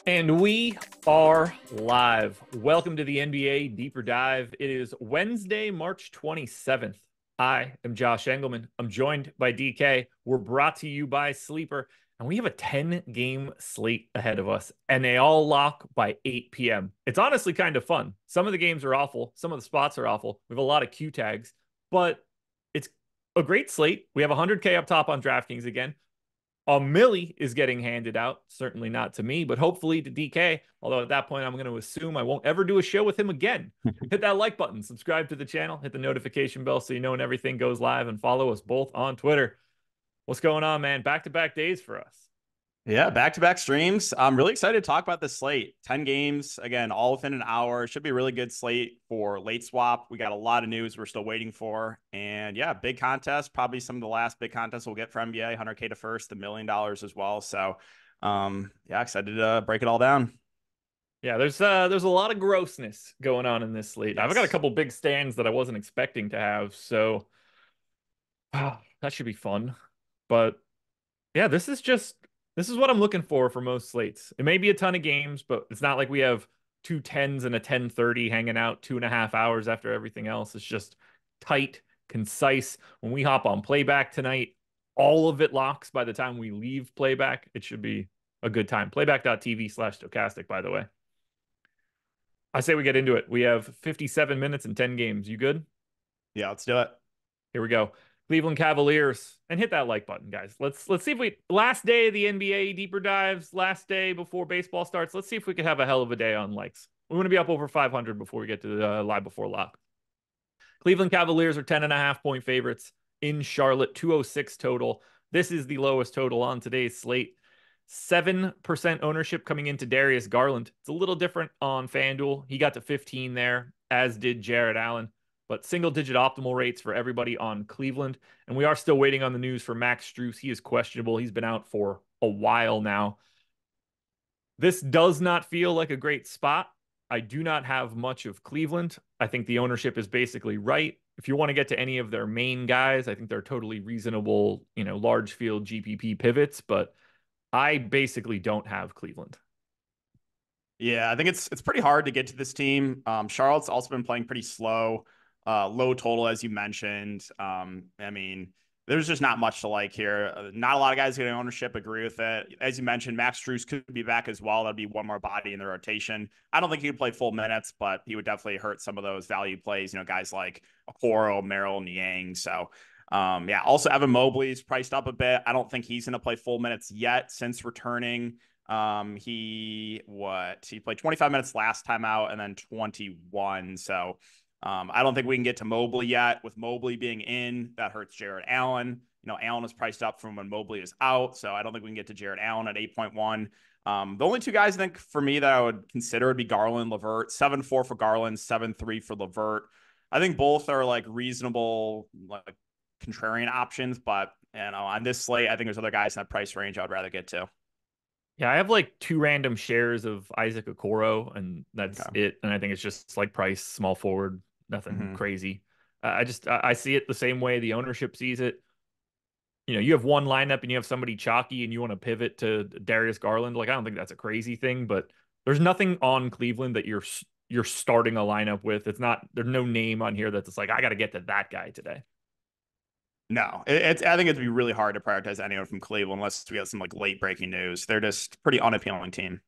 And we are live. Welcome to the NBA Deeper Dive. It is Wednesday, March 27th. I am Josh Engleman. I'm joined by DK. We're brought to you by Sleeper, and we have a 10-game slate ahead of us, and they all lock by 8 p.m. It's honestly kind of fun. Some of the games are awful. Some of the spots are awful. We have a lot of Q tags, but it's a great slate. We have 100K up top on DraftKings again. A milli is getting handed out, certainly not to me, but hopefully to DK. Although at that point, I'm going to assume I won't ever do a show with him again. Hit that like button, subscribe to the channel, hit the notification bell so you know when everything goes live, and follow us both on Twitter. What's going on, man? Back-to-back days for us. Yeah, back-to-back streams. I'm really excited to talk about this slate. 10 games, again, all within an hour. Should be a really good slate for late swap. We got a lot of news we're still waiting for. And yeah, big contest. Probably some of the last big contests we'll get for NBA. 100K to first, $1 million as well. So yeah, excited to break it all down. Yeah, there's a lot of grossness going on in this slate. Yes. I've got a couple big stands that I wasn't expecting to have. So that should be fun. But yeah, this is what I'm looking for most slates. It may be a ton of games, but it's not like we have 2 10s and a 10:30 hanging out 2.5 hours after everything else. It's just tight, concise. When we hop on playback tonight, all of it locks by the time we leave playback. It should be a good time. Playback.tv/stochastic, by the way. I say we get into it. We have 57 minutes and 10 games. You good? Yeah, let's do it. Here we go. Cleveland Cavaliers, and hit that like button, guys. Let's see if we, last day of the NBA Deeper Dives, last day before baseball starts. Let's see if we could have a hell of a day on likes. We want to be up over 500 before we get to the live before lock. Cleveland Cavaliers are 10.5 point favorites in Charlotte, 206 total. This is the lowest total on today's slate. 7% ownership coming into Darius Garland. It's a little different on FanDuel. He got to 15 there, as did Jared Allen. But single-digit optimal rates for everybody on Cleveland. And we are still waiting on the news for Max Strus. He is questionable. He's been out for a while now. This does not feel like a great spot. I do not have much of Cleveland. I think the ownership is basically right. If you want to get to any of their main guys, I think they're totally reasonable, large field GPP pivots. But I basically don't have Cleveland. Yeah, I think it's pretty hard to get to this team. Charlotte's also been playing pretty slow. Low total, as you mentioned. I mean, there's just not much to like here. Not a lot of guys getting ownership agree with it. As you mentioned, Max Strus could be back as well. That'd be one more body in the rotation. I don't think he would play full minutes, but he would definitely hurt some of those value plays. Guys like Okoro, Merrill, Niang. So, yeah. Also, Evan Mobley's priced up a bit. I don't think he's going to play full minutes yet since returning. He played 25 minutes last time out and then 21. So, I don't think we can get to Mobley yet. With Mobley being in, that hurts Jared Allen. Allen is priced up from when Mobley is out, so I don't think we can get to Jared Allen at 8.1. The only two guys I think for me that I would consider would be Garland, LeVert. 7.4 for Garland, 7.3 for LeVert. I think both are like reasonable, like contrarian options, but on this slate, I think there's other guys in that price range I'd rather get to. Yeah, I have like 2 random shares of Isaac Okoro, and that's it. And I think it's just like price, small forward, nothing crazy. I see it the same way the ownership sees it. You have one lineup and you have somebody chalky and you want to pivot to Darius Garland. Like, I don't think that's a crazy thing, but there's nothing on Cleveland that you're starting a lineup with. There's no name on here that's just like, I got to get to that guy today. No, I think it'd be really hard to prioritize anyone from Cleveland unless we have some like late breaking news. They're just pretty unappealing team.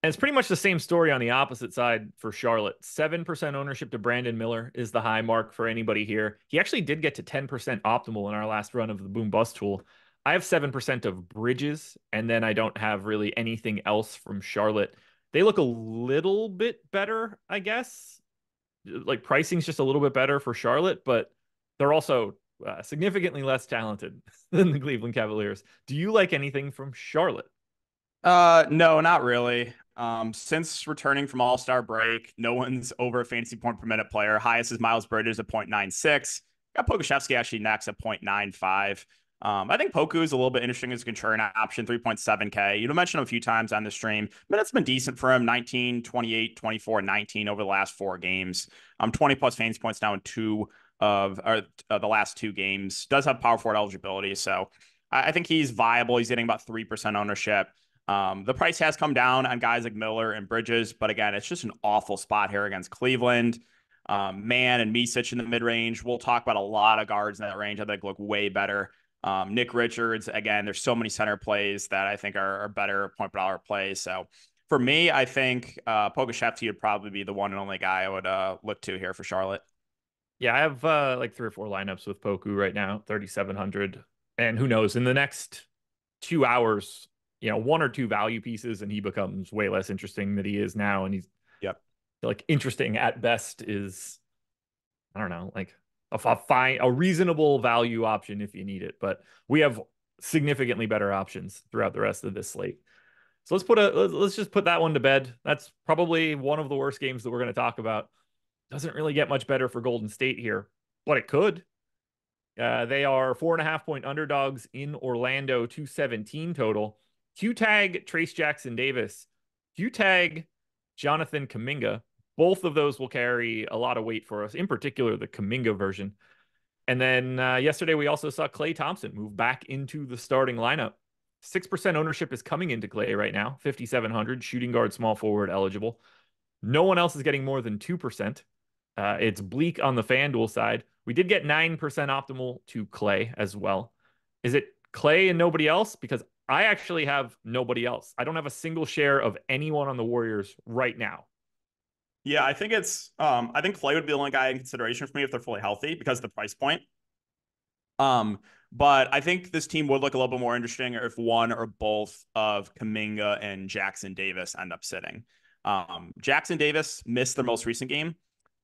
And it's pretty much the same story on the opposite side for Charlotte. 7% ownership to Brandon Miller is the high mark for anybody here. He actually did get to 10% optimal in our last run of the Boom Bust tool. I have 7% of Bridges, and then I don't have really anything else from Charlotte. They look a little bit better, I guess. Like, pricing's just a little bit better for Charlotte, but they're also significantly less talented than the Cleveland Cavaliers. Do you like anything from Charlotte? No, not really. Since returning from All-Star break, no one's over a fantasy point per minute player. Highest is Miles Bridges at 0.96. Got Pokusevski actually next at 0.95. I think Poku is a little bit interesting as a contrarian option, 3.7K. You mentioned him a few times on the stream. Minutes been decent for him, 19, 28, 24, 19 over the last 4 games. 20 plus fantasy points now in the last 2 games. Does have power forward eligibility, so I think he's viable. He's getting about 3% ownership. The price has come down on guys like Miller and Bridges, but again, it's just an awful spot here against Cleveland. Man and Misic in the mid range. We'll talk about a lot of guards in that range. I think look way better. Nick Richards, again, there's so many center plays that I think are better point per dollar plays. So for me, I think Pokusevski would probably be the one and only guy I would look to here for Charlotte. Yeah, I have like 3 or 4 lineups with Poku right now, 3,700. And who knows, in the next 2 hours, 1 or 2 value pieces, and he becomes way less interesting than he is now. And he's Yep. like interesting at best is, I don't know, like a reasonable value option if you need it. But we have significantly better options throughout the rest of this slate. So let's just put that one to bed. That's probably one of the worst games that we're going to talk about. Doesn't really get much better for Golden State here, but it could. They are 4.5 point underdogs in Orlando, 217 total. Q tag Trace Jackson Davis, Q tag Jonathan Kuminga. Both of those will carry a lot of weight for us, in particular the Kuminga version. And then yesterday we also saw Klay Thompson move back into the starting lineup. 6% ownership is coming into Klay right now, 5,700, shooting guard, small forward eligible. No one else is getting more than 2%. It's bleak on the FanDuel side. We did get 9% optimal to Klay as well. Is it Klay and nobody else? Because I actually have nobody else. I don't have a single share of anyone on the Warriors right now. Yeah, I think I think Klay would be the only guy in consideration for me if they're fully healthy because of the price point. But I think this team would look a little bit more interesting if one or both of Kuminga and Jackson Davis end up sitting. Jackson Davis missed their most recent game.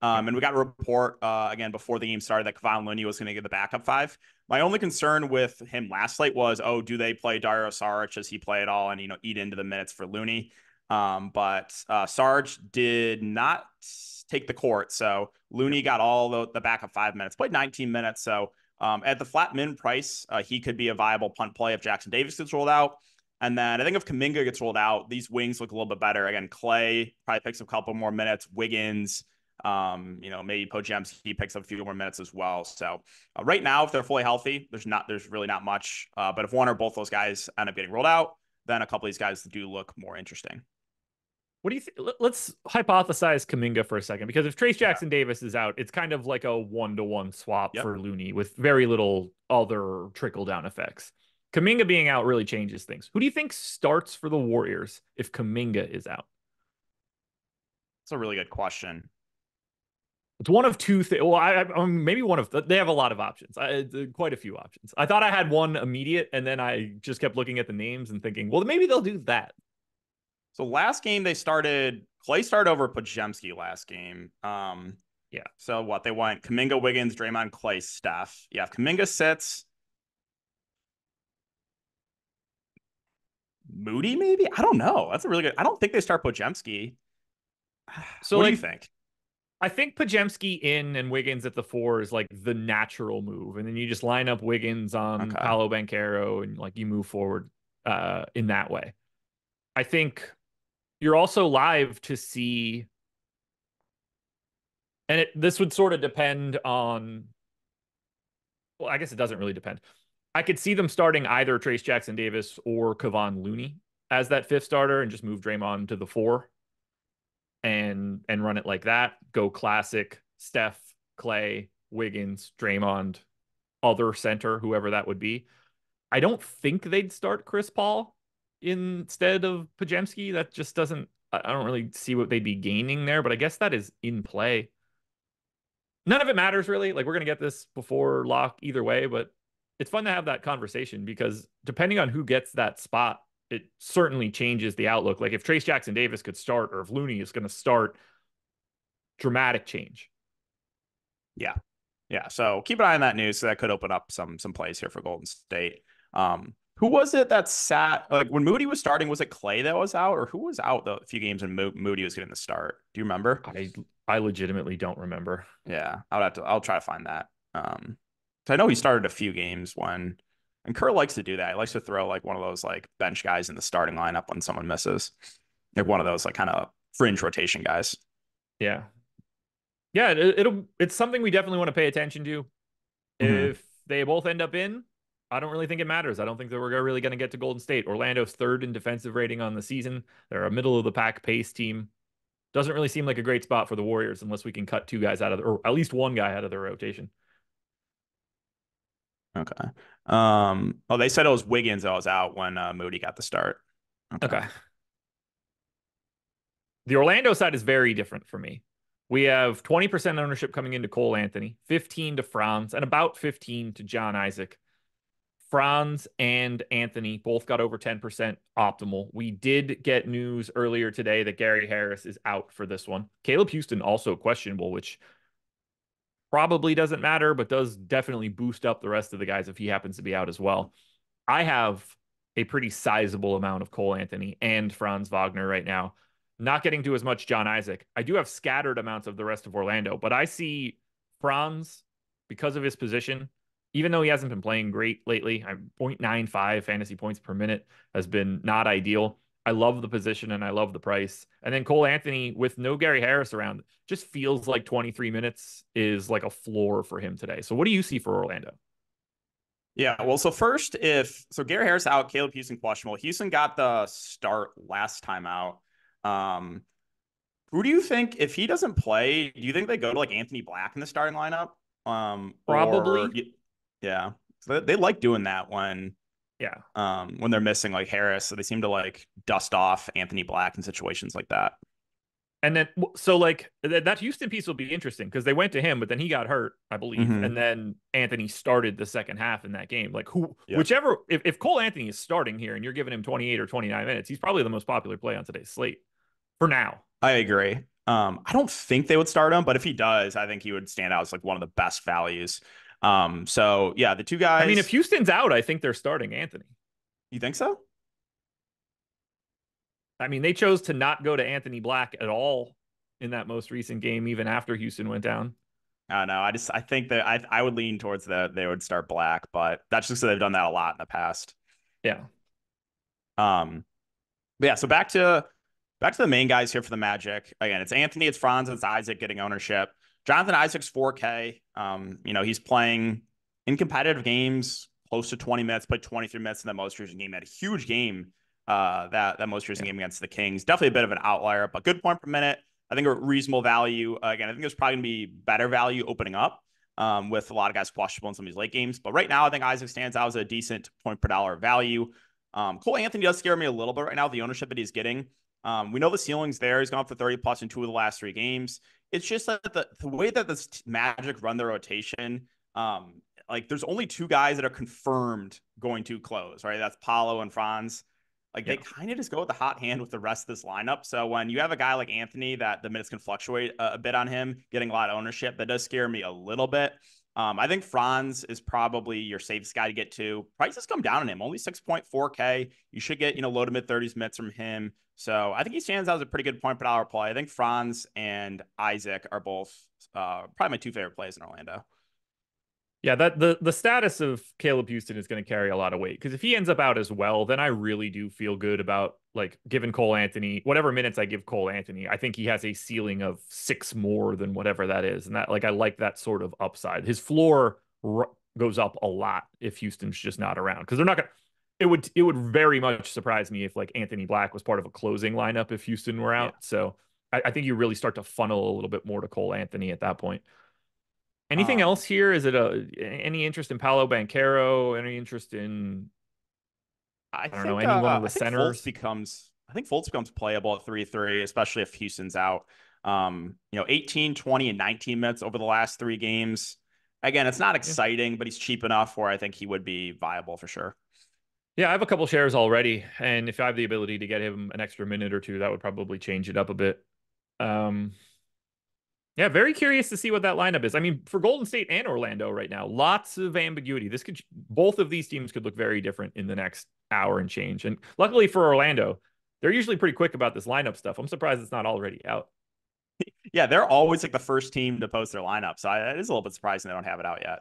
And we got a report again before the game started that Kevon Looney was going to get the backup 5. My only concern with him last night was, do they play Dario Saric? Does he play at all and eat into the minutes for Looney? But Sarge did not take the court, so Looney got all the backup 5 minutes, played 19 minutes. So at the flat min price, he could be a viable punt play if Jackson Davis gets rolled out. And then I think if Kuminga gets rolled out, these wings look a little bit better. Again, Klay probably picks up a couple more minutes. Wiggins, maybe Podziemski picks up a few more minutes as well. So right now, if they're fully healthy, there's really not much. But if one or both those guys end up getting rolled out, then a couple of these guys do look more interesting. What do you think? Let's hypothesize Kuminga for a second, because if Trace Jackson Davis is out, it's kind of like a 1-to-1 swap for Looney with very little other trickle down effects. Kuminga being out really changes things. Who do you think starts for the Warriors if Kuminga is out? That's a really good question. It's one of two things. Well, maybe one of they have a lot of options. Quite a few options. I thought I had one immediate, and then I just kept looking at the names and thinking, well, maybe they'll do that. So last game Klay started over Podziemski last game. Yeah. So what they went Kuminga, Wiggins, Draymond, Klay, Steph. Yeah, if Kuminga sits, Moody maybe. I don't know. That's a really good. I don't think they start Podziemski. So what do you think? I think Podziemski in and Wiggins at the 4 is like the natural move, and then you just line up Wiggins on Paolo Banchero and you move forward in that way. I think you're also live to see, and this would sort of depend on, well, I guess it doesn't really depend. I could see them starting either Trace Jackson Davis or Kevon Looney as that 5th starter and just move Draymond to the 4 and run it like that. Go classic Steph, Klay, Wiggins, Draymond, other center, whoever that would be. I don't think they'd start Chris Paul instead of Podziemski. That just doesn't, I don't really see what they'd be gaining there, but I guess that is in play. None of it matters really. Like, we're going to get this before lock either way, but it's fun to have that conversation because depending on who gets that spot, it certainly changes the outlook. Like if Trace Jackson Davis could start or if Looney is going to start, dramatic change. Yeah. Yeah. So keep an eye on that news. So that could open up some plays here for Golden State. Who was it that sat, like when Moody was starting, was it Klay that was out, or who was out the few games when Moody was getting the start? Do you remember? I legitimately don't remember. Yeah. I'll try to find that. So I know he started a few games when And Kerr likes to do that. He likes to throw like one of those like bench guys in the starting lineup when someone misses. Like one of those like kind of fringe rotation guys. Yeah. Yeah, it's something we definitely want to pay attention to. Mm-hmm. If they both end up in, I don't really think it matters. I don't think that we're really going to get to Golden State. Orlando's third in defensive rating on the season. They're a middle of the pack pace team. Doesn't really seem like a great spot for the Warriors unless we can cut two guys out of or at least one guy out of their rotation. Okay. Oh, they said it was Wiggins that was out when Moody got the start. Okay. Okay. The Orlando side is very different for me. We have 20% ownership coming into Cole Anthony, 15 to Franz, and about 15 to John Isaac. Franz and Anthony both got over 10% optimal. We did get news earlier today that Gary Harris is out for this one. Caleb Houston also questionable, which probably doesn't matter, but does definitely boost up the rest of the guys if he happens to be out as well. I have a pretty sizable amount of Cole Anthony and Franz Wagner right now. Not getting to as much John Isaac. I do have scattered amounts of the rest of Orlando, but I see Franz, because of his position, even though he hasn't been playing great lately, 0.95 fantasy points per minute has been not ideal. I love the position and I love the price. And then Cole Anthony, with no Gary Harris around, just feels like 23 minutes is like a floor for him today. So what do you see for Orlando? Yeah, well, so first, if so, Gary Harris out, Caleb Houston questionable. Houston got the start last time out. Um, who do you think if he doesn't play? Do you think they go to like Anthony Black in the starting lineup? Or Probably. yeah, so they like doing that Yeah. when they're missing like Harris, so they seem to like dust off Anthony Black in situations like that. And then, so like that Houston piece will be interesting because they went to him, but then he got hurt, I believe. Mm-hmm. And then Anthony started the second half in that game. Like Yep. if Cole Anthony is starting here and you're giving him 28 or 29 minutes, he's probably the most popular play on today's slate for now. I agree. I don't think they would start him, but if he does, I think he would stand out as like one of the best values. So yeah, the two I mean, if guys. Houston's out, I think they're starting Anthony. You think so? I mean, they chose to not go to Anthony Black at all in that most recent game, even after Houston went down. I don't know. I think that I would lean towards that they would start Black, but that's just so they've done that a lot in the past. Yeah. Um, but yeah, so back to the main guys here for the Magic. Again, it's Anthony, it's Franz, it's Isaac getting ownership. Jonathan Isaac's 4K. He's playing in competitive games close to 20 minutes, played 23 minutes in the most recent game. Had a huge game that most recent game against the Kings. Definitely a bit of an outlier, but good point per minute. I think a reasonable value. Again, I think there's probably going to be better value opening up with a lot of guys questionable in some of these late games. But right now, I think Isaac stands out as a decent point per dollar value. Cole Anthony does scare me a little bit right now, the ownership that he's getting. We know the ceiling's there. He's gone for 30 plus in 2 of the last 3 games. It's just that the way that this Magic run their rotation, like there's only 2 guys that are confirmed going to close, right? That's Paulo and Franz. Like Yeah. they kind of just go with the hot hand with the rest of this lineup. So when you have a guy like Anthony that the minutes can fluctuate a bit on him, getting a lot of ownership, that does scare me a little bit. I think Franz is probably your safest guy to get to. Prices come down on him, only 6.4K. You should get, low to mid 30s minutes from him. So I think he stands out as a pretty good point per dollar play. I think Franz and Isaac are both probably my 2 favorite plays in Orlando. Yeah, that the status of Caleb Houston is going to carry a lot of weight because if he ends up out as well, then I really do feel good about like giving Cole Anthony whatever minutes I give Cole Anthony. I think he has a ceiling of 6 more than whatever that is, and that like I like that sort of upside. His floor goes up a lot if Houston's just not around because they're not going. It would very much surprise me if like Anthony Black was part of a closing lineup if Houston were Yeah. out. So I think you really start to funnel a little bit more to Cole Anthony at that point. Anything Um, else here? Is it any interest in Paolo Banchero? Any interest in I I don't know think any one of I the think Fultz centers? becomes I think Fultz becomes playable at 3-3, especially if Houston's out. 18, 20, and 19 minutes over the last 3 games. Again, it's not Yeah, exciting, but he's cheap enough where I think he would be viable for sure. yeah. I have a couple shares already, and if I have the ability to get him an extra minute or two, that would probably change it up a bit. Um, yeah, very curious to see what that lineup is. I mean, for Golden State and Orlando right now, lots of ambiguity. Both of these teams could look very different in the next hour and change. And luckily for Orlando, they're usually pretty quick about this lineup stuff. I'm surprised it's not already out. Yeah, they're always like the first team to post their lineup, so it is a little bit surprising they don't have it out yet.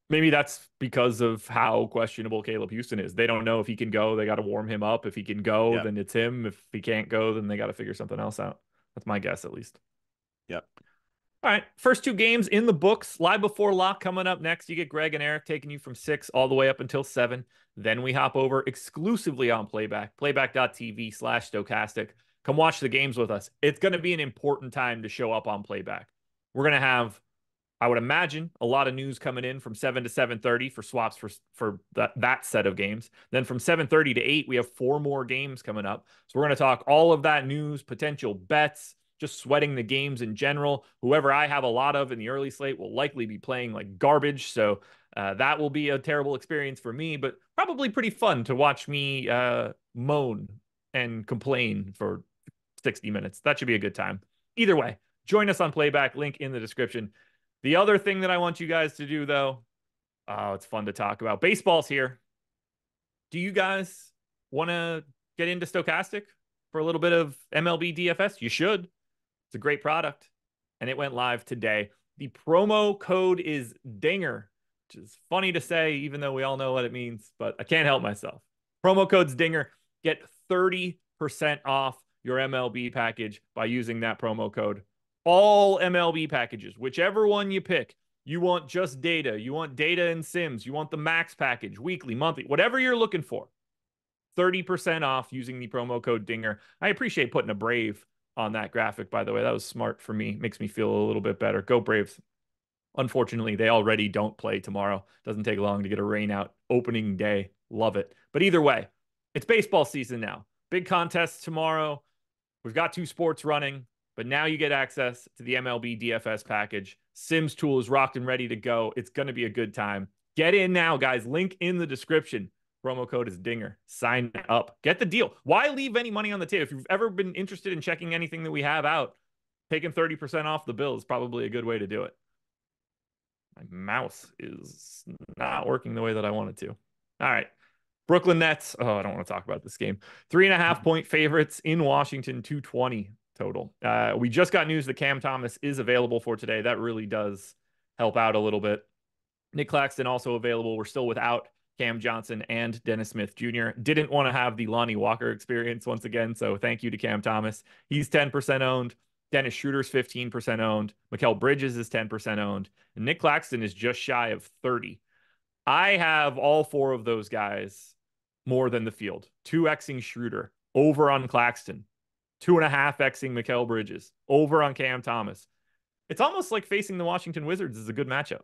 Maybe that's because of how questionable Caleb Houston is. They don't know if he can go. They got to warm him up. If he can go, Yep. then it's him. If he can't go, then they got to figure something else out. That's my guess, at least. Yep. All right. First two games in the books. Live before lock coming up next. You get Greg and Eric taking you from 6 all the way up until 7. Then we hop over exclusively on Playback, playback.tv/stochastic. Come watch the games with us. It's going to be an important time to show up on Playback. We're going to have, I would imagine, a lot of news coming in from 7 to 7:30 for swaps for that set of games. Then from 7:30 to 8, we have 4 more games coming up. So we're going to talk all of that news, potential bets, just sweating the games in general. Whoever I have a lot of in the early slate will likely be playing like garbage. So that will be a terrible experience for me, but probably pretty fun to watch me moan and complain for 60 minutes. That should be a good time. Either way, join us on Playback, link in the description. The other thing that I want you guys to do, though, oh, it's fun to talk about. Baseball's here. Do you guys want to get into Stochastic for a little bit of MLB DFS? You should. It's a great product, and it went live today. The promo code is DINGER, which is funny to say, even though we all know what it means, but I can't help myself. Promo code's DINGER. Get 30% off your MLB package by using that promo code. All MLB packages, whichever one you pick, you want just data, you want data and Sims, you want the max package, weekly, monthly, whatever you're looking for. 30% off using the promo code DINGER. I appreciate putting a Brave on that graphic, by the way. That was smart for me. Makes me feel a little bit better. Go Braves. Unfortunately, they already don't play tomorrow. Doesn't take long to get a rain out opening day. Love it. But either way, it's baseball season now. Big contest tomorrow. We've got 2 sports running, but now you get access to the MLB DFS package. Sims tool is rocked and ready to go. It's going to be a good time. Get in now, guys. Link in the description. Promo code is DINGER. Sign up. Get the deal. Why leave any money on the table? If you've ever been interested in checking anything that we have out, taking 30% off the bill is probably a good way to do it. My mouse is not working the way that I want it to. All right. Brooklyn Nets. Oh, I don't want to talk about this game. 3.5-point favorites in Washington, 220 total. We just got news that Cam Thomas is available for today. That really does help out a little bit. Nick Claxton also available. We're still without Cam Johnson and Dennis Smith Jr. Didn't want to have the Lonnie Walker experience once again, so thank you to Cam Thomas. He's 10% owned. Dennis Schroeder's 15% owned. Mikal Bridges is 10% owned. And Nick Claxton is just shy of 30. I have all 4 of those guys more than the field. 2xing Schroeder, over on Claxton. 2.5xing Mikal Bridges, over on Cam Thomas. It's almost like facing the Washington Wizards is a good matchup.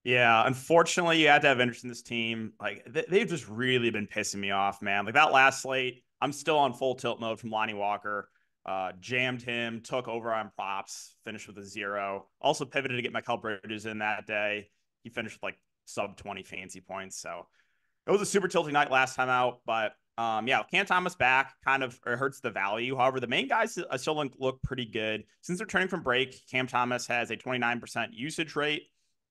Yeah, unfortunately, you had to have interest in this team. Like they've just really been pissing me off, man. Like that last slate, I'm still on full tilt mode from Lonnie Walker. Jammed him, took over on props, finished with a 0. Also pivoted to get Mikal Bridges in that day. He finished with like sub 20 fancy points. So it was a super tilting night last time out. But yeah, Cam Thomas back kind of hurts the value. However, the main guys still look pretty good. Since returning from break, Cam Thomas has a 29% usage rate.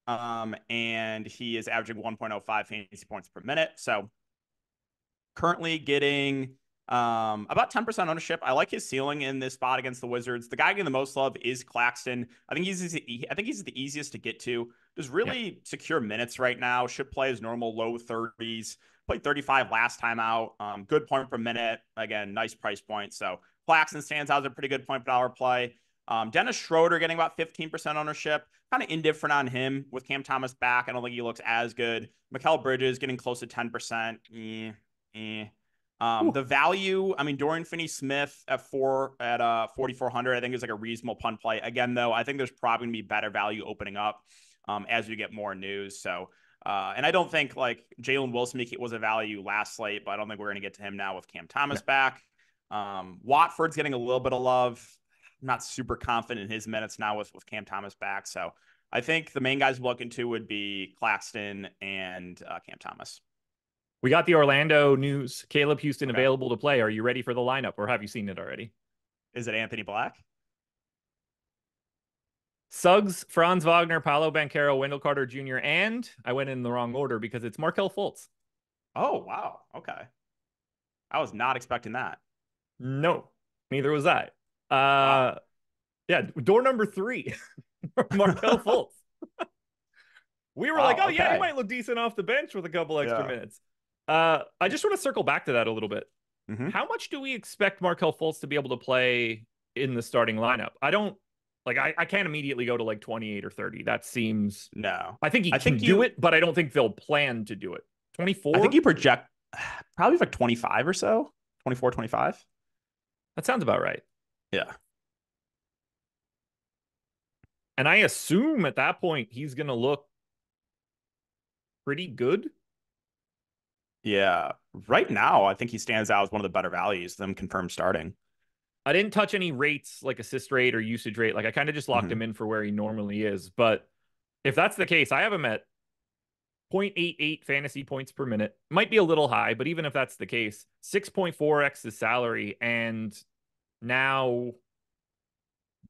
And he is averaging 1.05 fantasy points per minute. So currently getting about 10% ownership. I like his ceiling in this spot against the Wizards. The guy getting the most love is Claxton. I think he's the easiest to get to. Just really secure minutes right now. Should play his normal low 30s. Played 35 last time out. Good point per minute. Again, nice price point. So Claxton stands out as a pretty good point per dollar play. Dennis Schroeder getting about 15% ownership. Kind of indifferent on him with Cam Thomas back. I don't think he looks as good. Mikal Bridges getting close to 10%. The value, I mean, Dorian Finney-Smith at 4,400, I think is like a reasonable punt play. Again, though, I think there's probably going to be better value opening up as we get more news. So, and I don't think like Jalen Wilson was a value last slate, but I don't think we're going to get to him now with Cam Thomas back. Watford's getting a little bit of love. I'm not super confident in his minutes now with Cam Thomas back. So I think the main guys we're looking to would be Claxton and Cam Thomas. We got the Orlando news. Caleb Houston available to play. Are you ready for the lineup, or have you seen it already? Is it Anthony Black? Suggs, Franz Wagner, Paolo Banchero, Wendell Carter Jr., and I went in the wrong order because it's Markelle Fultz. Oh, wow. Okay. I was not expecting that. No, neither was I. Wow. Yeah, door number 3, Markelle Fultz. We were like, Wow. oh yeah, he Okay. might look decent off the bench with a couple extra Yeah. minutes. I just want to circle back to that a little bit. Hmm. How much do we expect Markelle Fultz to be able to play in the starting lineup? I don't like I can't immediately go to like 28 or 30. That seems No, I think he I can think do you, it, but I don't think they'll plan to do it. I think 24? you project probably like 25 or so, 24, 25. That sounds about right. Yeah. And I assume at that point he's going to look pretty good. Yeah. Right now, I think he stands out as one of the better values, them confirmed starting. I didn't touch any rates like assist rate or usage rate. Like I kind of just locked Hmm. him in for where he normally is. But if that's the case, I have him at 0.88 fantasy points per minute. Might be a little high, but even if that's the case, 6.4x his salary and now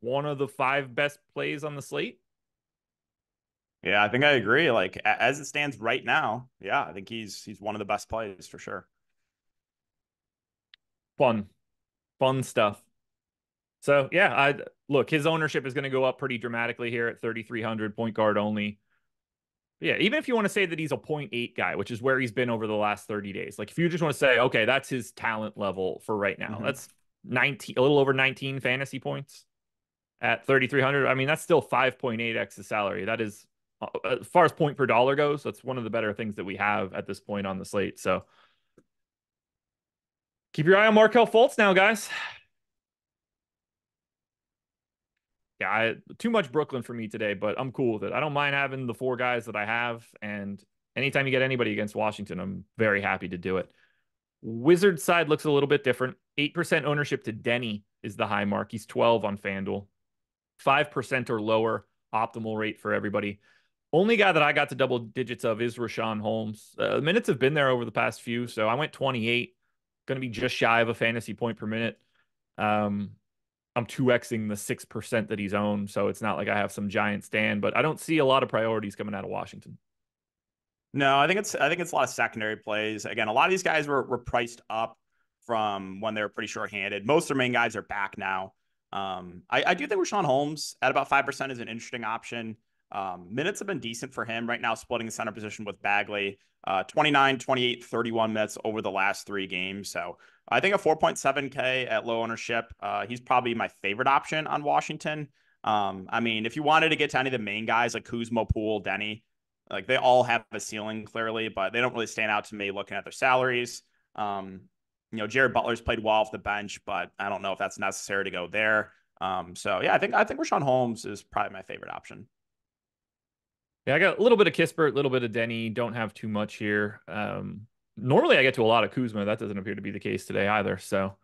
one of the 5 best plays on the slate. Yeah, I think I agree. Like as it stands right now, yeah, I think he's one of the best plays for sure. Fun, fun stuff. So yeah, I look, his ownership is going to go up pretty dramatically here at 3,300 point guard only. Yeah, even if you want to say that he's a point 0.8 guy, which is where he's been over the last 30 days. Like if you just want to say, okay, that's his talent level for right now. Hmm. That's 19, a little over 19 fantasy points at 3,300. I mean, that's still 5.8x the salary. That is, as far as point per dollar goes, that's one of the better things that we have at this point on the slate. So keep your eye on Markelle Fultz now, guys. Yeah, too much Brooklyn for me today, but I'm cool with it. I don't mind having the 4 guys that I have. And anytime you get anybody against Washington, I'm very happy to do it. Wizards side looks a little bit different. 8% ownership to Denny is the high mark. He's 12 on FanDuel. 5% or lower optimal rate for everybody. Only guy that I got to double digits of is Rashawn Holmes. Minutes have been there over the past few, so I went 28. Going to be just shy of a fantasy point per minute. Um, I'm 2xing the 6% that he's owned, so it's not like I have some giant stand, but I don't see a lot of priorities coming out of Washington. No, I think it's a lot of secondary plays. Again, a lot of these guys were priced up from when they were pretty short-handed. Most of their main guys are back now. I do think Rashawn Holmes at about 5% is an interesting option. Minutes have been decent for him right now, splitting the center position with Bagley. 29, 28, 31 minutes over the last 3 games. So I think a 4.7K at low ownership. He's probably my favorite option on Washington. I mean, if you wanted to get to any of the main guys like Kuzma, Poole, Denny, like they all have a ceiling clearly, but they don't really stand out to me looking at their salaries. Um, Jared Butler's played well off the bench, but I don't know if that's necessary to go there. So yeah, I think Rashawn Holmes is probably my favorite option. Yeah, I got a little bit of Kispert, a little bit of Denny. Don't have too much here. Normally I get to a lot of Kuzma. That doesn't appear to be the case today either. So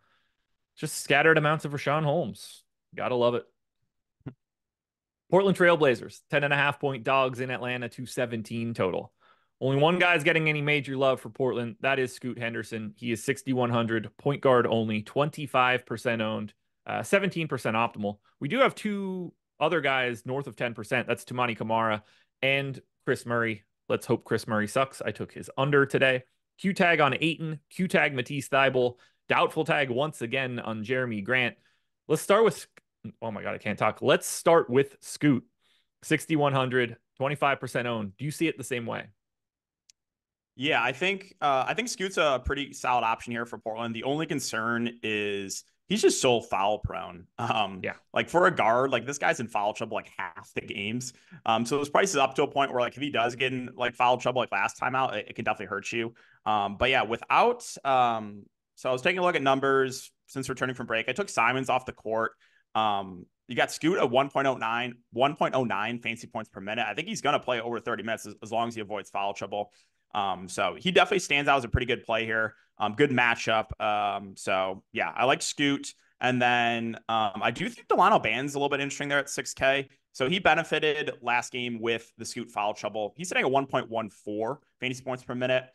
just scattered amounts of Rashawn Holmes. Gotta love it. Portland Trailblazers, 10.5 point dogs in Atlanta, 217 total. Only one guy's getting any major love for Portland. That is Scoot Henderson. He is 6,100, point guard only, 25% owned, 17% optimal. We do have 2 other guys north of 10%. That's Tumani Kamara and Chris Murray. Let's hope Chris Murray sucks. I took his under today. Q tag on Ayton, Q tag Matisse Thybulle, doubtful tag once again on Jeremy Grant. Let's start with, oh my God, I can't talk. Let's start with Scoot, 6,100, 25% owned. Do you see it the same way? Yeah, I think Scoot's a pretty solid option here for Portland. The only concern is he's just so foul prone. Yeah. Like for a guard, like this guy's in foul trouble like half the games. So his price is up to a point where like if he does get in like foul trouble like last time out, it can definitely hurt you. But yeah, so I was taking a look at numbers since returning from break. I took Simons off the court. You got Scoot at 1.09 fancy points per minute. I think he's gonna play over 30 minutes as long as he avoids foul trouble. So he definitely stands out as a pretty good play here. Good matchup. So yeah, I like Scoot. And then I do think Delano Band's a little bit interesting there at 6K. So he benefited last game with the Scoot foul trouble. He's sitting at 1.14 fantasy points per minute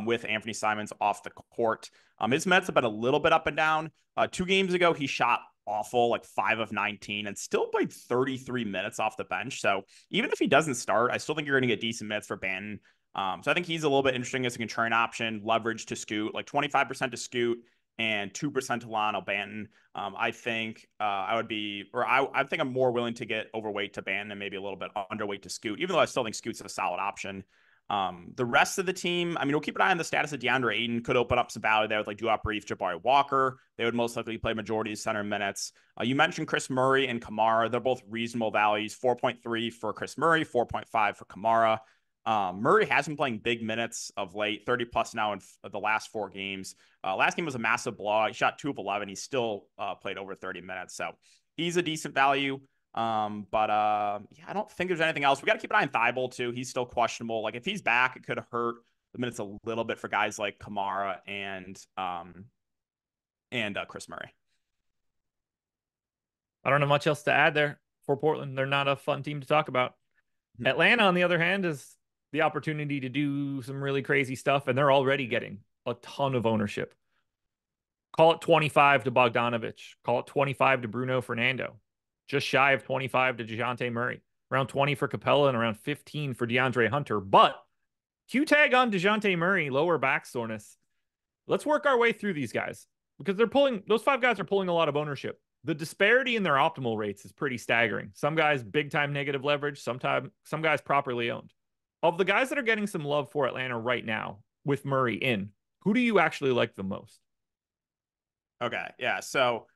with Anthony Simons off the court. His minutes have been a little bit up and down. 2 games ago, he shot awful, like 5 of 19, and still played 33 minutes off the bench. So even if he doesn't start, I still think you're going to get decent minutes for Bannon. So I think he's a little bit interesting as a contrarian option, leverage to Scoot, like 25% to Scoot and 2% to Lionel Banton. I think I think I'm more willing to get overweight to Banton and maybe a little bit underweight to Scoot, even though I still think Scoot's a solid option. The rest of the team, I mean, we'll keep an eye on the status of DeAndre Ayton. Could open up some value there with like Duop Reef, Jabari Walker. They would most likely play majority of center minutes. You mentioned Chris Murray and Kamara. They're both reasonable values. 4.3 for Chris Murray, 4.5 for Kamara. Murray has been playing big minutes of late, 30 plus now in the last 4 games. Last game was a massive blowout. He shot 2 of 11. He still played over 30 minutes. So he's a decent value. Yeah, I don't think there's anything else. We got to keep an eye on Thibault too. He's still questionable. Like if he's back, it could hurt the minutes a little bit for guys like Kamara and Chris Murray. I don't have much else to add there for Portland. They're not a fun team to talk about. Atlanta, on the other hand, is the opportunity to do some really crazy stuff, and they're already getting a ton of ownership. Call it 25 to Bogdanovic. Call it 25 to Bruno Fernando. Just shy of 25 to DeJounte Murray. Around 20 for Capella and around 15 for DeAndre Hunter. But Q tag on DeJounte Murray, lower back soreness. Let's work our way through these guys because those 5 guys are pulling a lot of ownership. The disparity in their optimal rates is pretty staggering. Some guys big time negative leverage, some guys properly owned. Of the guys that are getting some love for Atlanta right now with Murray in, who do you actually like the most? Okay, yeah. So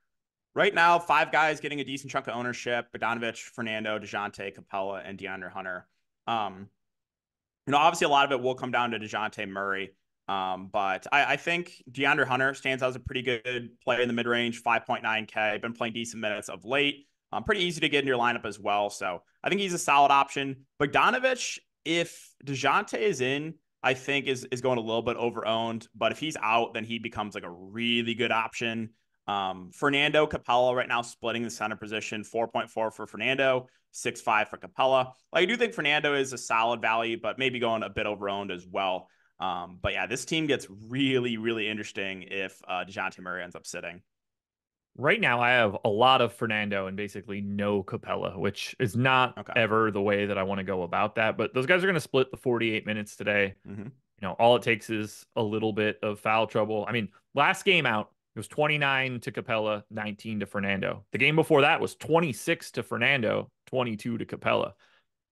right now, 5 guys getting a decent chunk of ownership: Bogdanovic, Fernando, DeJounte, Capella, and DeAndre Hunter. Obviously a lot of it will come down to DeJounte Murray. But I think DeAndre Hunter stands out as a pretty good play in the mid-range, 5.9K. Been playing decent minutes of late. Pretty easy to get in your lineup as well. So I think he's a solid option. Bogdanovic, if DeJounte is in, I think is going a little bit over-owned. But if he's out, then he becomes like a really good option. Fernando, Capella right now splitting the center position, 4.4 for Fernando, 6.5 for Capella. Like, I do think Fernando is a solid value, but maybe going a bit over-owned as well. But yeah, this team gets really, really interesting if DeJounte Murray ends up sitting. Right now, I have a lot of Fernando and basically no Capella, which is not ever the way that I want to go about that. But those guys are going to split the 48 minutes today. All it takes is a little bit of foul trouble. I mean, last game out, it was 29 to Capella, 19 to Fernando. The game before that was 26 to Fernando, 22 to Capella.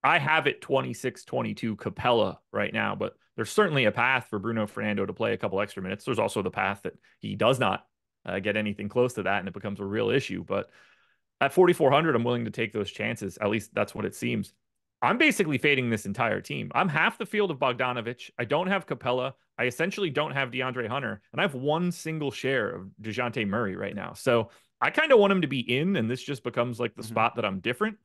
I have it 26-22 Capella right now, but there's certainly a path for Bruno Fernando to play a couple extra minutes. There's also the path that he does not get anything close to that, and it becomes a real issue. But at 4,400, I'm willing to take those chances. At least that's what it seems. I'm basically fading this entire team. I'm half the field of Bogdanovic. I don't have Capella. I essentially don't have DeAndre Hunter, and I have one single share of DeJounte Murray right now. So I kind of want him to be in, and this just becomes like the spot that I'm different.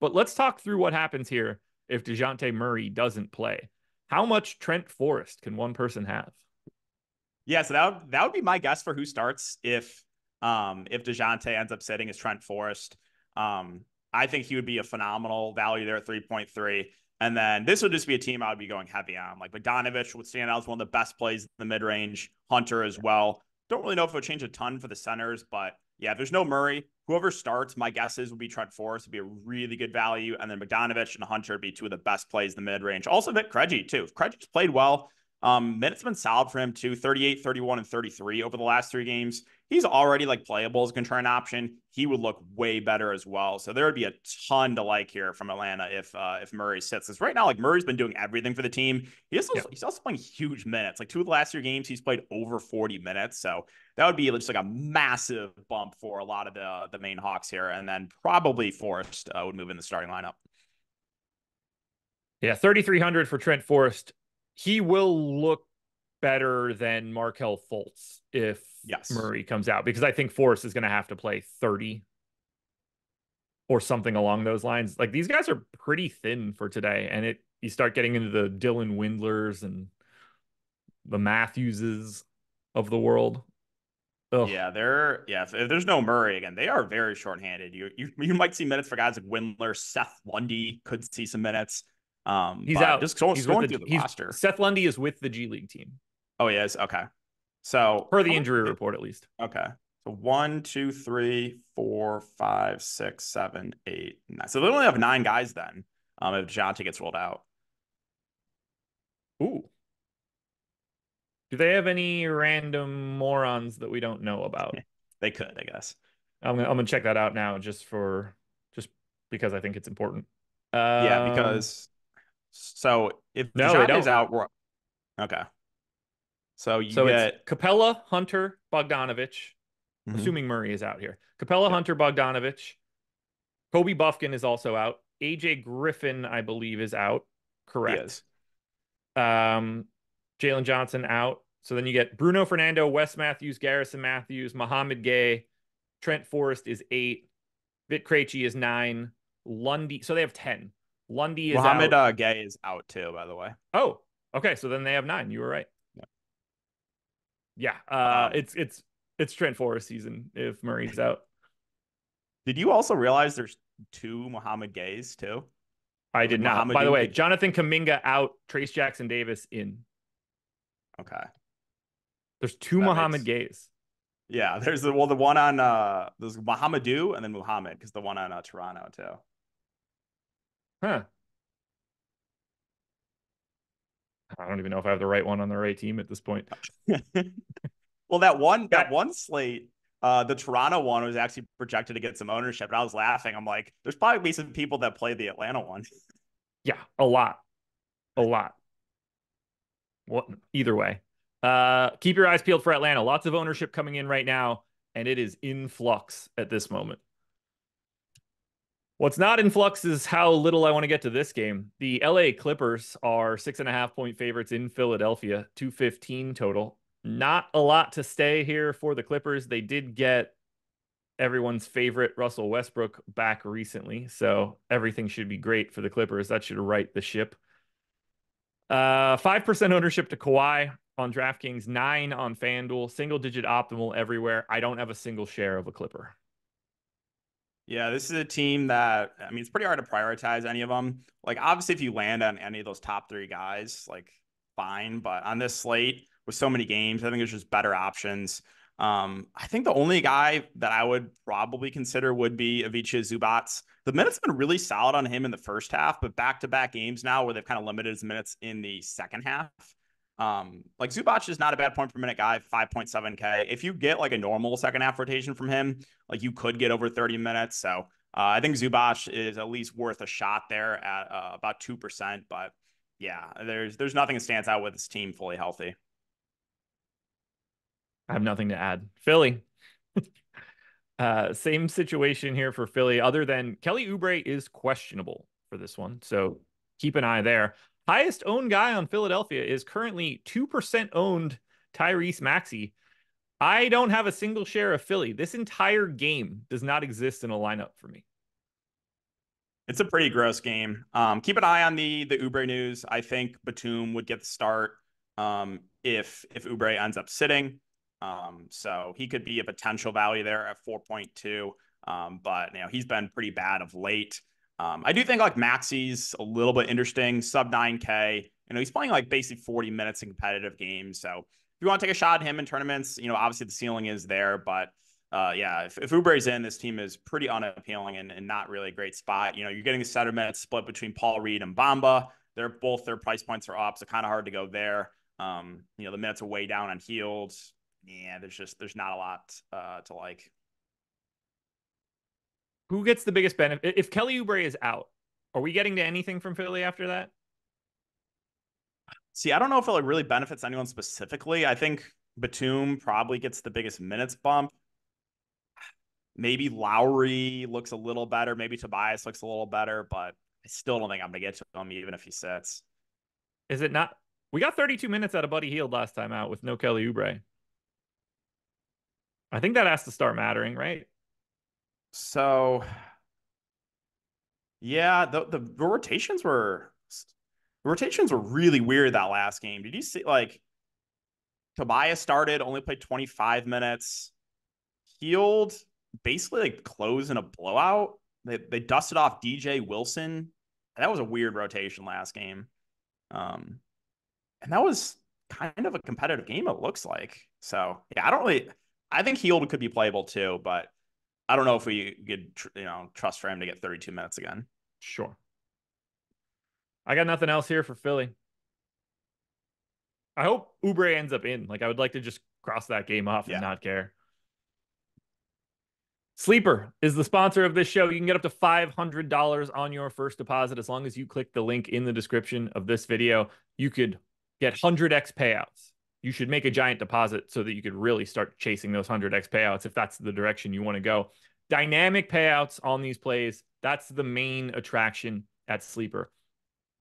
But let's talk through what happens here if DeJounte Murray doesn't play. How much Trent Forrest can one person have? Yeah, so that would be my guess for who starts if DeJounte ends up sitting as Trent Forrest. I think he would be a phenomenal value there at 3.3. And then this would just be a team I would be going heavy on. Like Bogdanovic would stand out as one of the best plays in the mid-range. Hunter as well. Don't really know if it would change a ton for the centers, but yeah, if there's no Murray, whoever starts, my guesses would be Trent Forrest would be a really good value. And then Bogdanovic and Hunter would be 2 of the best plays in the mid-range. Also Vic Krejci too. Krejci's played well. Minutes have been solid for him too, 38, 31, and 33 over the last 3 games. He's already like playable as a contrarian option. He would look way better as well. So there would be a ton to like here from Atlanta if Murray sits. Because right now, like Murray's been doing everything for the team. He's also playing huge minutes. Like 2 of the last 3 games, he's played over 40 minutes. So that would be just like a massive bump for a lot of the main Hawks here. And then probably Forrest would move in the starting lineup. Yeah, 3,300 for Trent Forrest. He will look better than Markelle Fultz if Murray comes out, because I think Forrest is going to have to play 30 or something along those lines. Like, these guys are pretty thin for today, and you start getting into the Dylan Windlers and the Matthewses of the world. Ugh. Yeah, if there's no Murray again, they are very shorthanded. You might see minutes for guys like Windler. Seth Lundy could see some minutes. He's out. Just going through the roster. Seth Lundy is with the G League team. Oh, he is? Okay. So per the injury report, at least. Okay. So 1, 2, 3, 4, 5, 6, 7, 8, 9. So they only have 9 guys then. If DeJounte gets rolled out. Ooh. Do they have any random morons that we don't know about? They could, I guess. I'm gonna check that out now just because I think it's important. Yeah, Um, because so if no, they DeJounte's don't. out, okay. So you So it's get Capella, Hunter, Bogdanovich, mhm, assuming Murray is out here. Capella, yep, Hunter, Bogdanovich. Kobe Buffkin is also out. AJ Griffin, I believe, is out. he Correct. is. Um, Jalen Johnson out. So then you get Bruno Fernando, Wes Matthews, Garrison Matthews, Mohamed Gay, Trent Forrest is 8, Vit Krejci is 9, Lundy. So they have 10. Lundy is Mohamed out. Gay is out too, by the way. Oh, okay. So then they have 9. You were right. Yeah. Yeah. Um, It's Trent Forrest season if Murray's out. did you also realize there's two Mohamed Gays too? I There's like did not. By the way, Mohamedou. Jonathan Kaminga out, Trace Jackson Davis in. Okay, There's two that Mohamed makes Gays. yeah. There's the one on there's Mohamedou and then Muhammad because the one on Toronto too. Huh. I don't even know if I have the right one on the right team at this point. Well, that one Yeah. slate, the Toronto one was actually projected to get some ownership, and I was laughing. I'm like, there's probably be some people that play the Atlanta one. Yeah. A lot. A lot. What either way. Keep your eyes peeled for Atlanta. Lots of ownership coming in right now, and it is in flux at this moment. What's not in flux is how little I want to get to this game. The LA Clippers are 6.5 point favorites in Philadelphia, 215 total. Not a lot to stay here for the Clippers. They did get everyone's favorite Russell Westbrook back recently, so everything should be great for the Clippers. That should right the ship. 5% ownership to Kawhi on DraftKings, 9 on FanDuel, single digit optimal everywhere. I don't have a single share of a Clipper. Yeah, this is a team that I mean, it's pretty hard to prioritize any of them. Like, obviously, if you land on any of those top three guys, like, fine. But on this slate with so many games, I think there's just better options. I think the only guy that I would probably consider would be Ivica Zubats. The minutes have been really solid on him in the first half, but back-to-back games now where they've kind of limited his minutes in the second half. Like Zubac is not a bad point per minute guy, 5.7K. If you get like a normal second half rotation from him, like you could get over 30 minutes. So I think Zubac is at least worth a shot there at about 2%. But yeah, there's nothing that stands out with this team fully healthy. I have nothing to add. Philly. Same situation here for Philly, other than Kelly Oubre is questionable for this one. So keep an eye there. Highest owned guy on Philadelphia is currently 2% owned Tyrese Maxey. I don't have a single share of Philly. This entire game does not exist in a lineup for me. It's a pretty gross game. Keep an eye on the Oubre news. I think Batum would get the start if Oubre ends up sitting. So he could be a potential value there at 4.2. But he's been pretty bad of late. I do think like Maxey's a little bit interesting, sub 9K. He's playing like basically 40 minutes in competitive games. So if you want to take a shot at him in tournaments, obviously the ceiling is there, but yeah, if Oubre's in, this team is pretty unappealing and not really a great spot. You're getting the center minutes split between Paul Reed and Bamba. They're both their price points are up, so kind of hard to go there. The minutes are way down on Hield. Yeah, there's not a lot to like. Who gets the biggest benefit? If Kelly Oubre is out, are we getting to anything from Philly after that? See, I don't know if it like really benefits anyone specifically. I think Batum probably gets the biggest minutes bump. Maybe Lowry looks a little better. Maybe Tobias looks a little better, but I still don't think I'm going to get to him even if he sits. Is it not? We got 32 minutes out of Buddy Hield last time out with no Kelly Oubre. I think that has to start mattering, right? So, yeah, the rotations were really weird that last game. Did you see like Tobias started, only played 25 minutes. Hield basically like closed in a blowout. They dusted off DJ Wilson. That was a weird rotation last game. And that was kind of a competitive game, it looks like. So yeah, I think Hield could be playable too, but I don't know if we could trust for him to get 32 minutes again. Sure. I got nothing else here for Philly. I hope Oubre ends up in. Like, I would like to just cross that game off and Yeah. not care. Sleeper is the sponsor of this show. You can get up to $500 on your first deposit as long as you click the link in the description of this video. You could get 100x payouts. You should make a giant deposit so that you could really start chasing those 100x payouts if that's the direction you want to go. Dynamic payouts on these plays. That's the main attraction at Sleeper.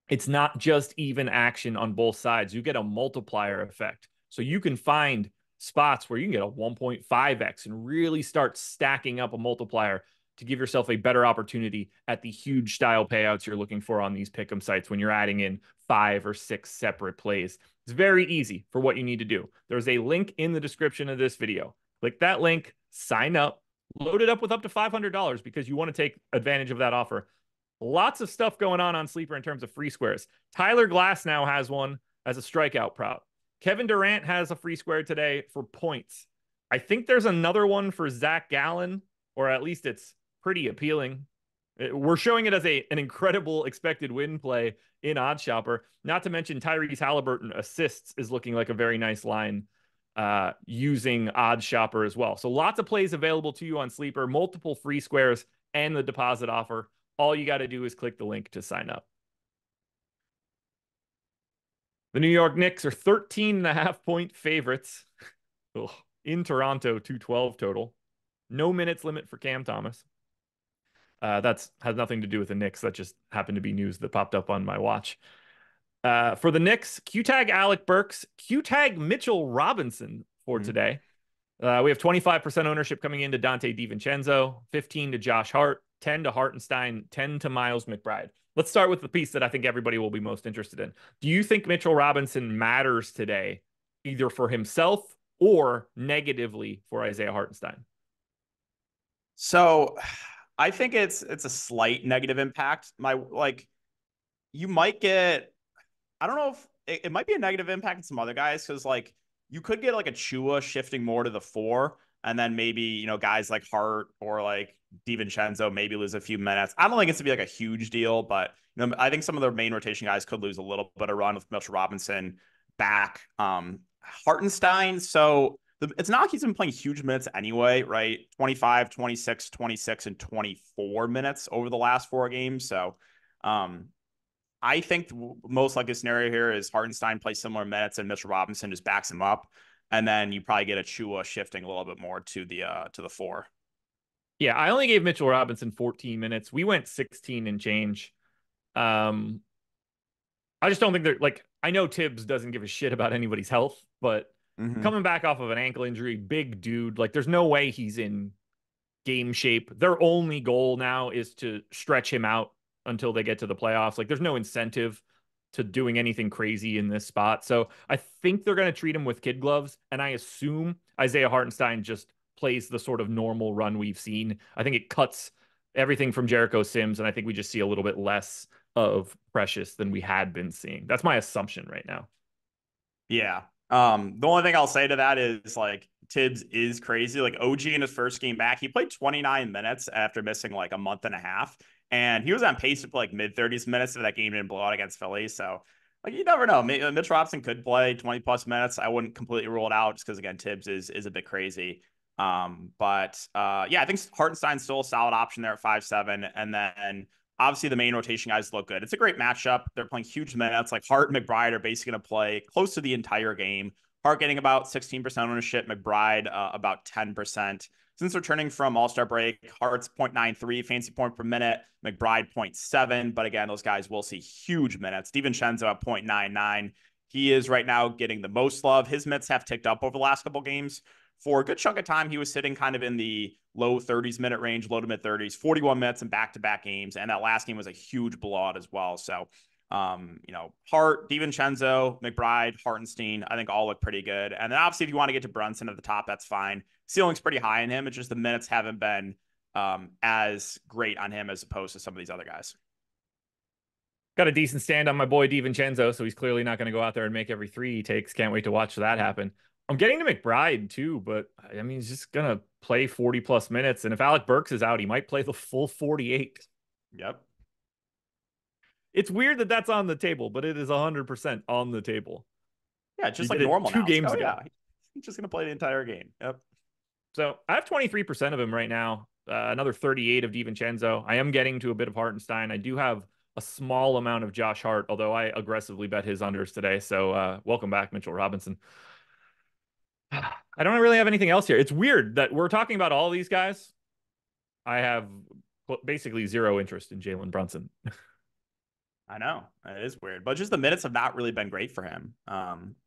It's not just even action on both sides. You get a multiplier effect. So you can find spots where you can get a 1.5x and really start stacking up a multiplier to give yourself a better opportunity at the huge style payouts you're looking for on these pick'em sites when you're adding in 5 or 6 separate plays. It's very easy for what you need to do. There's a link in the description of this video. Click that link, sign up, load it up with up to $500 because you want to take advantage of that offer. Lots of stuff going on Sleeper in terms of free squares. Tyler Glass now has one as a strikeout prop. Kevin Durant has a free square today for points. I think there's another one for Zach Gallen, or at least it's pretty appealing. We're showing it as an incredible expected win play in OddsShopper. Not to mention Tyrese Halliburton assists is looking like a very nice line using OddsShopper as well. So lots of plays available to you on Sleeper, multiple free squares, and the deposit offer. All you got to do is click the link to sign up. The New York Knicks are 13.5-point favorites in Toronto, 212 total. No minutes limit for Cam Thomas. That's has nothing to do with the Knicks. That just happened to be news that popped up on my watch. For the Knicks, Q-tag Alec Burks, Q-tag Mitchell Robinson for today. We have 25% ownership coming into Dante DiVincenzo, 15 to Josh Hart, 10 to Hartenstein, 10 to Miles McBride. Let's start with the piece that I think everybody will be most interested in. Do you think Mitchell Robinson matters today, either for himself or negatively for Isaiah Hartenstein? So I think it's a slight negative impact. You might get, I don't know if it might be a negative impact in some other guys because you could get like a Chua shifting more to the 4, and then maybe, guys like Hart or like DiVincenzo maybe lose a few minutes. I don't think it's to be like a huge deal, but I think some of their main rotation guys could lose a little bit of run with Mitchell Robinson back. Hartenstein, so it's not like he's been playing huge minutes anyway, right? 25, 26, 26, and 24 minutes over the last 4 games. So I think the most likely scenario here is Hartenstein plays similar minutes and Mitchell Robinson just backs him up. And then you probably get a Chua shifting a little bit more to the 4. Yeah, I only gave Mitchell Robinson 14 minutes. We went 16 and change. I just don't think they're I know Tibbs doesn't give a shit about anybody's health, but coming back off of an ankle injury, big dude, there's no way he's in game shape. Their only goal now is to stretch him out until they get to the playoffs. There's no incentive to doing anything crazy in this spot. So I think they're going to treat him with kid gloves. And I assume Isaiah Hartenstein just plays the sort of normal run we've seen. I think it cuts everything from Jericho Sims. And I think we just see a little bit less of Precious than we had been seeing. That's my assumption right now. Yeah. The only thing I'll say to that is Tibbs is crazy. OG in his first game back, he played 29 minutes after missing a month and a half. And he was on pace to play mid 30s minutes if that game didn't blow out against Philly. So you never know. Mitch Robinson could play 20 plus minutes. I wouldn't completely rule it out just because again, Tibbs is a bit crazy. Yeah, I think Hartenstein's still a solid option there at 5'7". And then obviously the main rotation guys look good. It's a great matchup. They're playing huge minutes. Hart and McBride are basically going to play close to the entire game. Hart getting about 16% ownership, McBride about 10%. Since returning from All-Star break, Hart's 0.93 fancy point per minute, McBride 0.7. But again, those guys will see huge minutes. DiVincenzo at 0.99. He is right now getting the most love. His minutes have ticked up over the last couple games. For a good chunk of time, he was sitting kind of in the low 30s minute range, low to mid 30s, 41 minutes in back-to-back games. And that last game was a huge blowout as well. So, Hart, DiVincenzo, McBride, Hartenstein, I think all look pretty good. And then obviously if you want to get to Brunson at the top, that's fine. Ceiling's pretty high in him. It's just the minutes haven't been as great on him as opposed to some of these other guys. Got a decent stand on my boy DiVincenzo, so he's clearly not going to go out there and make every 3 he takes. Can't wait to watch that happen. I'm getting to McBride too, but I mean, he's just going to play 40 plus minutes. And if Alec Burks is out, he might play the full 48. Yep. It's weird that that's on the table, but it is 100% on the table. Yeah, just He like did it normal two now. It's like, games oh ago. yeah, he's just gonna play the entire game. Yep. So I have 23% of him right now. Another 38 of DiVincenzo. I am getting to a bit of Hartenstein. I do have a small amount of Josh Hart, although I aggressively bet his unders today. So welcome back, Mitchell Robinson. I don't really have anything else here. It's weird that we're talking about all these guys. I have basically zero interest in Jalen Brunson. I know it is weird, but just the minutes have not really been great for him.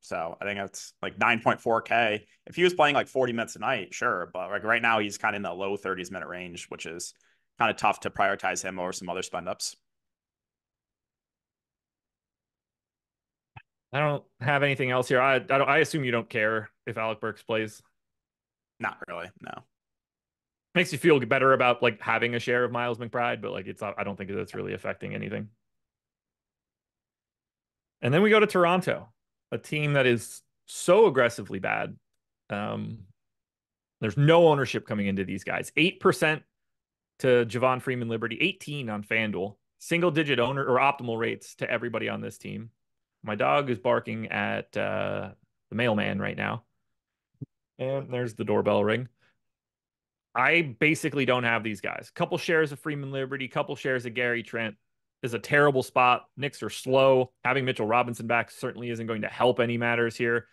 So I think that's like 9.4K. If he was playing like 40 minutes a night, sure, but like right now he's kind of in the low 30s minute range, which is kind of tough to prioritize him over some other spend ups. I don't have anything else here. I assume you don't care if Alec Burks plays. Not really, no. Makes you feel better about like having a share of Miles McBride, but like I don't think that's really affecting anything. And then we go to Toronto, a team that is so aggressively bad. Um, there's no ownership coming into these guys. 8% to Javon Freeman Liberty, 18 on FanDuel. Single digit owner or optimal rates to everybody on this team. My dog is barking at the mailman right now. And there's the doorbell ring. I basically don't have these guys. Couple shares of Freeman Liberty, couple shares of Gary Trent is a terrible spot. Knicks are slow. Having Mitchell Robinson back certainly isn't going to help any matters here.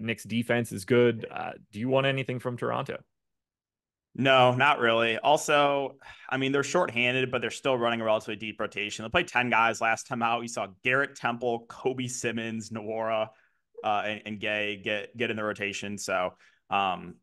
Knicks defense is good. Do you want anything from Toronto? No, not really. Also, I mean, they're shorthanded, but they're still running a relatively deep rotation. They played 10 guys last time out. You saw Garrett Temple, Kobe Simmons, Nwora, and Gay get in the rotation. So, um,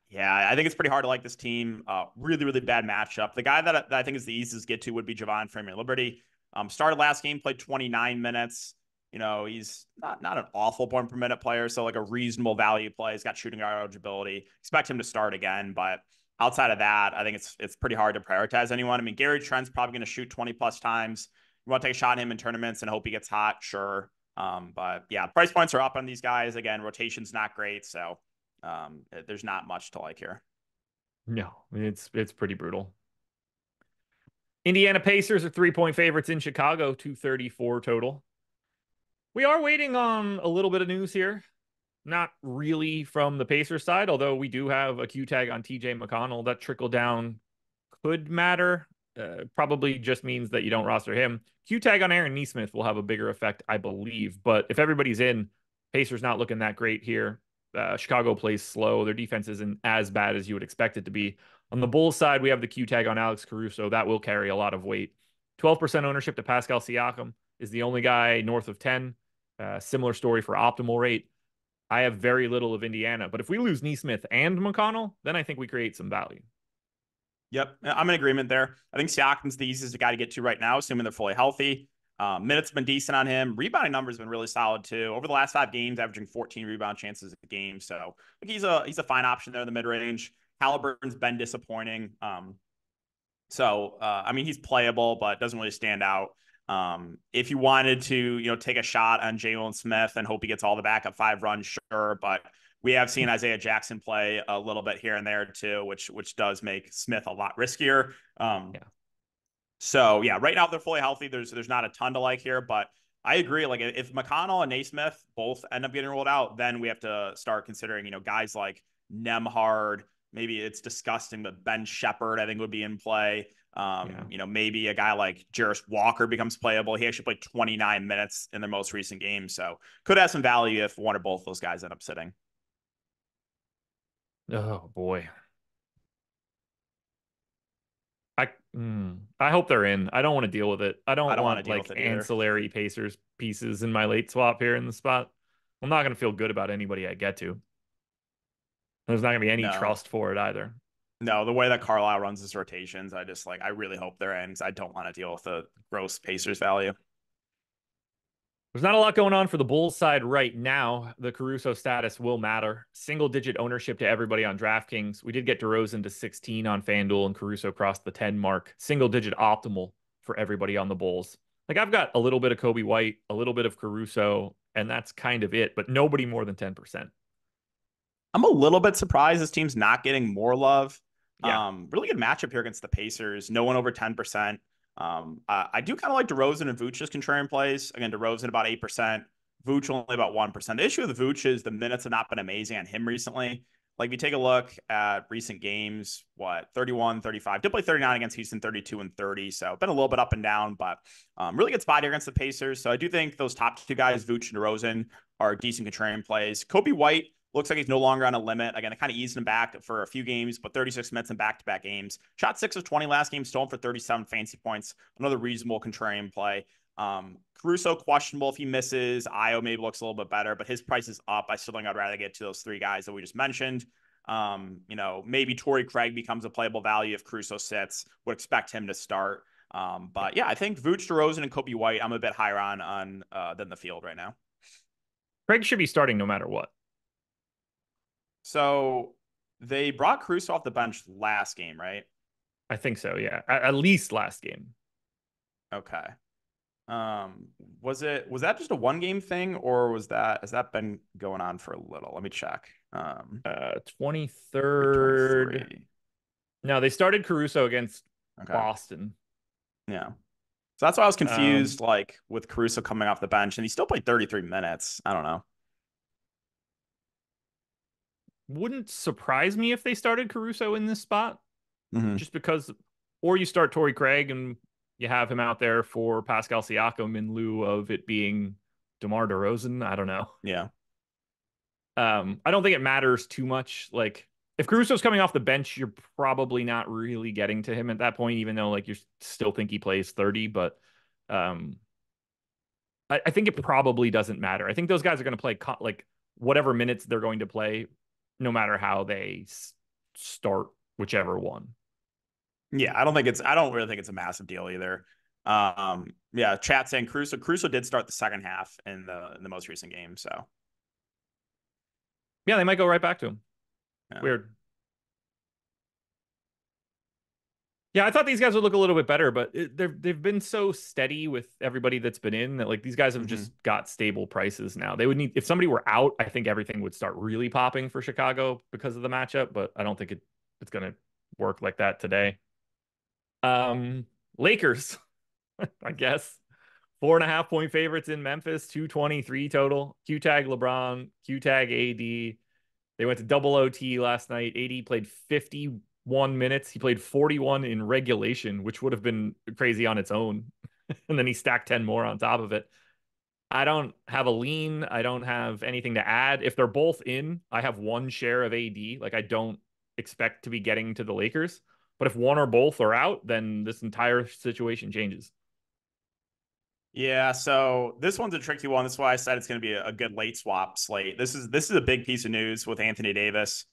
yeah, I think it's pretty hard to like this team. Really, really bad matchup. The guy that I think is the easiest to get to would be Javon Freeman Liberty. Started last game, played 29 minutes. You know, he's not an awful point per minute player, so like a reasonable value play. He's got shooting guard eligibility. Expect him to start again, but outside of that, I think it's pretty hard to prioritize anyone. I mean, Gary Trent's probably going to shoot 20 plus times. You want to take a shot at him in tournaments and hope he gets hot, sure. But yeah, price points are up on these guys. Again, rotation's not great, so there's not much to like here. No, it's pretty brutal. Indiana Pacers are 3-point favorites in Chicago, 234 total. We are waiting on a little bit of news here. Not really from the Pacers side, although we do have a Q tag on TJ McConnell. That trickle down could matter. Probably just means that you don't roster him. Q tag on Aaron Nesmith will have a bigger effect, I believe. But if everybody's in, Pacers not looking that great here. Chicago plays slow. Their defense isn't as bad as you would expect it to be. On the Bulls side, we have the Q tag on Alex Caruso. That will carry a lot of weight. 12% ownership to Pascal Siakam is the only guy north of 10. Similar story for optimal rate. I have very little of Indiana, but if we lose Nesmith and McConnell, then I think we create some value. Yep, I'm in agreement there. I think Siakam's the easiest guy to get to right now, assuming they're fully healthy. Minutes have been decent on him. Rebounding numbers have been really solid too. Over the last 5 games, averaging 14 rebound chances a game. So I think he's a fine option there in the mid range. Halliburton's been disappointing. I mean, he's playable, but doesn't really stand out. If you wanted to, take a shot on Jalen Smith and hope he gets all the backup 5 runs, sure. But we have seen Isaiah Jackson play a little bit here and there too, which does make Smith a lot riskier. Yeah. So yeah, right now if they're fully healthy, there's not a ton to like here, but I agree. Like if McConnell and Naismith both end up getting rolled out, then we have to start considering, guys like Nemhard. Maybe it's disgusting, but Ben Shepherd, I think, would be in play. Maybe a guy like Jarris Walker becomes playable. He actually played 29 minutes in their most recent game. So could have some value if one or both those guys end up sitting. Oh boy. I hope they're in. I don't want to deal with it. I don't want to want deal like with it either. ancillary Pacers pieces in my late swap here in the spot. I'm not going to feel good about anybody I get to. There's not going to be any No, trust for it either. no, the way that Carlisle runs his rotations, I really hope they're in because I don't want to deal with the gross Pacers value. There's not a lot going on for the Bulls side right now. The Caruso status will matter. Single digit ownership to everybody on DraftKings. We did get DeRozan to 16 on FanDuel and Caruso crossed the 10 mark. Single digit optimal for everybody on the Bulls. Like I've got a little bit of Kobe White, a little bit of Caruso, and that's kind of it, but nobody more than 10%. I'm a little bit surprised this team's not getting more love. Yeah. Really good matchup here against the Pacers. No one over 10%. I do kind of like DeRozan and Vooch's contrarian plays. Again, DeRozan about 8%, Vooch only about 1%. The issue with Vooch is the minutes have not been amazing on him recently. Like, if you take a look at recent games, 31, 35, did play 39 against Houston, 32 and 30. So been a little bit up and down, but really good spot here against the Pacers. So I do think those top two guys, Vooch and DeRozan, are decent contrarian plays. Kobe White looks like he's no longer on a limit. Again, I kind of eased him back for a few games, but 36 minutes in back-to-back games. Shot 6 of 20 last game, stolen for 37 fancy points. Another reasonable contrarian play. Caruso questionable if he misses. Io maybe looks a little bit better, but his price is up. I still think I'd rather get to those three guys that we just mentioned. Maybe Torrey Craig becomes a playable value if Caruso sits. Would expect him to start. But yeah, I think Vooch, DeRozan, and Kobe White I'm a bit higher on than the field right now. Craig should be starting no matter what. So they brought Caruso off the bench last game, right? I think so, yeah. At least last game. Okay. Was that just a one game thing, or has that been going on for a little? Let me check. 23rd. No, they started Caruso against Boston. Yeah. So that's why I was confused, like with Caruso coming off the bench, and he still played 33 minutes. I don't know. Wouldn't surprise me if they started Caruso in this spot, Mm-hmm. just because, or you start Torrey Craig and you have him out there for Pascal Siakam in lieu of it being DeMar DeRozan. I don't know. Yeah. I don't think it matters too much. Like, if Caruso's coming off the bench, you're probably not really getting to him at that point, even though like you still think he plays 30. But I think it probably doesn't matter. I think those guys are going to play like whatever minutes they're going to play, no matter how they start whichever one. Yeah, I don't really think it's a massive deal either. Yeah, chat saying Caruso did start the second half in the most recent game, so yeah, they might go right back to him. Yeah. Weird. Yeah, I thought these guys would look a little bit better, but they've been so steady with everybody that's been in that like these guys have just got stable prices now. They would need, if somebody were out, I think everything would start really popping for Chicago because of the matchup, but I don't think it's going to work like that today. Lakers, I guess. 4.5-point favorites in Memphis, 223 total. Q tag LeBron, Q tag AD. They went to double OT last night. AD played 51 minutes. He played 41 in regulation, which would have been crazy on its own. And then he stacked 10 more on top of it. I don't have a lean. I don't have anything to add. If they're both in, I have one share of AD. Like, I don't expect to be getting to the Lakers. But if one or both are out, then this entire situation changes. Yeah, so this one's a tricky one. That's why I said it's going to be a good late swap slate. This is a big piece of news with Anthony Davis.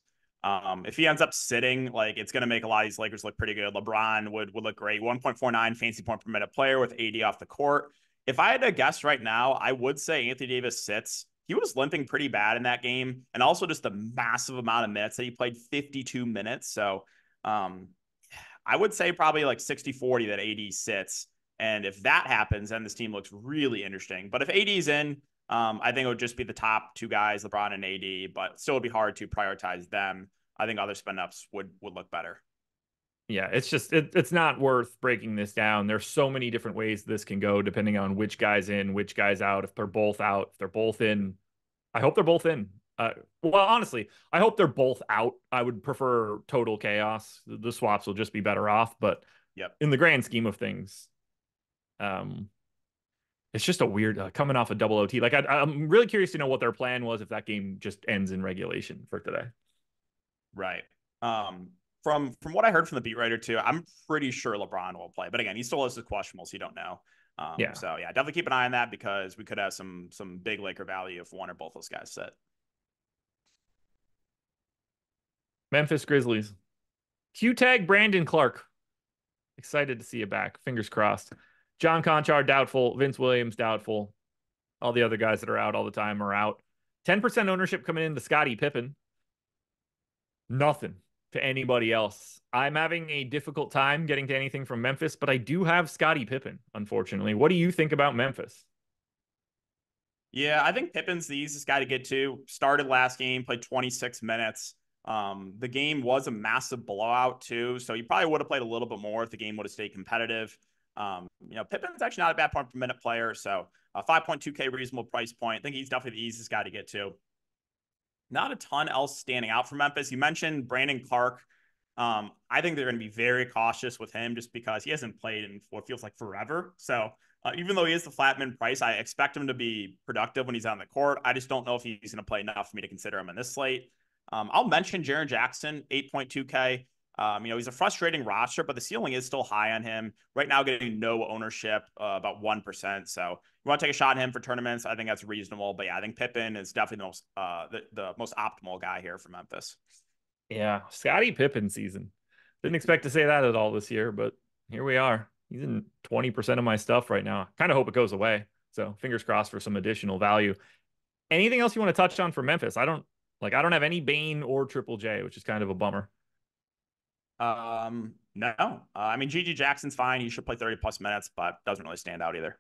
If he ends up sitting, like it's going to make a lot of these Lakers look pretty good. LeBron would look great. 1.49 fancy point per minute player with AD off the court. If I had to guess right now, I would say Anthony Davis sits. He was limping pretty bad in that game, and also just the massive amount of minutes that he played, 52 minutes. So I would say probably like 60-40 that AD sits. And if that happens, then this team looks really interesting. But if AD's in, I think it would just be the top two guys, LeBron and AD, but still would be hard to prioritize them. I think other spin ups would look better. Yeah, it's just it's not worth breaking this down. There's so many different ways this can go depending on which guy's in, which guy's out. If they're both out, if they're both in, I hope they're both in. Well, honestly, I hope they're both out. I would prefer total chaos. The swaps will just be better off, but in the grand scheme of things, it's just a weird coming off a double OT. Like I'm really curious to know what their plan was if that game just ends in regulation for today. Right. From what I heard from the beat writer too, I'm pretty sure LeBron will play. But again, he still has the questionable, so you don't know. So yeah, definitely keep an eye on that because we could have some big Laker value if one or both those guys sit. Memphis Grizzlies. Q tag Brandon Clark. Excited to see you back. Fingers crossed. John Conchar, doubtful. Vince Williams, doubtful. All the other guys that are out all the time are out. 10% ownership coming in to Scottie Pippen. Nothing to anybody else. I'm having a difficult time getting to anything from Memphis, but I do have Scottie Pippen, unfortunately. What do you think about Memphis? Yeah, I think Pippen's the easiest guy to get to. Started last game, played 26 minutes. The game was a massive blowout too, so he probably would have played a little bit more if the game would have stayed competitive. Pippen's actually not a bad point per minute player, so 5.2K reasonable price point. I think he's definitely the easiest guy to get to. Not a ton else standing out for Memphis. You mentioned Brandon Clark. I think they're going to be very cautious with him just because he hasn't played in what feels like forever. So even though he is the flat min price, I expect him to be productive when he's on the court. I just don't know if he's going to play enough for me to consider him in this slate. I'll mention Jaren Jackson, 8.2K. He's a frustrating roster, but the ceiling is still high on him. Right now, getting no ownership, about 1%. So you want to take a shot at him for tournaments, I think that's reasonable. But yeah, I think Pippen is definitely the most optimal guy here for Memphis. Yeah, Scottie Pippen season. Didn't expect to say that at all this year, but here we are. He's in 20% of my stuff right now. Kind of hope it goes away. So fingers crossed for some additional value. Anything else you want to touch on for Memphis? I don't have any Bane or Triple J, which is kind of a bummer. No. I mean, GG Jackson's fine. He should play 30 plus minutes, but doesn't really stand out either.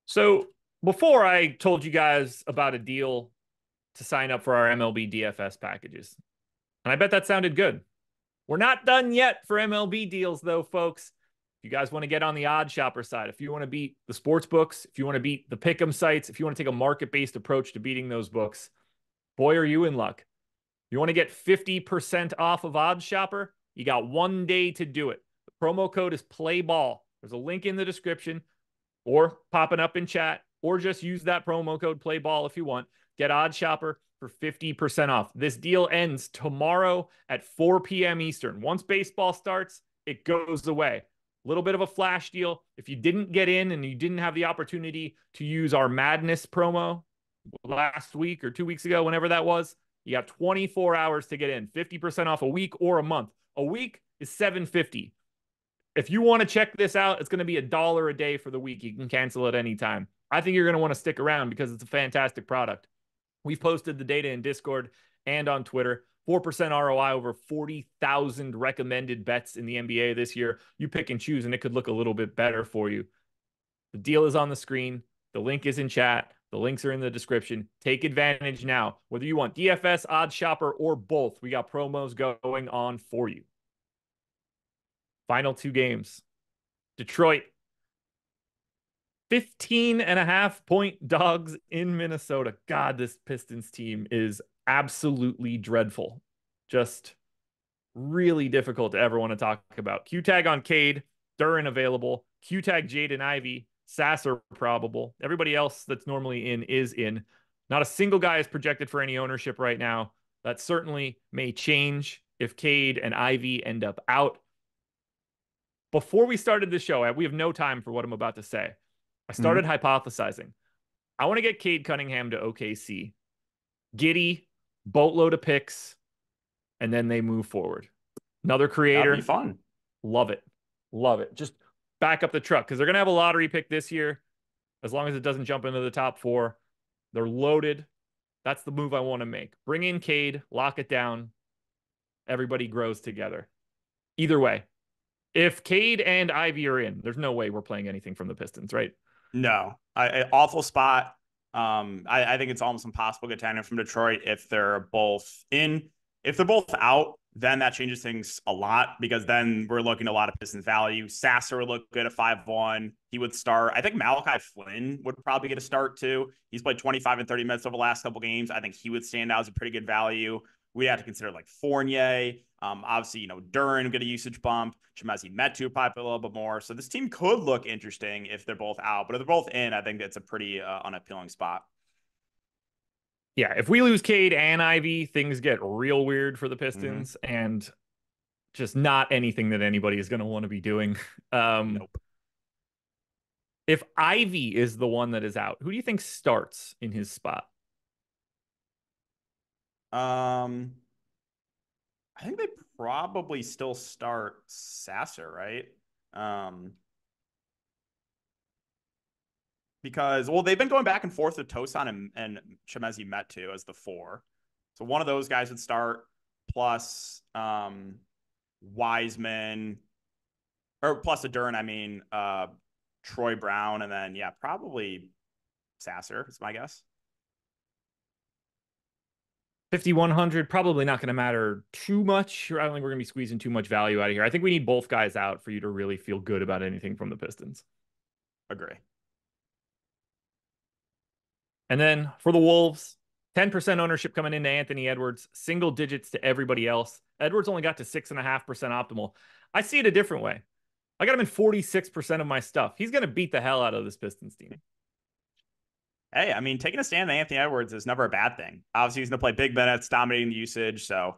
So before I told you guys about a deal to sign up for our MLB DFS packages, and I bet that sounded good. We're not done yet for MLB deals, though, folks. If you guys want to get on the odd shopper side, if you want to beat the sports books, if you want to beat the pick'em sites, if you want to take a market-based approach to beating those books, boy, are you in luck. You want to get 50% off of Odds Shopper? You got 1 day to do it. The promo code is PLAYBALL. There's a link in the description or popping up in chat, or just use that promo code PLAYBALL if you want. Get Odds Shopper for 50% off. This deal ends tomorrow at 4 p.m. Eastern. Once baseball starts, it goes away. A little bit of a flash deal. If you didn't get in and you didn't have the opportunity to use our Madness promo last week or 2 weeks ago, whenever that was, you have 24 hours to get in. 50% off a week or a month. A week is $7.50. If you want to check this out, it's going to be $1 a day for the week. You can cancel at any time. I think you're going to want to stick around because it's a fantastic product. We've posted the data in Discord and on Twitter. 4% ROI over 40,000 recommended bets in the NBA this year. You pick and choose, and it could look a little bit better for you. The deal is on the screen. The link is in chat. The links are in the description. Take advantage now. Whether you want DFS, Odds Shopper, or both, we got promos going on for you. Final 2 games. Detroit, 15.5-point dogs in Minnesota. God, this Pistons team is absolutely dreadful. Just really difficult to ever want to talk about. Q-tag on Cade, Duran available. Q-tag Jaden Ivey, Sasser probable. Everybody else that's normally in is in. Not a single guy is projected for any ownership right now. That certainly may change if Cade and Ivey end up out. Before we started the show, we have no time for what I'm about to say. I started hypothesizing. I want to get Cade Cunningham to OKC. Giddy, boatload of picks, and then they move forward. Another creator. That'd be fun. Love it. Love it. Just back up the truck because they're going to have a lottery pick this year. As long as it doesn't jump into the top 4, they're loaded. That's the move I want to make. Bring in Cade, lock it down. Everybody grows together. Either way, if Cade and Ivy are in, there's no way we're playing anything from the Pistons, right? No, awful spot. I think it's almost impossible to get tandem from Detroit if they're both in. If they're both out, then that changes things a lot because then we're looking at a lot of Pistons value. Sasser would look good at 5-1. He would start. I think Malachi Flynn would probably get a start too. He's played 25 and 30 minutes over the last couple games. I think he would stand out as a pretty good value. We have to consider like Fournier. Obviously, Duran get a usage bump. Chimezie Metu probably a little bit more. So this team could look interesting if they're both out. But if they're both in, I think it's a pretty unappealing spot. Yeah, if we lose Cade and Ivy, things get real weird for the Pistons and just not anything that anybody is going to want to be doing. Nope. If Ivy is the one that is out, who do you think starts in his spot? I think they probably still start Sasser, right? Because, well, they've been going back and forth with Tosan and Chimezie Metu as the 4. So one of those guys would start plus Wiseman, or plus a Duran, Troy Brown, and then, yeah, probably Sasser is my guess. 5,100, probably not going to matter too much. I don't think we're going to be squeezing too much value out of here. I think we need both guys out for you to really feel good about anything from the Pistons. Agree. And then for the Wolves, 10% ownership coming into Anthony Edwards, single digits to everybody else. Edwards only got to 6.5% optimal. I see it a different way. I got him in 46% of my stuff. He's going to beat the hell out of this Pistons team. Hey, I mean, taking a stand on Anthony Edwards is never a bad thing. Obviously, he's going to play big minutes, dominating the usage. So,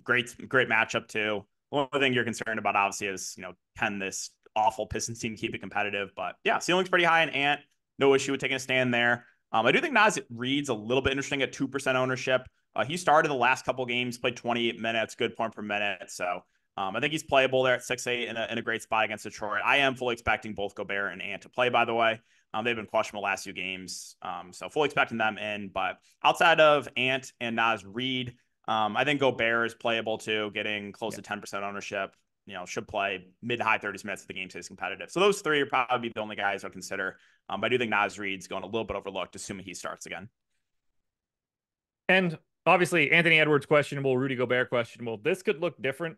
great matchup too. One thing you're concerned about, obviously, is can this awful Pistons team keep it competitive? But yeah, ceiling's pretty high in Ant. No issue with taking a stand there. I do think Naz Reid's a little bit interesting at 2% ownership. He started the last couple games, played 28 minutes, good point per minute. So I think he's playable there at 6'8" in a great spot against Detroit. I am fully expecting both Gobert and Ant to play, by the way. They've been questionable the last few games. So fully expecting them in. But outside of Ant and Naz Reid, I think Gobert is playable too, getting close to 10% ownership. Should play mid to high 30s minutes if the game stays competitive. So those three are probably the only guys I'll consider. But I do think Naz Reid's going a little bit overlooked, assuming he starts again. And obviously, Anthony Edwards questionable, Rudy Gobert questionable. This could look different,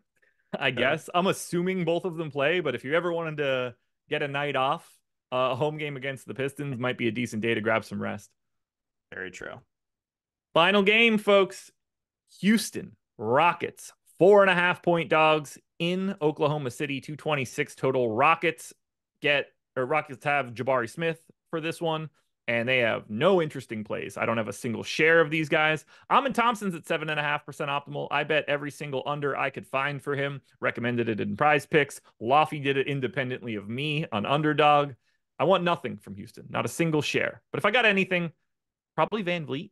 I guess. I'm assuming both of them play, but if you ever wanted to get a night off, a home game against the Pistons might be a decent day to grab some rest. Very true. Final game, folks. Houston Rockets, 4.5-point dogs in Oklahoma City, 226 total. Rockets have Jabari Smith for this one, and they have no interesting plays. I don't have a single share of these guys. Amin Thompson's at 7.5% optimal. I bet every single under I could find for him. Recommended it in Prize Picks. Lofty did it independently of me on Underdog. I want nothing from Houston, not a single share. But if I got anything, probably Van Vliet.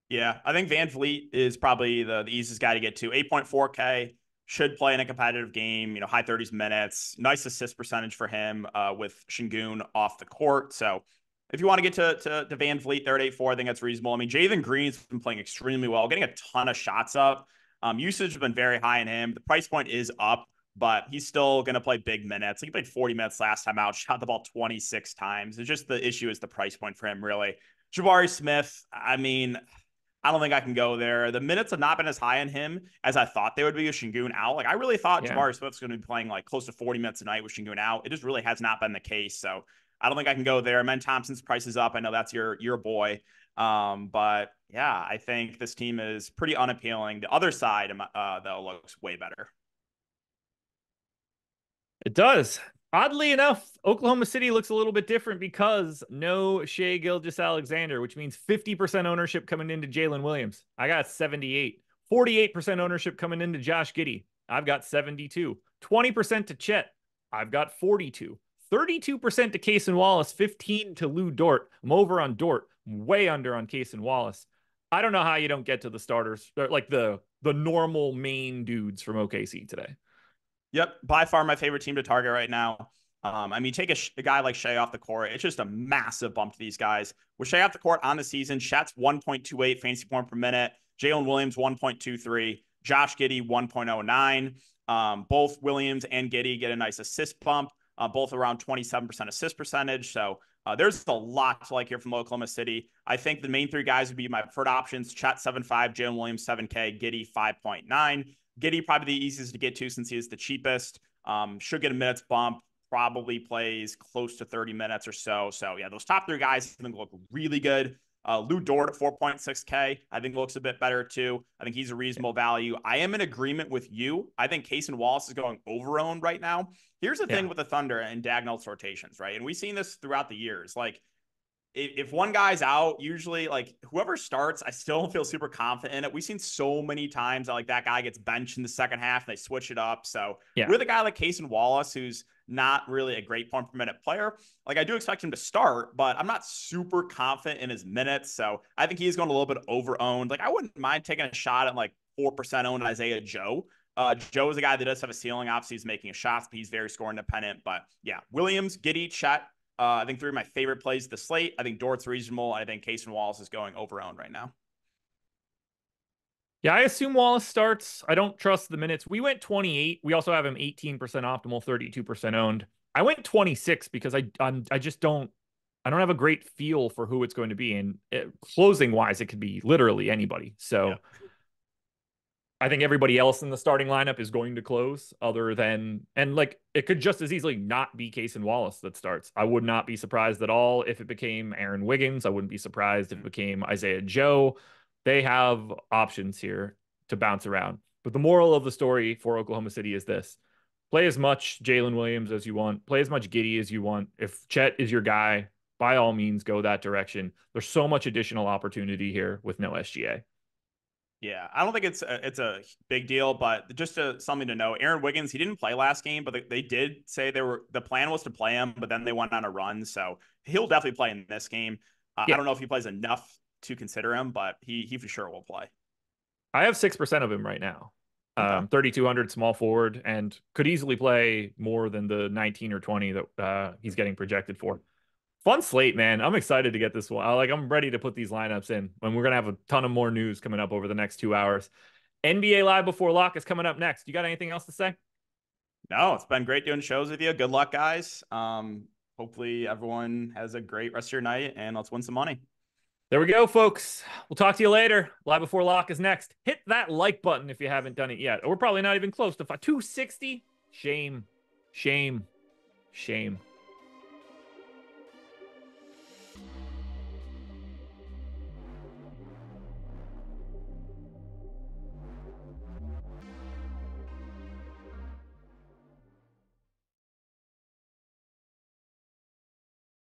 Yeah, I think Van Vliet is probably the easiest guy to get to. 8.4K, should play in a competitive game, high 30s minutes. Nice assist percentage for him with Şengün off the court. So if you want to get to Van Vliet there at 8.4, I think that's reasonable. I mean, Jalen Green's been playing extremely well, getting a ton of shots up. Usage has been very high in him. The price point is up, but he's still going to play big minutes. He played 40 minutes last time out, shot the ball 26 times. It's just the issue is the price point for him, really. Jabari Smith, I mean, I don't think I can go there. The minutes have not been as high on him as I thought they would be with Şengün out. Like, I really thought Jabari Smith's going to be playing like close to 40 minutes a night with Şengün out. It just really has not been the case. So I don't think I can go there. Amen Thompson's price is up. I know that's your boy. But yeah, I think this team is pretty unappealing. The other side, though, looks way better. It does. Oddly enough, Oklahoma City looks a little bit different because no Shai Gilgeous-Alexander, which means 50% ownership coming into Jalen Williams. I got 78. 48% ownership coming into Josh Giddey. I've got 72. 20% to Chet. I've got 42. 32% to Case and Wallace. 15 to Lou Dort. I'm over on Dort. I'm way under on Case and Wallace. I don't know how you don't get to the starters, like the normal main dudes from OKC today. Yep, by far my favorite team to target right now. I mean, take a guy like Shai off the court. It's just a massive bump to these guys. With Shai off the court on the season, Shat's 1.28 fantasy point per minute. Jalen Williams 1.23. Josh Giddey 1.09. Both Williams and Giddey get a nice assist bump. Both around 27% assist percentage. So there's a lot to like here from Oklahoma City. I think the main three guys would be my preferred options: Chet 7.5, Jalen Williams 7K, Giddey 5.9. Giddey probably the easiest to get to since he is the cheapest. Should get a minutes bump. Probably plays close to 30 minutes or so. So yeah, those top three guys I think look really good. Lou Dort at 4.6K, I think looks a bit better too. I think he's a reasonable value. I am in agreement with you. I think Case and Wallace is going over-owned right now. Here's the thing with the Thunder and Dagnall's rotations, right? And we've seen this throughout the years. Like, if one guy's out, usually like whoever starts, I still don't feel super confident in it. We've seen so many times that like that guy gets benched in the second half and they switch it up. So with a guy like Case and Wallace, who's not really a great point per minute player, like I do expect him to start, but I'm not super confident in his minutes. So I think he's going a little bit over owned. Like I wouldn't mind taking a shot at like 4% owned Isaiah Joe. Joe is a guy that does have a ceiling. Obviously, he's making shots, but he's very score independent. But yeah, Williams, Giddey, Chet. I think three of my favorite plays of the slate. I think Dort's reasonable. I think Case and Wallace is going over-owned right now. Yeah, I assume Wallace starts. I don't trust the minutes. We went 28. We also have him 18% optimal, 32% owned. I went 26 because I don't have a great feel for who it's going to be. And closing wise, it could be literally anybody. So I think everybody else in the starting lineup is going to close other than, and like it could just as easily not be Case and Wallace that starts. I would not be surprised at all if it became Aaron Wiggins. I wouldn't be surprised if it became Isaiah Joe. They have options here to bounce around. But the moral of the story for Oklahoma City is this: play as much Jalen Williams as you want, play as much Giddey as you want. If Chet is your guy, by all means, go that direction. There's so much additional opportunity here with no SGA. Yeah, I don't think it's a big deal, but just something to know. Aaron Wiggins, he didn't play last game, but they did say the plan was to play him, but then they went on a run, so he'll definitely play in this game. Yeah. I don't know if he plays enough to consider him, but he for sure will play. I have 6% of him right now. Okay. 3,200 small forward, and could easily play more than the 19 or 20 that he's getting projected for. Fun slate, man. I'm excited to get this one. I'm ready to put these lineups in, and we're going to have a ton of more news coming up over the next 2 hours. NBA Live Before Lock is coming up next. You got anything else to say? No, it's been great doing shows with you. Good luck, guys. Hopefully everyone has a great rest of your night, and let's win some money. There we go, folks. We'll talk to you later. Live Before Lock is next. Hit that like button if you haven't done it yet. We're probably not even close to 260. Shame, shame, shame.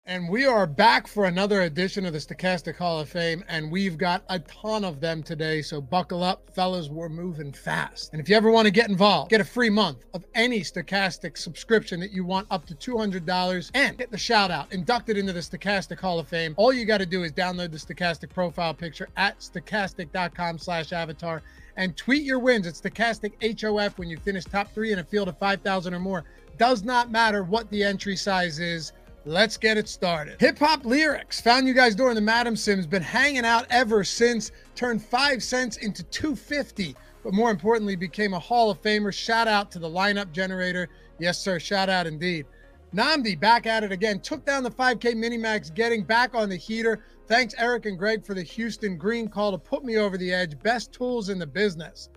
And we are back for another edition of the Stochastic Hall of Fame, and we've got a ton of them today, so buckle up, fellas, we're moving fast. And if you ever want to get involved, get a free month of any Stochastic subscription that you want, up to $200, and get the shout out, inducted into the Stochastic Hall of Fame. All you got to do is download the Stochastic profile picture at stochastic.com/avatar and tweet your wins at Stochastic HOF when you finish top 3 in a field of 5,000 or more. Does not matter what the entry size is. Let's get it started. Hip Hop Lyrics found you guys during the Madam Sims, been hanging out ever since, turned 5 cents into 250, but more importantly became a Hall of Famer. Shout out to the lineup generator. Yes, sir. Shout out indeed. Namdi back at it again, took down the 5K Minimax, getting back on the heater. Thanks Eric and Greg for the Houston Green call to put me over the edge. Best tools in the business.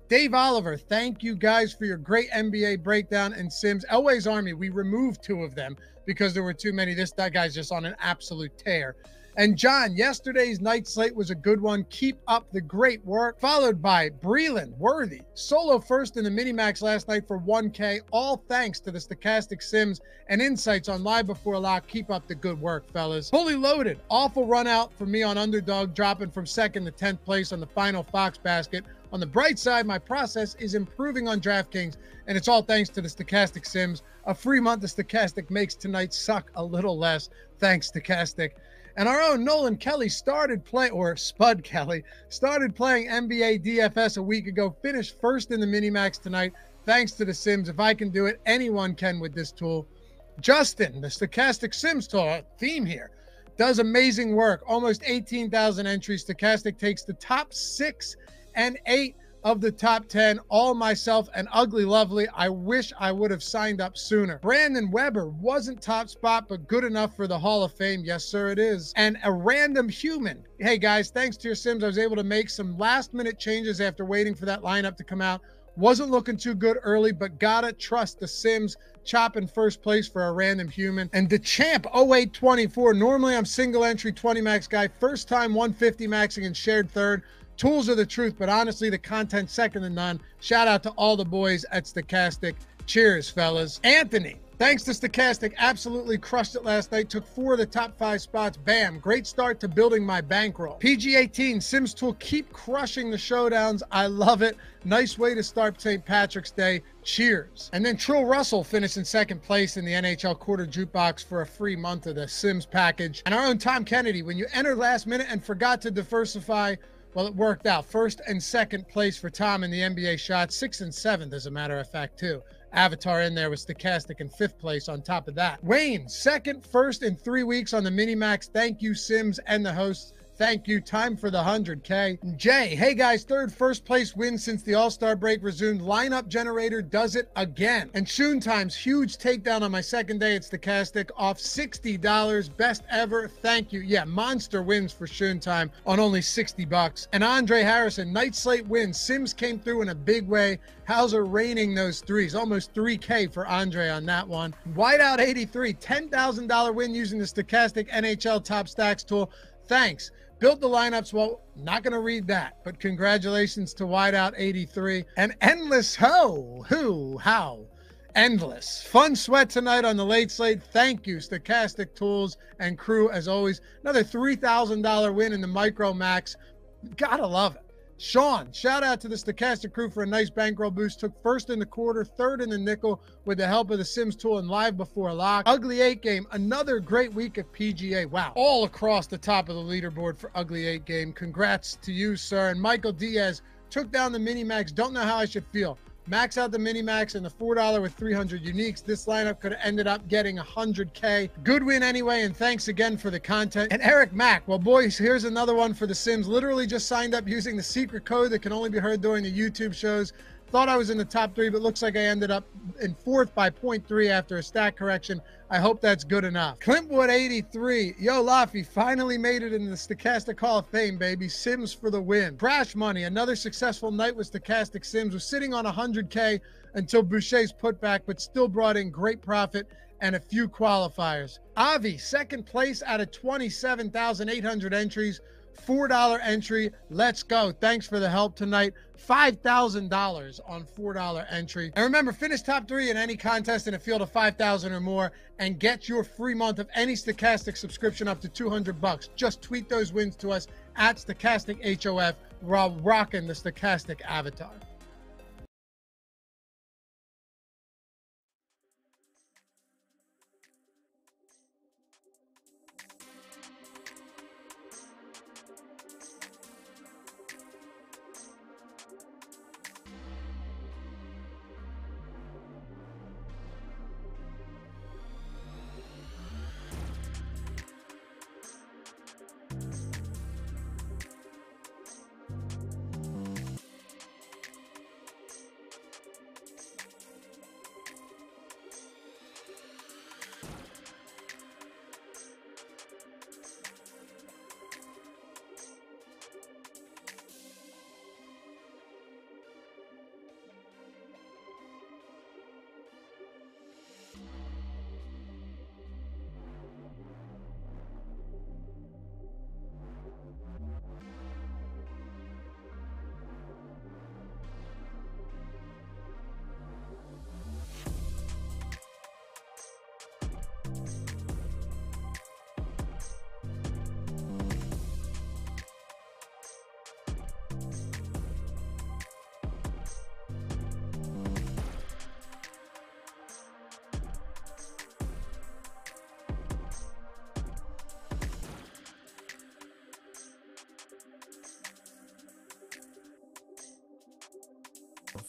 Dave Oliver, thank you guys for your great NBA breakdown and Sims. Elway's Army, we removed 2 of them because there were too many. That guy's just on an absolute tear. And John, yesterday's night slate was a good one. Keep up the great work. Followed by Breland Worthy, solo first in the Minimax last night for 1K. All thanks to the Stochastic Sims and insights on Live Before Lock. Keep up the good work, fellas. Fully loaded, awful run out for me on Underdog, dropping from 2nd to 10th place on the final Fox basket. On the bright side, my process is improving on DraftKings, and it's all thanks to the Stochastic Sims. A free month of Stochastic makes tonight suck a little less. Thanks, Stochastic. And our own Nolan Kelly started playing, or Spud Kelly, started playing NBA DFS a week ago, finished first in the Minimax tonight. Thanks to the Sims. If I can do it, anyone can with this tool. Justin, the Stochastic Sims tool, theme here, does amazing work. Almost 18,000 entries. Stochastic takes the top 6 and 8 of the top 10, all myself and Ugly Lovely. I wish I would have signed up sooner. Brandon Weber wasn't top spot, but good enough for the Hall of Fame. Yes, sir, it is. And a random human. Hey guys, thanks to your Sims, I was able to make some last minute changes after waiting for that lineup to come out. Wasn't looking too good early, but gotta trust the Sims. Chopping first place for a random human. And the champ 0824. Normally I'm single entry 20 max guy. First time 150 maxing and shared third. Tools are the truth, but honestly, the content second to none. Shout out to all the boys at Stochastic. Cheers, fellas. Anthony, thanks to Stochastic, absolutely crushed it last night. Took 4 of the top 5 spots. Bam, great start to building my bankroll. PG18, Sims Tool, keep crushing the showdowns. I love it. Nice way to start St. Patrick's Day. Cheers. And then Trill Russell finished in 2nd place in the NHL Quarter Jukebox for a free month of the Sims package. And our own Tom Kennedy, when you entered last minute and forgot to diversify, well, it worked out. 1st and 2nd place for Tom in the NBA shots. 6th and 7th, as a matter of fact, too. Avatar in there with Stochastic in 5th place on top of that. Wayne, 2nd, 1st in 3 weeks on the Minimax. Thank you, Sims and the hosts. Thank you. Time for the 100K. Jay, hey guys, first place win since the All-Star break resumed. Lineup generator does it again. And Shun Time's huge takedown on my second day at Stochastic off $60. Best ever. Thank you. Yeah, monster wins for Shun Time on only $60. And Andre Harrison, night slate wins. Sims came through in a big way. Hauser raining those threes. Almost 3K for Andre on that one. Whiteout 83, $10,000 win using the Stochastic NHL Top Stacks tool. Thanks. Built the lineups. Well, not going to read that, but congratulations to Whiteout 83 and Endless How. Endless. Fun sweat tonight on the late slate. Thank you, Stochastic Tools and crew, as always. Another $3,000 win in the Micro Max. Gotta love it. Sean, shout out to the Stochastic crew for a nice bankroll boost. Took first in the quarter, third in the nickel with the help of the Sims tool and live before lock. Ugly 8 game, another great week of PGA. Wow, all across the top of the leaderboard for Ugly 8 game. Congrats to you, sir. And Michael Diaz took down the mini max. Don't know how I should feel. Max out the mini max and the $4 with 300 uniques. This lineup could have ended up getting 100K. Good win anyway, and thanks again for the content. And Eric Mack, well, boys, here's another one for the Sims. Literally just signed up using the secret code that can only be heard during the YouTube shows. Thought I was in the top 3, but looks like I ended up in 4th by 0.3 after a stat correction. I hope that's good enough. Clintwood 83. Yo, Laffy finally made it in the Stochastic Hall of Fame, baby. Sims for the win. Crash Money. Another successful night with Stochastic Sims. Was sitting on 100K until Boucher's putback, but still brought in great profit and a few qualifiers. Avi, second place out of 27,800 entries. $4 entry. Let's go. Thanks for the help tonight. $5,000 on $4 entry. And remember, finish top 3 in any contest in a field of 5,000 or more and get your free month of any Stochastic subscription up to $200. Just tweet those wins to us at Stochastic HOF while rocking the Stochastic avatar.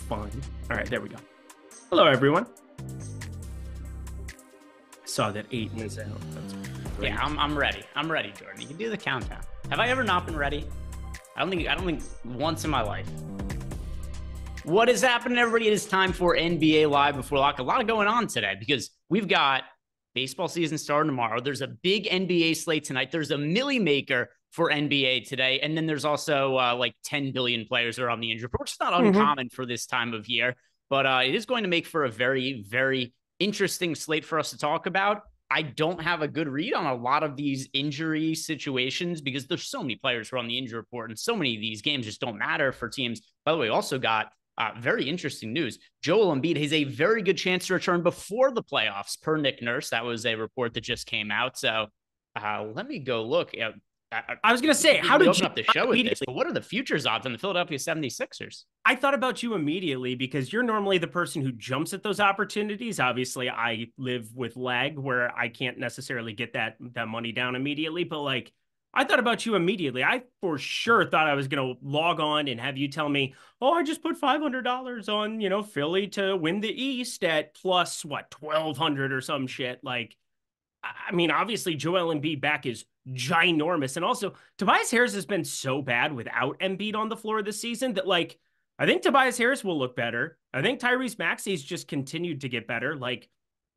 Fun. All right, there we go. Hello, everyone. I saw that 8 was out. That's great. Yeah, I'm ready. I'm ready, Jordan. You can do the countdown. Have I ever not been ready? I don't think once in my life. What is happening, everybody? It is time for NBA Live Before Lock. A lot going on today because we've got baseball season starting tomorrow. There's a big NBA slate tonight. There's a Millie Maker for NBA today. And then there's also like 10 billion players that are on the injury report, which is not uncommon for this time of year. But it is going to make for a very, very interesting slate for us to talk about. I don't have a good read on a lot of these injury situations because there's so many players who are on the injury report and so many of these games just don't matter for teams. By the way, also got very interesting news. Joel Embiid has a very good chance to return before the playoffs per Nick Nurse. That was a report that just came out. So let me go look. I was going to say, how did open you up the show with this? What are the futures odds on the Philadelphia 76ers? I thought about you immediately because you're normally the person who jumps at those opportunities. Obviously, I live with lag where I can't necessarily get that money down immediately. But like, I thought about you immediately. I for sure thought I was going to log on and have you tell me, oh, I just put $500 on, Philly to win the East at plus, 1,200 or some shit. Like, I mean, obviously, Joel Embiid back is ginormous. And also, Tobias Harris has been so bad without Embiid on the floor this season that, like, I think Tobias Harris will look better. I think Tyrese Maxey's just continued to get better. Like,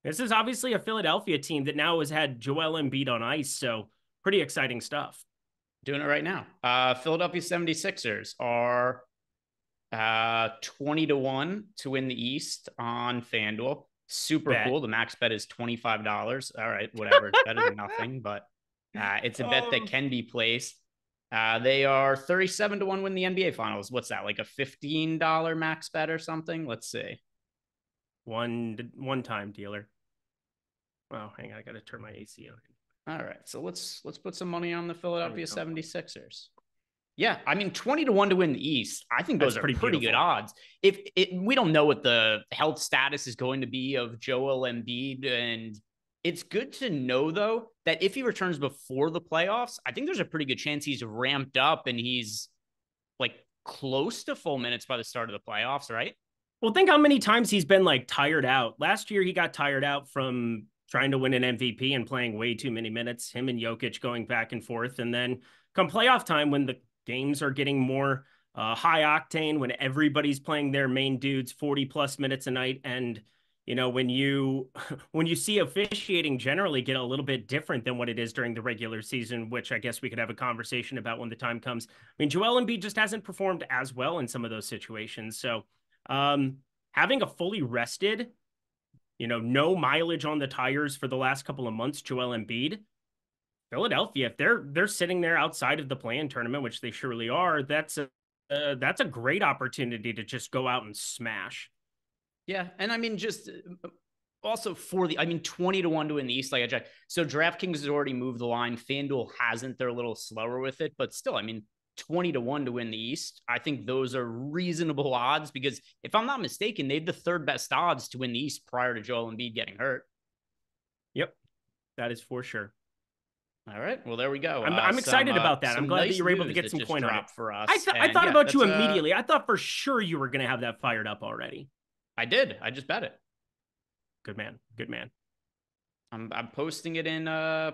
this is obviously a Philadelphia team that now has had Joel Embiid on ice, so pretty exciting stuff. Doing it right now. Philadelphia 76ers are 20-1 to win the East on FanDuel. Super cool. The max bet is $25. All right, whatever. It's better than nothing, but it's a bet that can be placed. They are 37-1 win the NBA Finals. What's that, like a $15 max bet or something? Let's see. One time dealer. Oh, hang on. I got to turn my AC on. All right, so let's put some money on the Philadelphia 76ers. Yeah, I mean, 20-1 to win the East. I think those are pretty good odds. If we don't know what the health status is going to be of Joel Embiid, and it's good to know, though, that if he returns before the playoffs, I think there's a pretty good chance he's ramped up and he's like close to full minutes by the start of the playoffs, right? Well, think how many times he's been like tired out. Last year, he got tired out from trying to win an MVP and playing way too many minutes, him and Jokic going back and forth. And then come playoff time, when the games are getting more high octane, when everybody's playing their main dudes 40 plus minutes a night. And, you know, when you see officiating generally get a little bit different than what it is during the regular season, which I guess we could have a conversation about when the time comes. I mean, Joel Embiid just hasn't performed as well in some of those situations. So having a fully rested, you know, no mileage on the tires for the last couple of months, Joel Embiid, Philadelphia, if they're sitting there outside of the play-in tournament, which they surely are, that's a great opportunity to just go out and smash. Yeah, and I mean, just also 20-1 to win the East, like I checked. So DraftKings has already moved the line. FanDuel hasn't. They're a little slower with it, but still, I mean, 20-1 to win the East. I think those are reasonable odds because if I'm not mistaken, they have the third best odds to win the East prior to Joel Embiid getting hurt. Yep, that is for sure. All right, well, there we go. I'm excited about that. I'm glad that you were able to get some coin on it for us. I thought about you immediately. I thought for sure you were going to have that fired up already. I did. I just bet it. Good man. Good man. I'm posting it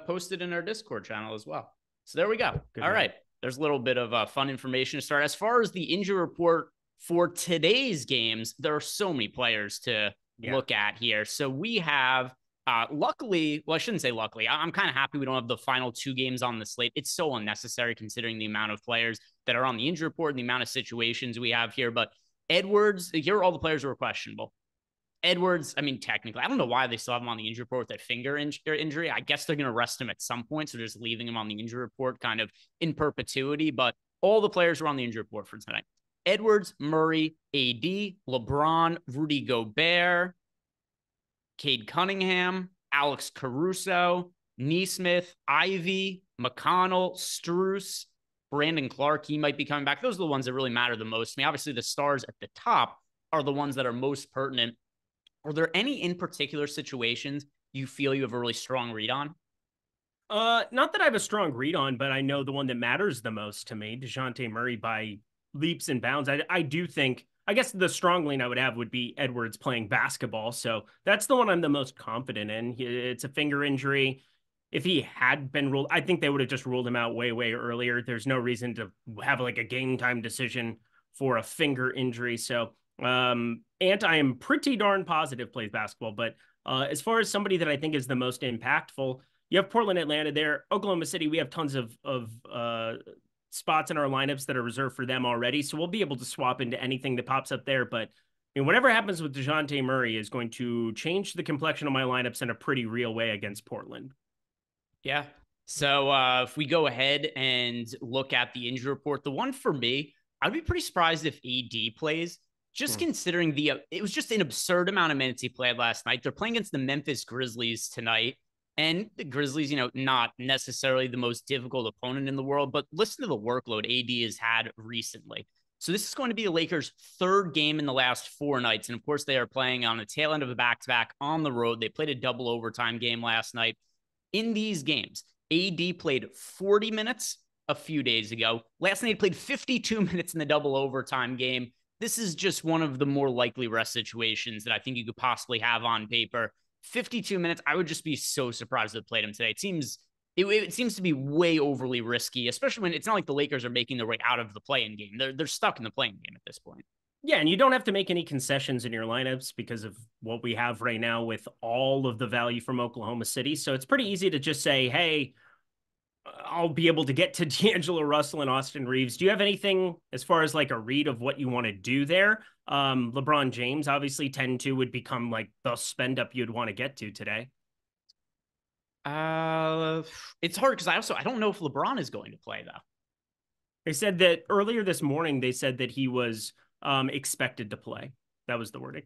posted in our Discord channel as well. So there we go. All right. There's a little bit of fun information to start. As far as the injury report for today's games, there are so many players to look at here. So we have, luckily, well, I shouldn't say luckily. I'm kind of happy we don't have the final 2 games on the slate. It's so unnecessary considering the amount of players that are on the injury report and the amount of situations we have here. But Edwards, here are all the players who are questionable. Edwards, I mean, technically, I don't know why they still have him on the injury report with that finger injury. I guess they're going to rest him at some point, so they're just leaving him on the injury report kind of in perpetuity. But all the players are on the injury report for tonight. Edwards, Murray, AD, LeBron, Rudy Gobert, Cade Cunningham, Alex Caruso, Nesmith, Ivy, McConnell, Strus, Brandon Clark. He might be coming back. Those are the ones that really matter the most to me. Obviously, the stars at the top are the ones that are most pertinent. Are there any in particular situations you feel you have a really strong read on? Not that I have a strong read on, but I know the one that matters the most to me, DeJounte Murray by leaps and bounds. I do think, I guess the strong lean I would have would be Edwards playing basketball. So that's the one I'm the most confident in. It's a finger injury. If he had been ruled, I think they would have just ruled him out way, way earlier. There's no reason to have like a game time decision for a finger injury. So, Ant, I am pretty darn positive plays basketball, but as far as somebody that I think is the most impactful, you have Portland, Atlanta there. Oklahoma City, we have tons of spots in our lineups that are reserved for them already, so we'll be able to swap into anything that pops up there. But I mean, whatever happens with DeJounte Murray is going to change the complexion of my lineups in a pretty real way against Portland. Yeah. So if we go ahead and look at the injury report, the one for me, I'd be pretty surprised if AD plays. Just considering it was just an absurd amount of minutes he played last night. They're playing against the Memphis Grizzlies tonight. And the Grizzlies, you know, not necessarily the most difficult opponent in the world, but listen to the workload AD has had recently. So this is going to be the Lakers' 3rd game in the last 4 nights. And of course, they are playing on the tail end of a back-to-back on the road. They played a double overtime game last night. In these games, AD played 40 minutes a few days ago. Last night, he played 52 minutes in the double overtime game. This is just one of the more likely rest situations that I think you could possibly have on paper. 52 minutes, I would just be so surprised if they played him today. It seems it seems to be way overly risky, especially when it's not like the Lakers are making their way out of the play-in game. They're stuck in the play-in game at this point. Yeah, and you don't have to make any concessions in your lineups because of what we have right now with all of the value from Oklahoma City. So it's pretty easy to just say, hey, I'll be able to get to D'Angelo Russell and Austin Reeves. Do you have anything as far as like a read of what you want to do there? LeBron James, obviously 10-2 would become like the spend up you'd want to get to today. It's hard because I don't know if LeBron is going to play though. They said that earlier this morning, they said that he was expected to play. That was the wording.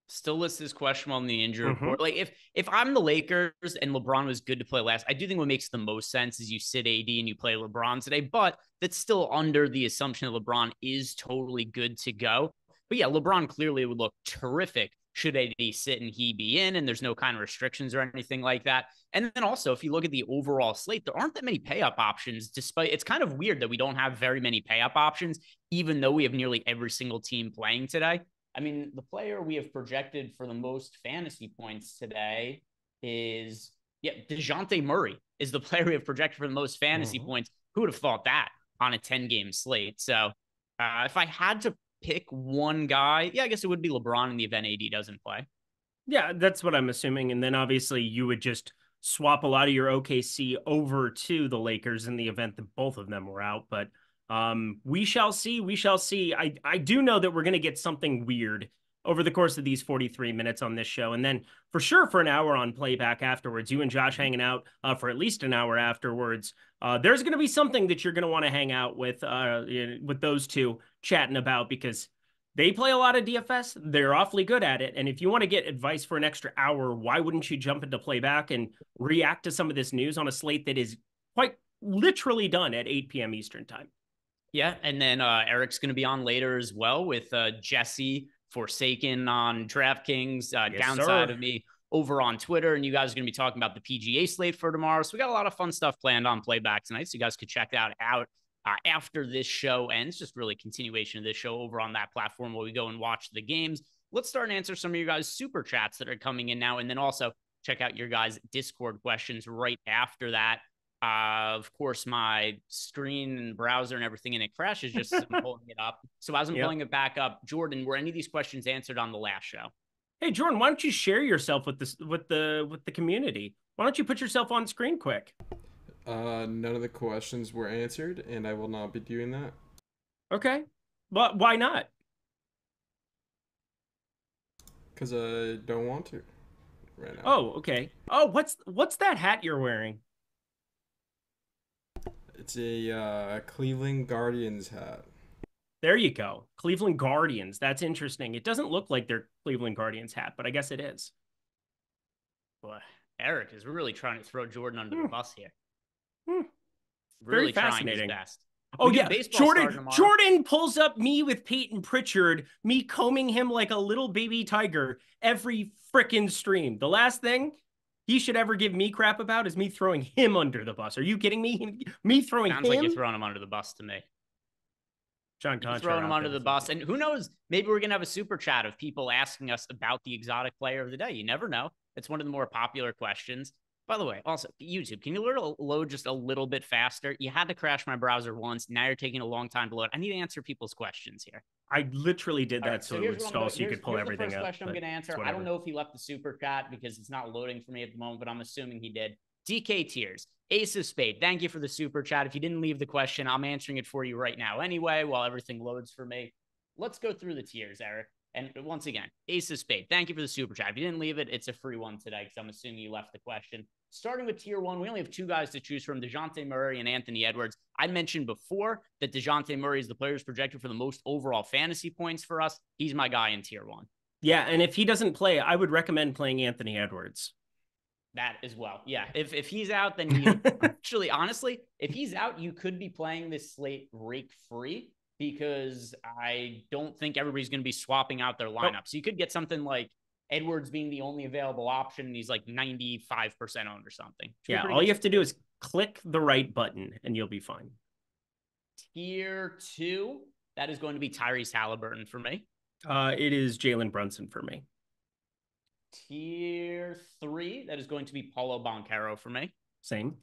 Still lists as questionable on the injury report. Like if I'm the Lakers and LeBron was good to play last, I do think what makes the most sense is you sit AD and you play LeBron today, but that's still under the assumption that LeBron is totally good to go. But yeah, LeBron clearly would look terrific should AD sit and he be in, and there's no kind of restrictions or anything like that. And then also, if you look at the overall slate, there aren't that many pay-up options, despite it's kind of weird that we don't have very many pay-up options, even though we have nearly every single team playing today. I mean, the player we have projected for the most fantasy points today is, DeJounte Murray is the player we have projected for the most fantasy points. Who would have thought that on a 10-game slate? So if I had to pick one guy, I guess it would be LeBron in the event AD doesn't play. Yeah, that's what I'm assuming. And then obviously you would just swap a lot of your OKC over to the Lakers in the event that both of them were out. But we shall see. We shall see. I do know that we're going to get something weird over the course of these 43 minutes on this show. And then for sure for an hour on playback afterwards, you and Josh hanging out for at least an hour afterwards. There's going to be something that you're going to want to hang out with those two chatting about, because they play a lot of DFS. They're awfully good at it. And if you want to get advice for an extra hour, why wouldn't you jump into playback and react to some of this news on a slate that is quite literally done at 8 p.m. Eastern time? Yeah, and then Eric's going to be on later as well with Jesse Forsaken on DraftKings, downside of me over on Twitter. And you guys are going to be talking about the PGA slate for tomorrow. So we got a lot of fun stuff planned on playback tonight. So you guys could check that out after this show ends. Just really continuation of this show over on that platform where we go and watch the games. Let's start and answer some of your guys' super chats that are coming in now. And then also check out your guys' Discord questions right after that. Of course, my screen and browser and everything, and it crashes just as I'm pulling it up. So as I'm pulling it back up, Jordan, were any of these questions answered on the last show? Hey, Jordan, why don't you share yourself with this with the community? Why don't you put yourself on screen quick? None of the questions were answered, and I will not be doing that. Okay, but why not? Because I don't want to right now. Oh, okay. Oh, what's that hat you're wearing? It's a Cleveland Guardians hat. There you go. Cleveland Guardians. That's interesting. It doesn't look like their Cleveland Guardians hat, but I guess it is. Boy, Eric is really trying to throw Jordan under the bus here. Very Really fascinating. trying his best. Oh, yeah. Jordan pulls up me with Peyton Pritchard, me combing him like a little baby tiger every frickin' stream. The last thing he should ever give me crap about is me throwing him under the bus. Are you kidding me? Me throwing Sounds him? like you're throwing him under the bus to me. John Contra throwing him under the bus. And who knows, maybe we're going to have a super chat of people asking us about the exotic player of the day. You never know. It's one of the more popular questions. By the way, also, YouTube, can you load just a little bit faster? You had to crash my browser once. Now you're taking a long time to load. I need to answer people's questions here. I literally did that so it would stall so you could pull everything up. Here's the first question I'm going to answer. I don't know if he left the super chat because it's not loading for me at the moment, but I'm assuming he did. DK Tears, Ace of Spade, thank you for the super chat. If you didn't leave the question, I'm answering it for you right now anyway while everything loads for me. Let's go through the tiers, Eric. And once again, Ace of Spade, thank you for the super chat. If you didn't leave it, it's a free one today because I'm assuming you left the question. Starting with tier one, we only have two guys to choose from, DeJounte Murray and Anthony Edwards. I mentioned before that DeJounte Murray is the player who's projected for the most overall fantasy points for us. He's my guy in tier one. Yeah, and if he doesn't play, I would recommend playing Anthony Edwards. That as well. Yeah, if he's out, then you actually, honestly, if he's out, you could be playing this slate rake free because I don't think everybody's going to be swapping out their lineup. So you could get something like Edwards being the only available option, and he's like 95% owned or something. Yeah, all you have to do is click the right button, and you'll be fine. Tier two, that is going to be Tyrese Halliburton for me. It is Jalen Brunson for me. Tier 3, that is going to be Paulo Banchero for me. Same.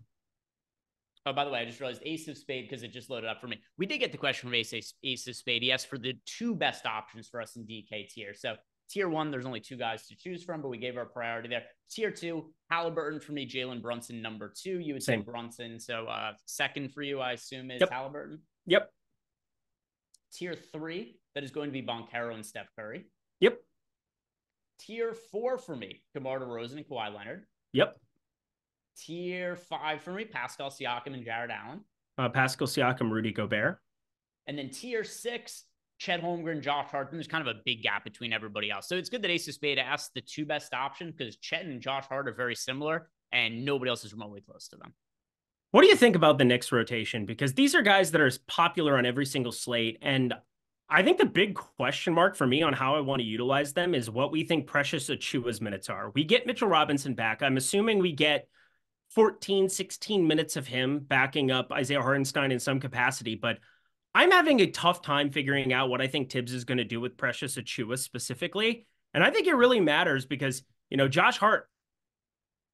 Oh, by the way, I just realized Ace of Spade because it just loaded up for me. We did get the question from Ace of Spade. He asked for the 2 best options for us in DK tier. So tier 1, there's only 2 guys to choose from, but we gave our priority there. Tier 2, Halliburton for me, Jalen Brunson, number 2. You would say Brunson. So second for you, I assume, is Halliburton. Yep. Tier 3, that is going to be Banchero and Steph Curry. Yep. Tier 4 for me, DeMar DeRozan and Kawhi Leonard. Yep. Tier 5 for me, Pascal Siakam and Jared Allen. Pascal Siakam, Rudy Gobert. And then tier 6, Chet Holmgren, Josh Hart. There's kind of a big gap between everybody else. So it's good that Ace of Spade asked the 2 best options because Chet and Josh Hart are very similar and nobody else is remotely close to them. What do you think about the Knicks rotation? Because these are guys that are popular on every single slate. And I think the big question mark for me on how I want to utilize them is what we think Precious Achiuwa's minutes are. We get Mitchell Robinson back. I'm assuming we get 14, 16 minutes of him backing up Isaiah Hartenstein in some capacity, but I'm having a tough time figuring out what I think Tibbs is going to do with Precious Achiuwa specifically. And I think it really matters because, Josh Hart,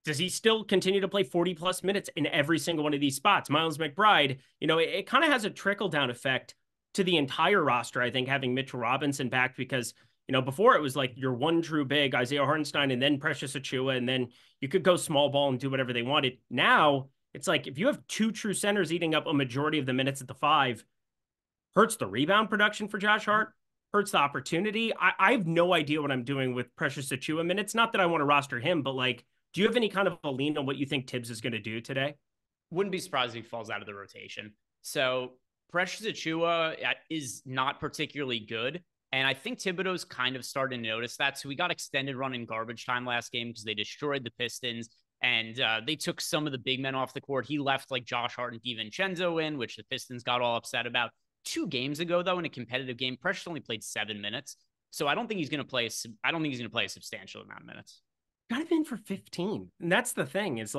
does he still continue to play 40 plus minutes in every single one of these spots? Miles McBride, it kind of has a trickle down effect to the entire roster, I think, having Mitchell Robinson back because before it was like your one true big, Isaiah Hartenstein, and then Precious Achiuwa, and then you could go small ball and do whatever they wanted. Now, it's like if you have 2 true centers eating up a majority of the minutes at the 5, hurts the rebound production for Josh Hart, hurts the opportunity. I have no idea what I'm doing with Precious Achiuwa minutes. Not that I want to roster him, but do you have any kind of a lean on what you think Tibbs is going to do today? Wouldn't be surprised if he falls out of the rotation. So Precious Achiuwa is not particularly good. And I think Thibodeau's kind of starting to notice that. So we got extended run in garbage time last game because they destroyed the Pistons and they took some of the big men off the court. He left like Josh Hart and DiVincenzo in, which the Pistons got all upset about. 2 games ago, though, in a competitive game, Precious only played 7 minutes. So I don't think he's going to play. I don't think he's going to play a substantial amount of minutes. Got him in for 15. And that's the thing is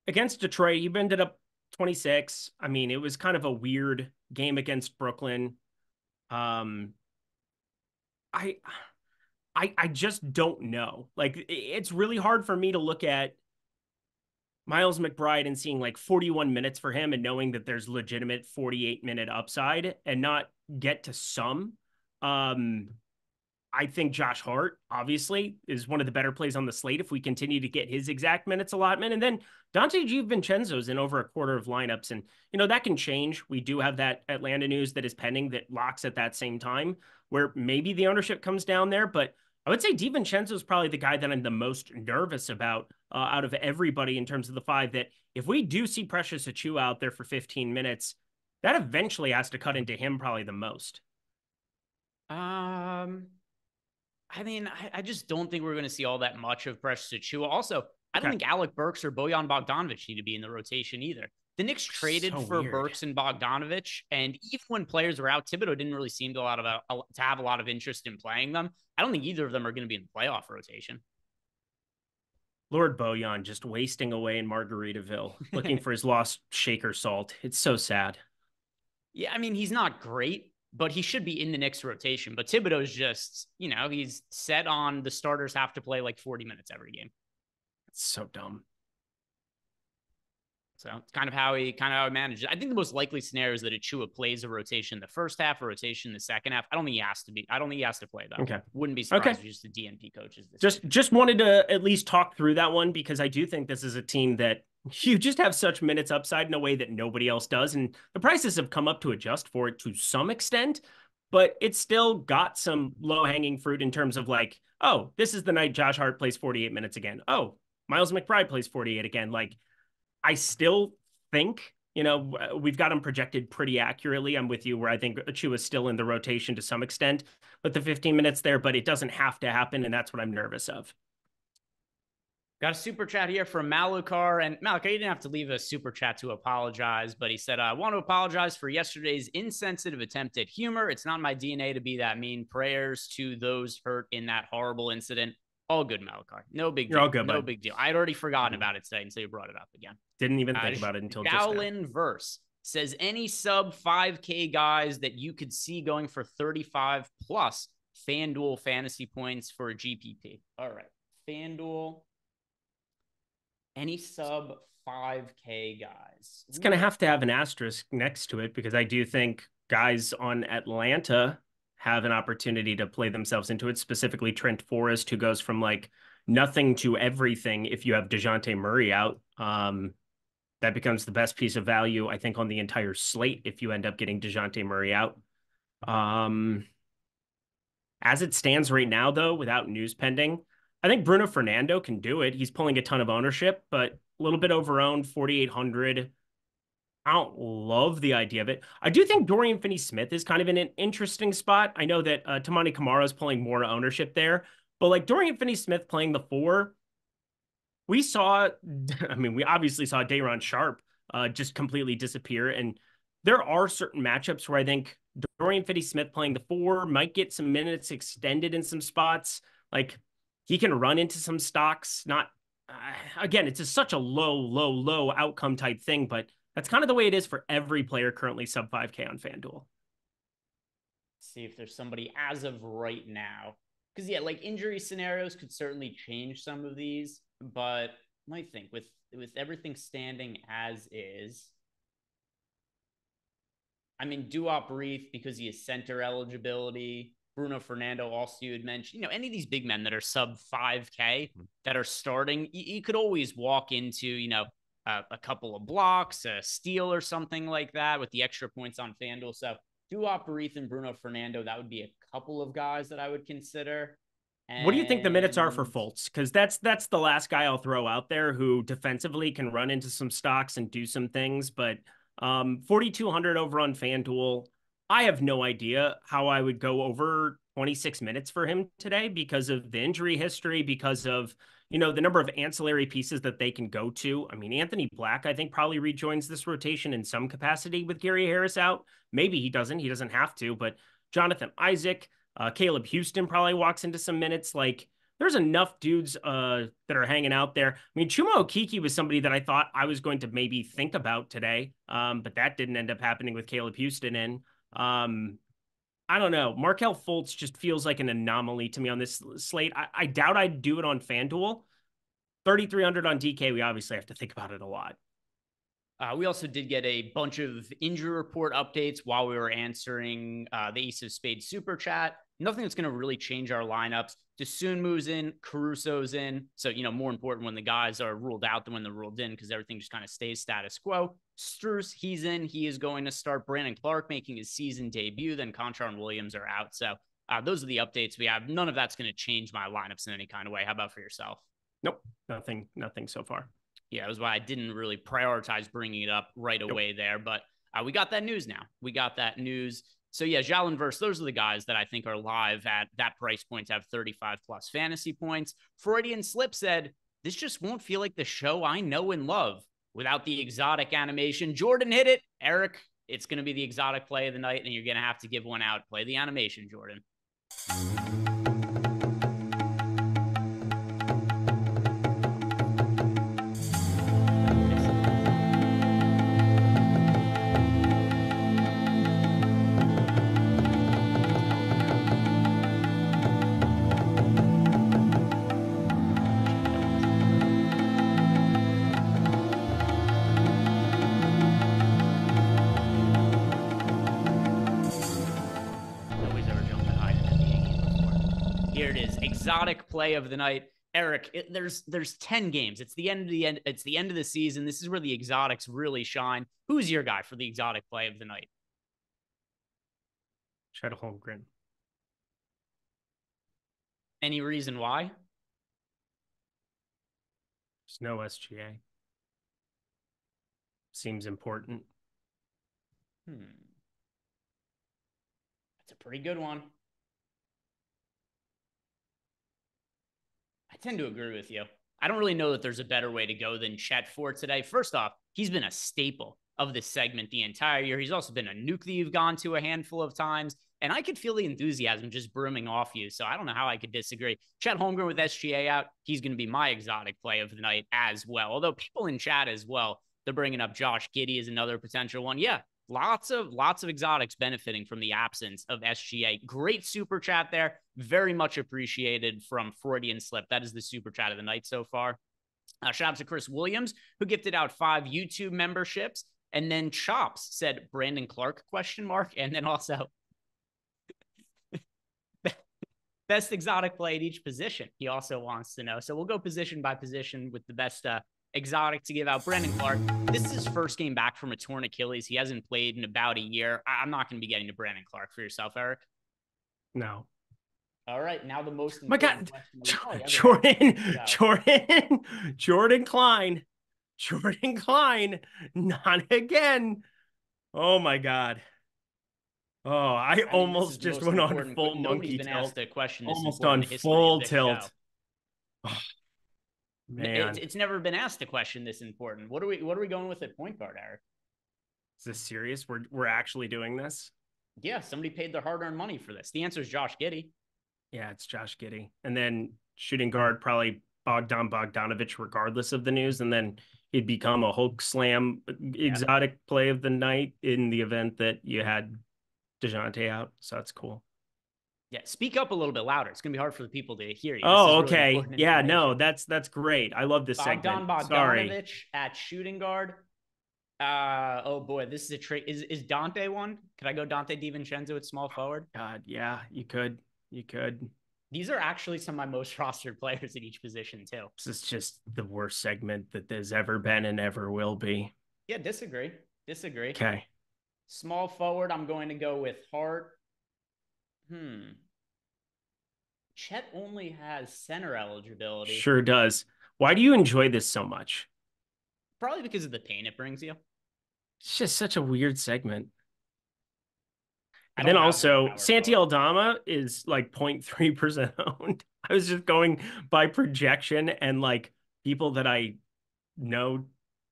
against Detroit, he ended up 26. I mean, it was kind of a weird game against Brooklyn. I just don't know. It's really hard for me to look at Miles McBride and seeing 41 minutes for him and knowing that there's legitimate 48-minute upside and not get to some. I think Josh Hart, obviously, is one of the better plays on the slate if we continue to get his exact minutes allotment. And then Dante DiVincenzo's in over a quarter of lineups. And, that can change. We do have that Atlanta news that is pending that locks at that same time where maybe the ownership comes down there. But I would say DiVincenzo's probably the guy that I'm the most nervous about out of everybody in terms of the 5, that if we do see Precious Achiuwa out there for 15 minutes, that eventually has to cut into him probably the most. I mean, I just don't think we're going to see all that much of Precious Achiuwa. Also, I don't think Alec Burks or Bojan Bogdanovic need to be in the rotation either. The Knicks traded for Burks and Bogdanovic, and even when players were out, Thibodeau didn't really seem to have a lot of interest in playing them. I don't think either of them are going to be in the playoff rotation. Lord Bojan just wasting away in Margaritaville, looking for his lost shaker salt. It's so sad. Yeah, I mean, he's not great, but he should be in the Knicks rotation. But Thibodeau's just, he's set on the starters have to play 40 minutes every game. It's so dumb. So it's kind of how he manages. I think the most likely scenario is that Achiuwa plays a rotation in the first half, a rotation in the second half. I don't think he has to play though. Okay. Wouldn't be surprised if just the DNP coaches. Just wanted to at least talk through that one because I do think this is a team that you just have such minutes upside in a way that nobody else does. And the prices have come up to adjust for it to some extent, but it's still got some low hanging fruit in terms of oh, this is the night Josh Hart plays 48 minutes again. Oh, Miles McBride plays 48 again. I still think, we've got him projected pretty accurately. I'm with you where I think Achiuwa is still in the rotation to some extent with the 15 minutes there, but it doesn't have to happen. And that's what I'm nervous of. Got a super chat here from Malukar. And Malukar, you didn't have to leave a super chat to apologize, but he said, I want to apologize for yesterday's insensitive attempt at humor. It's not my DNA to be that mean. Prayers to those hurt in that horrible incident. All good, Malukar. No big deal. You're all good, no big deal. I'd already forgotten about it today until you brought it up again. Didn't even think about it until just now. Gowlin Verse says, any sub 5K guys that you could see going for 35 plus FanDuel fantasy points for a GPP. All right. FanDuel. Any sub 5K guys? It's going to have an asterisk next to it because I do think guys on Atlanta have an opportunity to play themselves into it, specifically Trent Forrest, who goes from like nothing to everything if you have DeJounte Murray out. That becomes the best piece of value, I think, on the entire slate if you end up getting DeJounte Murray out. As it stands right now, though, without news pending, I think Bruno Fernando can do it. He's pulling a ton of ownership, but a little bit over-owned, 4,800. I don't love the idea of it. I do think Dorian Finney-Smith is kind of in an interesting spot. I know that Tamani Kamara is pulling more ownership there, but like Dorian Finney-Smith playing the 4, we saw, I mean, we obviously saw Day'Ron Sharp just completely disappear. And there are certain matchups where I think Dorian Finney-Smith playing the 4 might get some minutes extended in some spots. Like he can run into some stocks. Not, again, it's just such a low outcome type thing, but that's kind of the way it is for every player currently sub 5K on FanDuel. See if there's somebody as of right now. Because, yeah, like injury scenarios could certainly change some of these. But I think with everything standing as is, I mean, Duop Reith, because he has center eligibility. Bruno Fernando, also you had mentioned, any of these big men that are sub 5K that are starting, you could always walk into, a couple of blocks, a steal or something like that with the extra points on FanDuel. So Duop Reith and Bruno Fernando, that would be a couple of guys that I would consider. What do you think the minutes are for Fultz? Because that's the last guy I'll throw out there who defensively can run into some stocks and do some things. But 4,200 over on FanDuel. I have no idea how I would go over 26 minutes for him today because of the injury history, because of the number of ancillary pieces that they can go to. I mean, Anthony Black, I think, probably rejoins this rotation in some capacity with Gary Harris out. Maybe he doesn't. He doesn't have to. But Jonathan Isaac, Caleb Houston probably walks into some minutes. Like, there's enough dudes that are hanging out there. I mean, Chuma Okeke was somebody that I thought I was going to maybe think about today, but that didn't end up happening with Caleb Houston in. I don't know. Markelle Fultz just feels like an anomaly to me on this slate. I doubt I'd do it on FanDuel. 3,300 on DK, we obviously have to think about it a lot. We also did get a bunch of injury report updates while we were answering the Ace of Spades super chat. Nothing that's going to really change our lineups. DeSoon moves in, Caruso's in. So, more important when the guys are ruled out than when they're ruled in because everything just kind of stays status quo. Strus, he's in. He is going to start. Brandon Clark making his season debut. Then Conchar and Williams are out. So those are the updates we have. None of that's going to change my lineups in any kind of way. How about for yourself? Nope. Nothing so far. Yeah, it was why I didn't really prioritize bringing it up right away there. But we got that news now. So, yeah, Jalen Verse, those are the guys that I think are live at that price point to have 35 plus fantasy points. Freudian Slip said, this just won't feel like the show I know and love without the exotic animation. Jordan hit it. Eric, it's going to be the exotic play of the night, and you're going to have to give one out. Play the animation, Jordan. Exotic play of the night. Eric, there's 10 games. It's the end of the season. This is where the exotics really shine. Who's your guy for the exotic play of the night? Chet Holmgren. Any reason why? There's no SGA. Seems important. That's a pretty good one. I tend to agree with you. I don't really know that there's a better way to go than Chet for today. First off, he's been a staple of this segment the entire year. He's also been a nuke that you've gone to a handful of times. And I could feel the enthusiasm just brimming off you. So I don't know how I could disagree. Chet Holmgren with SGA out, he's going to be my exotic play of the night as well. Although people in chat as well, they're bringing up Josh Giddey as another potential one. Yeah, lots of exotics benefiting from the absence of SGA. Great super chat there. Very much appreciated from Freudian Slip. That is the super chat of the night so far. Shout out to Chris Williams, who gifted out 5 YouTube memberships. And then Chops said Brandon Clark ? And then also best exotic play at each position. He also wants to know. So we'll go position by position with the best exotic to give out. Brandon Clark, this is his first game back from a torn Achilles. He hasn't played in about a year. I'm not going to be getting to Brandon Clark for yourself, Eric. No. All right, now the most My God, Jordan Klein, not again. Oh my God. Oh, I almost just went on full monkey tilt. Asked a question almost on full tilt. Oh, man, it's never been asked a question this important. What are we going with at point guard, Eric? Is this serious? We're actually doing this? Yeah, somebody paid their hard-earned money for this. The answer is Josh Giddey. Yeah, it's Josh Giddey. And then shooting guard, probably Bogdanovich, regardless of the news. And then he'd become a Hulk Slam exotic play of the night in the event that you had DeJounte out. So that's cool. Yeah, speak up a little bit louder. It's going to be hard for the people to hear you. Oh, okay. Yeah, no, that's great. I love this segment. Bogdanovich at shooting guard. Oh boy, this is a trick. Is Dante one? Could I go Dante DiVincenzo at small forward? God, yeah, you could. These are actually some of my most rostered players at each position too. This is just the worst segment that there's ever been and ever will be. Yeah, disagree. Okay. Small forward, I'm going to go with Hart. Chet only has center eligibility. Sure does. Why do you enjoy this so much? Probably because of the pain it brings you. It's just such a weird segment. And then also, Santi Aldama is like 0.3% owned. I was just going by projection and like people that I know.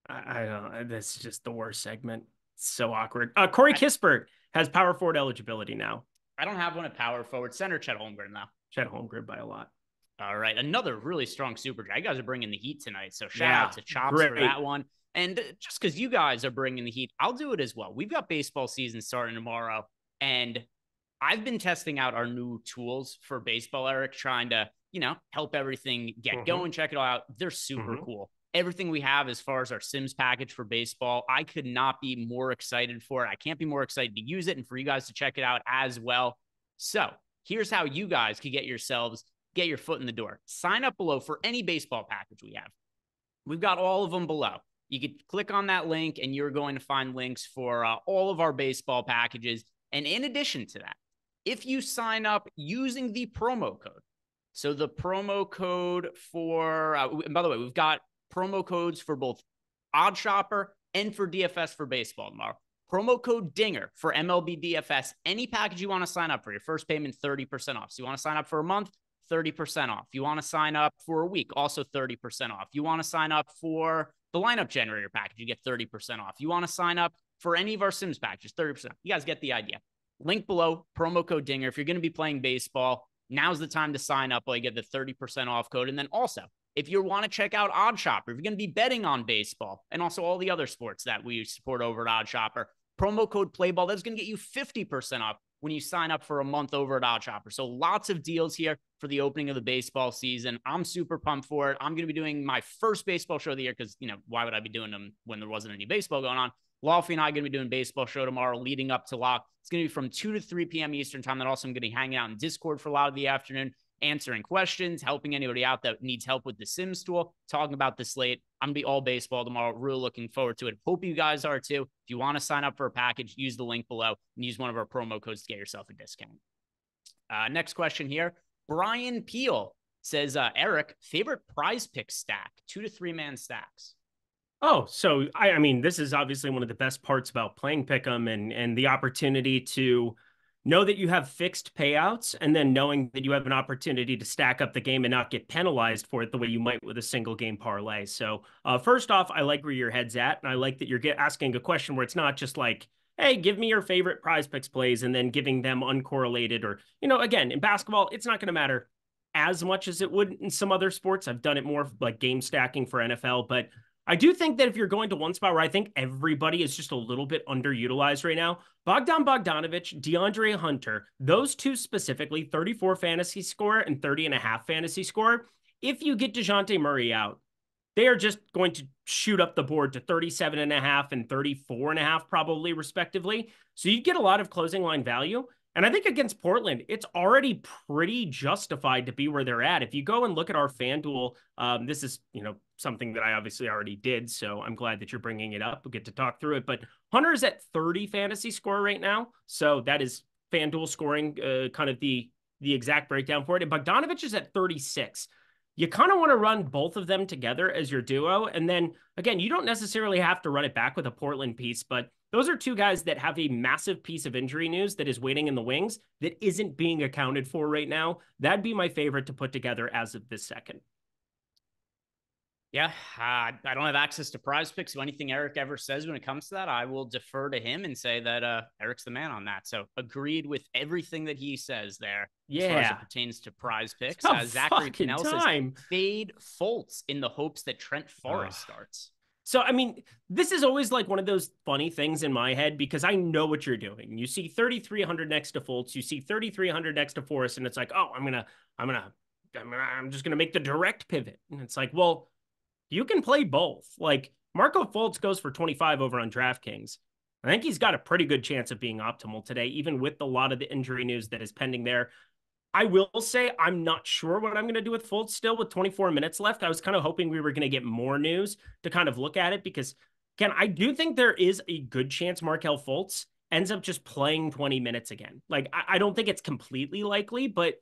I don't know. That's just the worst segment. It's so awkward. Corey Kispert has power forward eligibility now. I don't have one at power forward. Center, Chet Holmgren now. Chet Holmgren by a lot. All right. Another really strong super chat. You guys are bringing the heat tonight. So shout out to Chops for that one. And just because you guys are bringing the heat, I'll do it as well. We've got baseball season starting tomorrow. And I've been testing out our new tools for baseball, Eric, trying to, help everything get going, check it all out. They're super cool. Everything we have as far as our Sims package for baseball, I could not be more excited for it. I can't be more excited to use it and for you guys to check it out as well. So here's how you guys can get your foot in the door. Sign up below for any baseball package we have. We've got all of them below. You could click on that link and you're going to find links for all of our baseball packages. And in addition to that, if you sign up using the promo code, so the promo code for, by the way, we've got promo codes for both Odd Shopper and for DFS for baseball tomorrow. Promo code DINGER for MLB DFS. Any package you want to sign up for, your first payment, 30% off. So you want to sign up for a month, 30% off. You want to sign up for a week, also 30% off. You want to sign up for the lineup generator package, you get 30% off. You want to sign up for any of our Sims packages, 30%. You guys get the idea. Link below, promo code DINGER. If you're going to be playing baseball, now's the time to sign up while you get the 30% off code. And then also, if you want to check out Odd Shopper, if you're going to be betting on baseball and also all the other sports that we support over at Odd Shopper, promo code PLAYBALL, that's going to get you 50% off when you sign up for a month over at Odd Shopper. So lots of deals here for the opening of the baseball season. I'm super pumped for it. I'm going to be doing my first baseball show of the year because, why would I be doing them when there wasn't any baseball going on? Lofty and I are going to be doing baseball show tomorrow leading up to lock. It's going to be from 2 to 3 p.m. Eastern time. Then also I'm going to be hanging out in Discord for a lot of the afternoon, answering questions, helping anybody out that needs help with the Sims tool, talking about the slate. I'm going to be all baseball tomorrow. Really looking forward to it. Hope you guys are too. If you want to sign up for a package, use the link below and use one of our promo codes to get yourself a discount. Next question here. Brian Peel says, Eric, favorite prize pick stack, 2 to 3 man stacks. Oh, so I mean, this is obviously one of the best parts about playing Pick'em and the opportunity to know that you have fixed payouts and then knowing that you have an opportunity to stack up the game and not get penalized for it the way you might with a single game parlay. So first off, I like where your head's at. And I like that you're asking a question where it's not just like, hey, give me your favorite prize picks plays and then giving them uncorrelated or, again, in basketball, it's not going to matter as much as it would in some other sports. I've done it more like game stacking for NFL, but I do think that if you're going to one spot where I think everybody is just a little bit underutilized right now, Bogdan Bogdanovic, DeAndre Hunter, those two specifically, 34 fantasy score and 30.5 fantasy score. If you get DeJounte Murray out, they are just going to shoot up the board to 37.5 and 34.5 probably respectively. So you get a lot of closing line value. And I think against Portland, it's already pretty justified to be where they're at. If you go and look at our FanDuel, this is, something that I obviously already did. So I'm glad that you're bringing it up. We'll get to talk through it. But Hunter is at 30 fantasy score right now. So that is FanDuel scoring kind of the exact breakdown for it. And Bogdanovic is at 36. You kind of want to run both of them together as your duo. And then, again, you don't necessarily have to run it back with a Portland piece, but those are two guys that have a massive piece of injury news that is waiting in the wings that isn't being accounted for right now. That'd be my favorite to put together as of this second. Yeah, I don't have access to prize picks, so anything Eric ever says when it comes to that, I will defer to him and say that Eric's the man on that. So agreed with everything that he says there. Yeah. As far as it pertains to prize picks. Zachary Pinnell says fade Fultz in the hopes that Trent Forrest starts. So, I mean, this is always like one of those funny things in my head because I know what you're doing. You see 3,300 next to Fultz, you see 3,300 next to Forrest, and it's like, oh, I'm just gonna make the direct pivot. And it's like, well, you can play both. Like Marco Fultz goes for 25 over on DraftKings. I think he's got a pretty good chance of being optimal today, even with a lot of the injury news that is pending there. I will say I'm not sure what I'm going to do with Fultz still with 24 minutes left. I was kind of hoping we were going to get more news to kind of look at it because, again, I do think there is a good chance Markelle Fultz ends up just playing 20 minutes again. Like, I don't think it's completely likely, but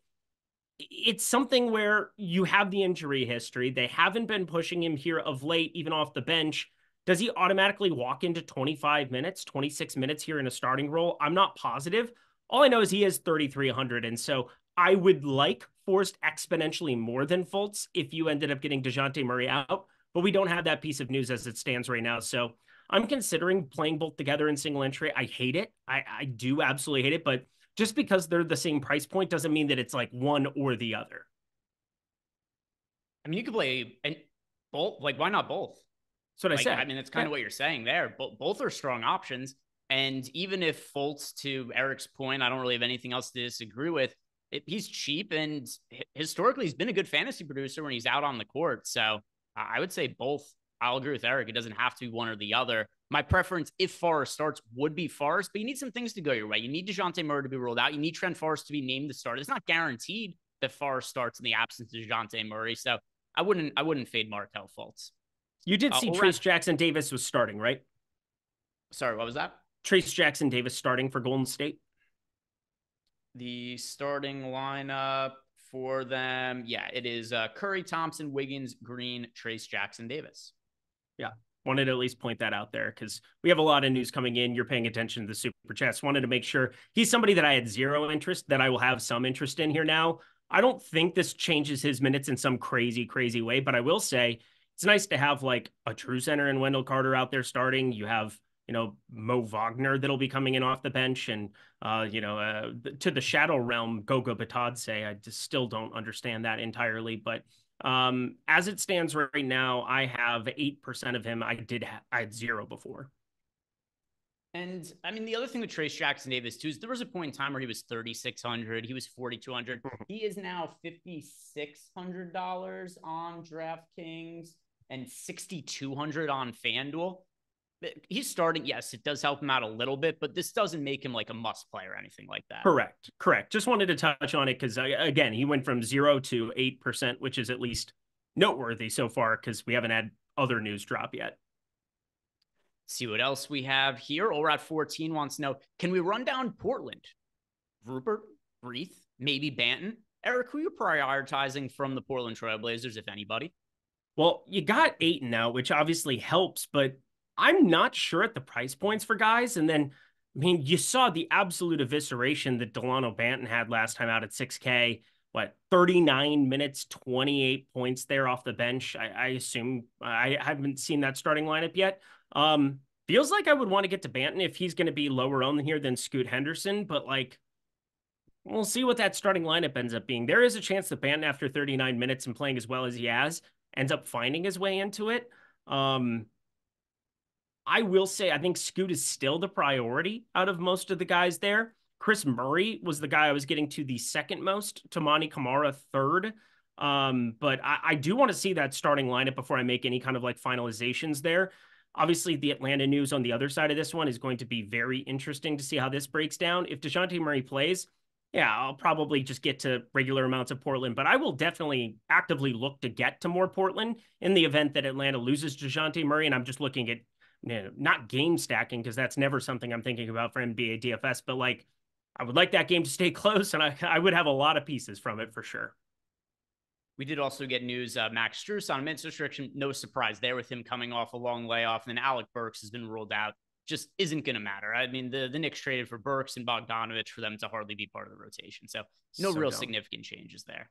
it's something where you have the injury history. They haven't been pushing him here of late, even off the bench. Does he automatically walk into 25 minutes, 26 minutes here in a starting role? I'm not positive. All I know is he is 3,300. And so I would like Forrest exponentially more than Fultz if you ended up getting DeJounte Murray out, but we don't have that piece of news as it stands right now. So I'm considering playing both together in single entry. I hate it. I do absolutely hate it, but just because they're the same price point doesn't mean that it's like one or the other. I mean, you could play both. Like, why not both? That's what I said. I mean, that's kind of what you're saying there. Both are strong options. And even if Fultz, to Eric's point, I don't really have anything else to disagree with. He's cheap, and historically he's been a good fantasy producer when he's out on the court. So I would say both. I'll agree with Eric. It doesn't have to be one or the other. My preference, if Forrest starts, would be Forrest, but you need some things to go your way. You need DeJounte Murray to be ruled out. You need Trent Forrest to be named the starter. It's not guaranteed that Forrest starts in the absence of DeJounte Murray. So I wouldn't fade Markelle Fultz. You did see Trace Jackson Davis was starting, right? Sorry, what was that? Trace Jackson Davis starting for Golden State. The starting lineup for them, yeah, it is Curry, Thompson, Wiggins, Green, Trace Jackson Davis. Yeah, wanted to at least point that out there because we have a lot of news coming in. You're paying attention to the super chats. Wanted to make sure he's somebody that I had zero interest, that I will have some interest in here now. I don't think this changes his minutes in some crazy, crazy way, but I will say it's nice to have like a true center in Wendell Carter out there starting. You have, Mo Wagner that'll be coming in off the bench, and to the shadow realm, Goga Batadze. I just still don't understand that entirely, but as it stands right now, I have 8% of him. I had zero before. And I mean, the other thing with Trace Jackson Davis too is there was a point in time where he was 3,600, he was 4,200. He is now $5,600 on DraftKings and 6,200 on FanDuel. He's starting. Yes, it does help him out a little bit, but this doesn't make him like a must play or anything like that. Correct. Just wanted to touch on it because, again, he went from 0 to 8%, which is at least noteworthy so far because we haven't had other news drop yet. See what else we have here. Over at 14 wants to know, can we run down Portland? Rupert, Breath, maybe Banton. Eric, who are you prioritizing from the Portland Trailblazers, if anybody? Well, you got Ayton now, which obviously helps, but I'm not sure at the price points for guys. And then, I mean, you saw the absolute evisceration that Delano Banton had last time out at 6K. 39 minutes, 28 points there off the bench. I assume I haven't seen that starting lineup yet. Feels like I would want to get to Banton if he's going to be lower on here than Scoot Henderson, but we'll see what that starting lineup ends up being. There is a chance that Banton, after 39 minutes and playing as well as he has, ends up finding his way into it. I will say, I think Scoot is still the priority out of most of the guys there. Chris Murray was the guy I was getting to the second most, Tamani Kamara third. But I do want to see that starting lineup before I make any kind of like finalizations there. Obviously, the Atlanta news on the other side of this one is going to be very interesting to see how this breaks down. If DeJounte Murray plays, yeah, I'll probably just get to regular amounts of Portland, but I will definitely actively look to get to more Portland in the event that Atlanta loses DeJounte Murray. And I'm just looking at, not game stacking, because that's never something I'm thinking about for NBA DFS, but like I would like that game to stay close, and I would have a lot of pieces from it for sure. We did also get news, Max Strus on minutes restriction. No surprise there with him coming off a long layoff. And then Alec Burks has been ruled out. Just isn't going to matter. I mean, the Knicks traded for Burks and Bogdanovich for them to hardly be part of the rotation. So no real significant changes there.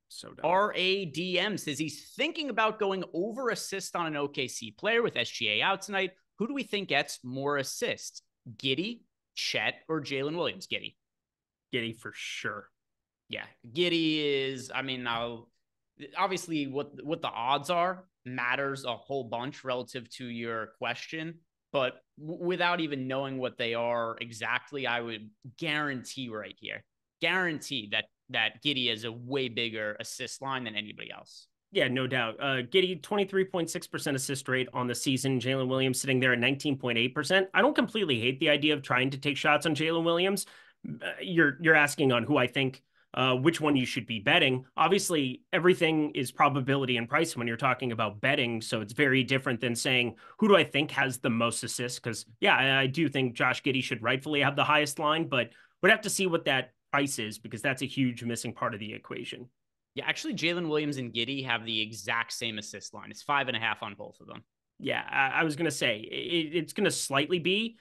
So dumb. RADM says he's thinking about going over assist on an OKC player with SGA out tonight. Who do we think gets more assists? Giddey, Chet, or Jalen Williams? Giddey. Giddey for sure. Yeah, Giddey is, I mean, now obviously what the odds are matters a whole bunch relative to your question, but without even knowing what they are exactly, I would guarantee right here, that Giddey is a way bigger assist line than anybody else. Yeah, no doubt. Giddey, 23.6% assist rate on the season. Jalen Williams sitting there at 19.8%. I don't completely hate the idea of trying to take shots on Jalen Williams. You're asking on who I think which one you should be betting. Obviously, everything is probability and price when you're talking about betting. So it's very different than saying, who do I think has the most assists? Because, yeah, I do think Josh Giddey should rightfully have the highest line, but we'd have to see what that price is, because that's a huge missing part of the equation. Yeah, actually, Jalen Williams and Giddey have the exact same assist line. It's 5.5 on both of them. Yeah, I was going to say it's going to slightly be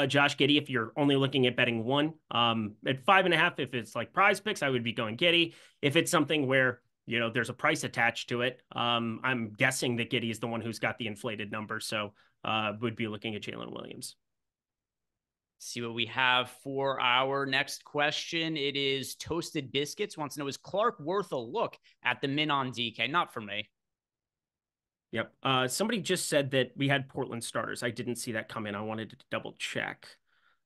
Josh Giddey if you're only looking at betting one. At 5.5, if it's like prize picks, I would be going Giddey. If it's something where, there's a price attached to it, I'm guessing that Giddey is the one who's got the inflated number. So would be looking at Jalen Williams. See what we have for our next question. It is Toasted Biscuits wants to know, is Clark worth a look at the min on DK? Not for me. Yep. Somebody just said that we had Portland starters. I didn't see that come in. I wanted to double check.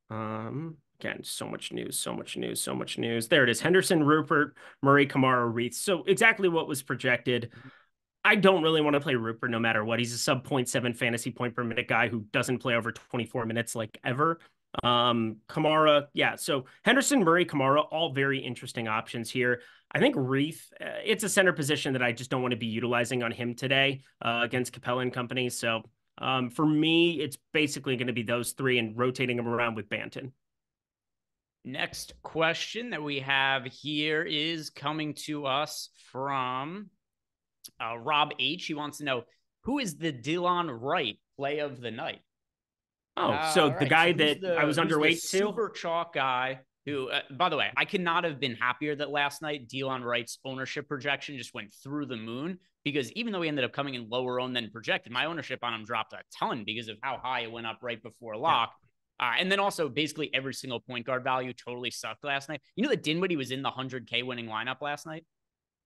Again, so much news. There it is. Henderson, Rupert, Murray, Kamara, Reith. So exactly what was projected. I don't really want to play Rupert no matter what. He's a sub 0.7 fantasy point per minute guy who doesn't play over 24 minutes like ever. Kamara, yeah. So Henderson, Murray, Kamara, all very interesting options here. I think Reith, it's a center position that I just don't want to be utilizing on him today against Capella and company. So for me, it's basically going to be those three and rotating them around with Banton. Next question that we have here is coming to us from Rob H. He wants to know, who is the Delon Wright play of the night? Oh, so the guy that I was underweight to? Super chalk guy who, by the way, I could not have been happier that last night Delon Wright's ownership projection just went through the moon, because even though he ended up coming in lower owned than projected, my ownership on him dropped a ton because of how high it went up right before lock. And then also basically every single point guard value totally sucked last night. You know that Dinwiddie was in the 100K winning lineup last night?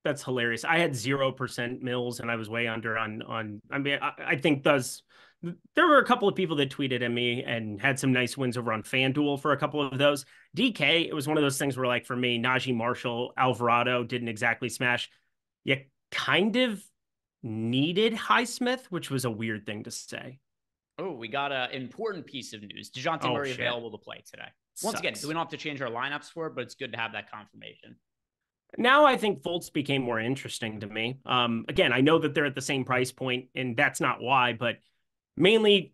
That's hilarious. I had 0% Mills and I was way under on I mean, I think there were a couple of people that tweeted at me and had some nice wins over on FanDuel for a couple of those. DK, it was one of those things where, like, for me, Najee Marshall, Alvarado didn't exactly smash. You kind of needed Highsmith, which was a weird thing to say. Oh, we got an important piece of news. DeJounte Murray available to play today. Once again, we don't have to change our lineups for it, but it's good to have that confirmation. Now I think Fultz became more interesting to me. Again, I know that they're at the same price point, and that's not why, but mainly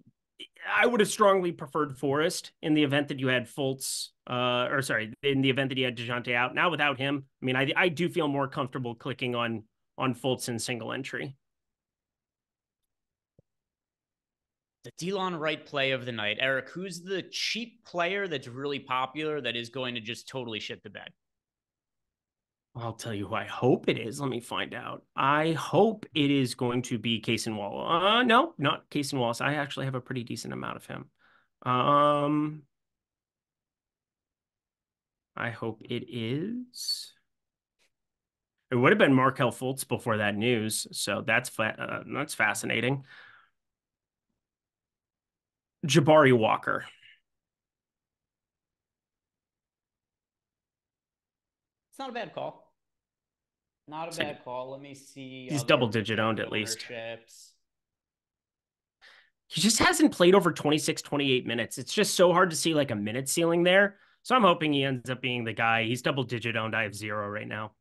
I would have strongly preferred Forrest in the event that you had Fultz, in the event that you had DeJounte out. Now without him, I mean, I do feel more comfortable clicking on Fultz in single entry. The Delon Wright play of the night. Eric, who's the cheap player that's really popular that is going to just totally shit the bed? I'll tell you who I hope it is. Let me find out. I hope it is going to be Cason Wallace. No, not Cason Wallace. I actually have a pretty decent amount of him. I hope it is. It would have been Markelle Fultz before that news, so that's fascinating. Jabari Walker. It's not a bad call. Not a bad call. Let me see. He's double-digit owned at least. Ownerships. He just hasn't played over 26, 28 minutes. It's just so hard to see like a minute ceiling there. So I'm hoping he ends up being the guy. He's double-digit owned. I have 0 right now.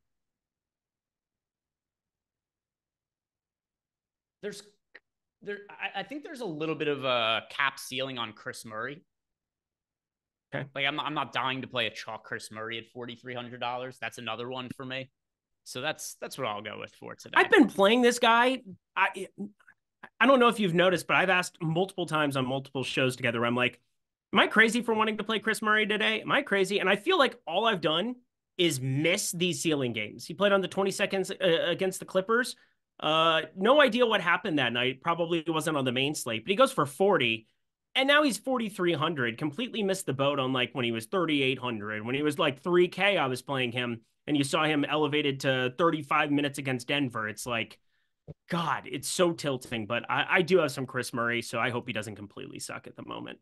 I think there's a little bit of a cap ceiling on Chris Murray. Okay. Like I'm not dying to play a chalk Chris Murray at $4,300. That's another one for me. So that's what I'll go with for today. I've been playing this guy. I don't know if you've noticed, but I've asked multiple times on multiple shows together. I'm like, am I crazy for wanting to play Chris Murray today? Am I crazy? And I feel like all I've done is miss these ceiling games. He played on the 20 seconds against the Clippers. No idea what happened that night. Probably wasn't on the main slate, but he goes for 40. And now he's 4,300. Completely missed the boat on like when he was 3,800. When he was like 3K, I was playing him, and you saw him elevated to 35 minutes against Denver. It's like, God, it's so tilting. But I do have some Chris Murray, so I hope he doesn't completely suck at the moment.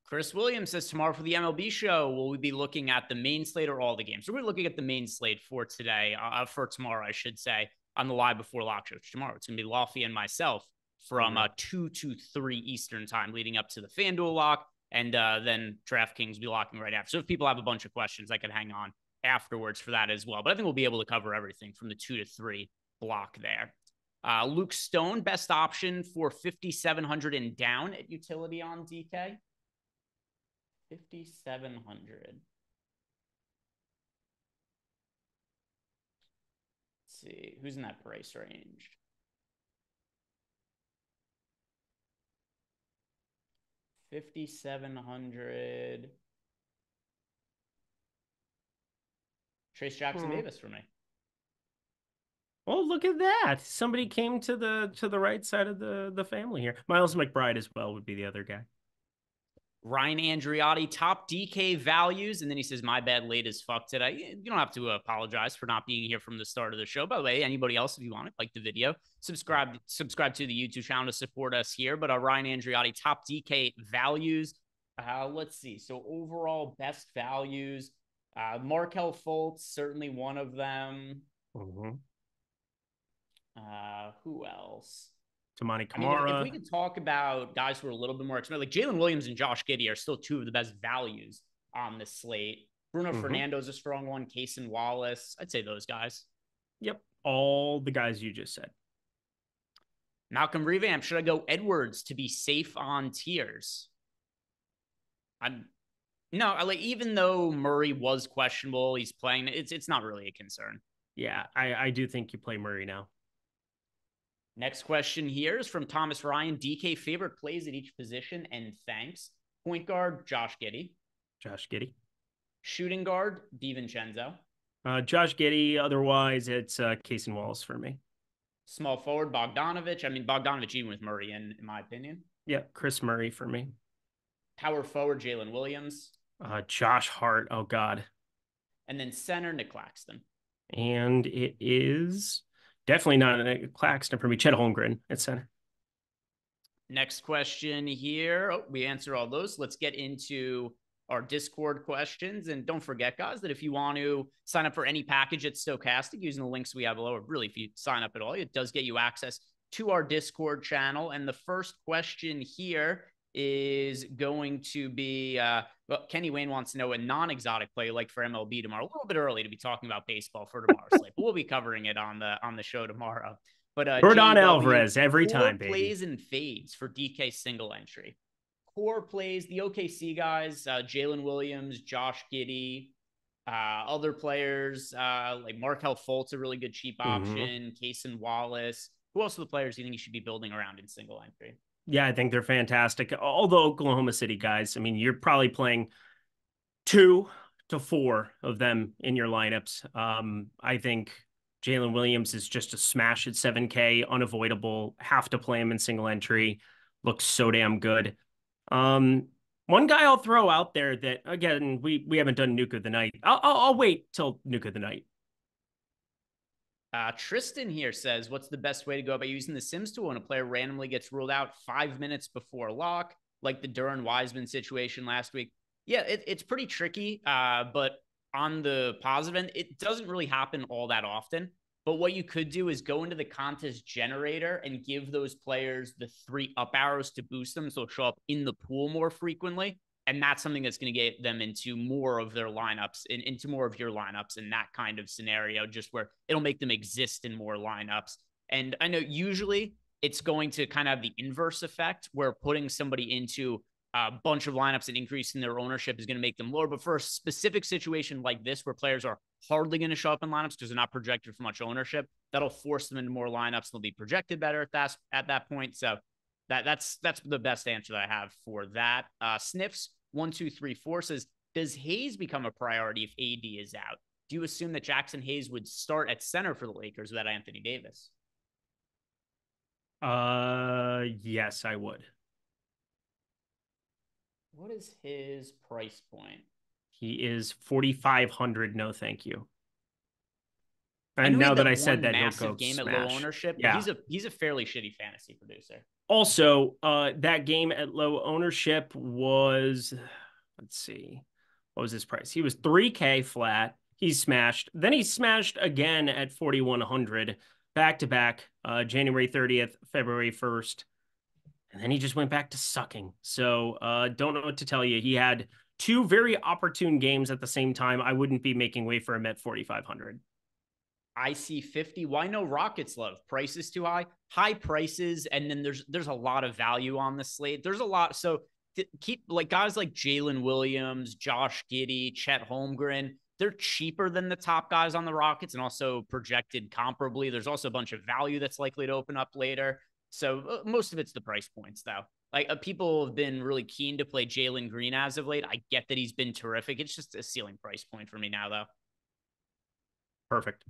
Chris Williams says tomorrow for the MLB show, will we be looking at the main slate or all the games? So we're looking at the main slate for today, for tomorrow, I should say, on the Live Before Lock show. Tomorrow, it's going to be Lofty and myself from 2 to 3 Eastern time, leading up to the FanDuel lock, and then DraftKings will be locking right after. So if people have a bunch of questions, I can hang on afterwards for that as well. But I think we'll be able to cover everything from the 2 to 3 block there. Luke Stone, best option for 5,700 and down at utility on DK. 5,700. Let's see, who's in that price range? $5,700. Trace Jackson Davis for me. Oh, look at that. Somebody came to the right side of the family here. Miles McBride as well would be the other guy. Ryan Andriotti, top DK values. And then he says, my bad, late as fuck today. You don't have to apologize for not being here from the start of the show. By the way, anybody else, if you want it, like the video, subscribe to the YouTube channel to support us here. But Ryan Andriotti, top DK values. Let's see. So overall best values, Markelle Fultz, certainly one of them. Mm-hmm. Who else? Tamani I Kamara. mean, if we could talk about guys who are a little bit more expensive, like Jalen Williams and Josh Giddey are still two of the best values on the slate. Bruno Fernando's a strong one. Cason Wallace. I'd say those guys. Yep. All the guys you just said. Malcolm Revamp. Should I go Edwards to be safe on tiers? No, like, even though Murray was questionable, he's playing. It's not really a concern. Yeah, I do think you play Murray now. Next question here is from Thomas Ryan. DK favorite plays at each position, and thanks. Point guard, Josh Giddey. Josh Giddey. Shooting guard, DiVincenzo. Josh Giddey. Otherwise, it's Cason Wallace for me. Small forward, Bogdanovich. I mean, Bogdanovich even with Murray in my opinion. Yeah, Chris Murray for me. Power forward, Jalen Williams. Josh Hart. Oh, God. And then center, Nick Claxton. And it is definitely not a Claxton for me. Chet Holmgren at center. Next question here. Oh, we answer all those. Let's get into our Discord questions. And don't forget, guys, that if you want to sign up for any package at Stokastic using the links we have below, or really if you sign up at all, it does get you access to our Discord channel. And the first question here is going to be, well, Kenny Wayne wants to know a non-exotic play like for MLB tomorrow. A little bit early to be talking about baseball for tomorrow's slate, but we'll be covering it on the show tomorrow. But Jordan Alvarez every time, baby. Plays and fades for DK single entry. Core plays, the OKC guys, Jalen Williams, Josh Giddey, other players like Markelle Fultz, a really good cheap option, Cason Wallace. Who else are the players you think you should be building around in single entry? Yeah, I think they're fantastic. All the Oklahoma City guys, I mean, you're probably playing 2 to 4 of them in your lineups. I think Jalen Williams is just a smash at 7K, unavoidable. Have to play him in single entry. Looks so damn good. One guy I'll throw out there that, again, we haven't done Nuke of the Night. I'll wait till Nuke of the Night. Tristan here says, what's the best way to go about using the Sims tool when a player randomly gets ruled out 5 minutes before lock? like the Duran Wiseman situation last week. Yeah, it's pretty tricky. But on the positive end, it doesn't really happen all that often. But what you could do is go into the contest generator and give those players the 3 up arrows to boost them, so it'll show up in the pool more frequently. And that's something that's going to get them into more of their lineups, into more of your lineups in that kind of scenario, just where it'll make them exist in more lineups. And I know usually it's going to kind of have the inverse effect, where putting somebody into a bunch of lineups and increasing their ownership is going to make them lower. But for a specific situation like this, where players are hardly going to show up in lineups because they're not projected for much ownership, that'll force them into more lineups. They'll be projected better at that point. So that's the best answer that I have for that. Sniffs 1234 says, does Hayes become a priority if AD is out? Do you assume that Jackson Hayes would start at center for the Lakers without Anthony Davis? Yes, I would. What is his price point? He is 4,500. No, thank you. And now that I said that, he'll go game smash. at low ownership. Yeah, he's a fairly shitty fantasy producer. Also, that game at low ownership was, let's see, what was his price? He was 3K flat. He smashed. Then he smashed again at 4,100, back to back, January 30th, February 1st. And then he just went back to sucking. So don't know what to tell you. He had 2 very opportune games at the same time. I wouldn't be making way for him at 4,500. I see 50. Why no Rockets love? Prices too high prices. And then there's a lot of value on the slate. There's a lot. So keep like guys like Jalen Williams, Josh Giddey, Chet Holmgren. They're cheaper than the top guys on the Rockets and also projected comparably. There's also a bunch of value that's likely to open up later. So most of it's the price points, though. Like people have been really keen to play Jalen Green as of late. I get that he's been terrific. It's just a ceiling price point for me now, though. Perfect.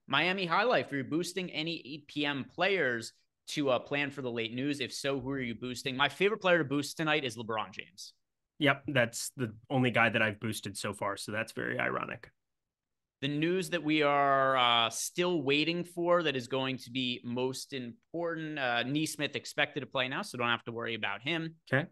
Miami highlight for you, boosting any 8 p.m. players to plan for the late news. If so, who are you boosting? My favorite player to boost tonight is LeBron James. Yep, that's the only guy that I've boosted so far, so that's very ironic. The news that we are still waiting for that is going to be most important. Neesmith expected to play now, so don't have to worry about him. Okay.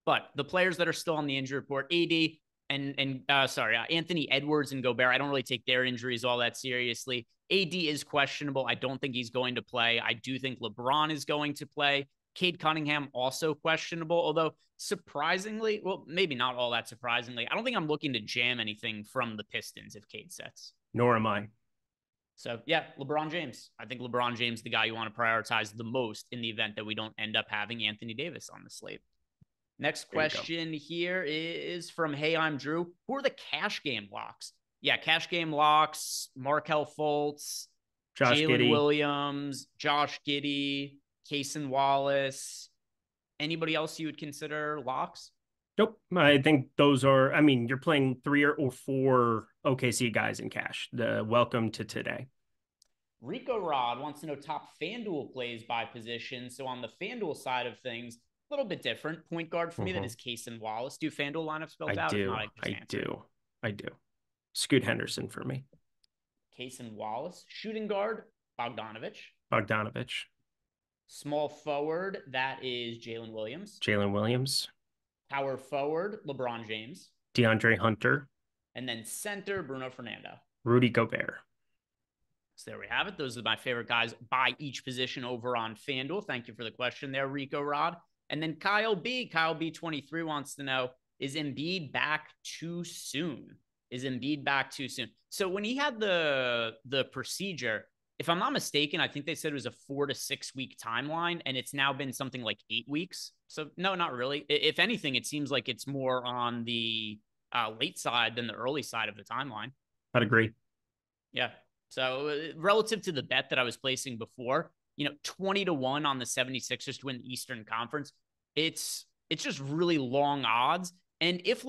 But the players that are still on the injury report, AD and Anthony Edwards and Gobert, I don't really take their injuries all that seriously. AD is questionable. I don't think he's going to play. I do think LeBron is going to play. Cade Cunningham also questionable, although surprisingly, well, maybe not all that surprisingly, I don't think I'm looking to jam anything from the Pistons if Cade sets. Nor am I. So, yeah, LeBron James. I think LeBron James is the guy you want to prioritize the most in the event that we don't end up having Anthony Davis on the slate. Next question here is from Hey, I'm Drew. Who are the cash game locks? Yeah, cash game locks, Markelle Fultz, Jalen Williams, Josh Giddey, Cason Wallace. Anybody else you would consider locks? Nope. I think those are, I mean, you're playing 3 or 4 OKC guys in cash. Welcome to today. Rico Rod wants to know top FanDuel plays by position. So on the FanDuel side of things, a little bit different. Point guard for me, that is Cason Wallace. Do FanDuel lineups spelled out? I do. Scoot Henderson for me. Cason Wallace. Shooting guard, Bogdanovich. Small forward, that is Jalen Williams. Power forward, LeBron James. DeAndre Hunter. And then center, Bruno Fernando. Rudy Gobert. So there we have it. Those are my favorite guys by each position over on FanDuel. Thank you for the question there, Rico Rod. And then Kyle B23 wants to know, is Embiid back too soon? So when he had the procedure, if I'm not mistaken, I think they said it was a 4 to 6 week timeline, and it's now been something like 8 weeks. So no, not really. If anything, it seems like it's more on the late side than the early side of the timeline. I'd agree. Yeah. So relative to the bet that I was placing before, 20-1 on the 76ers to win the Eastern Conference, it's just really long odds. And if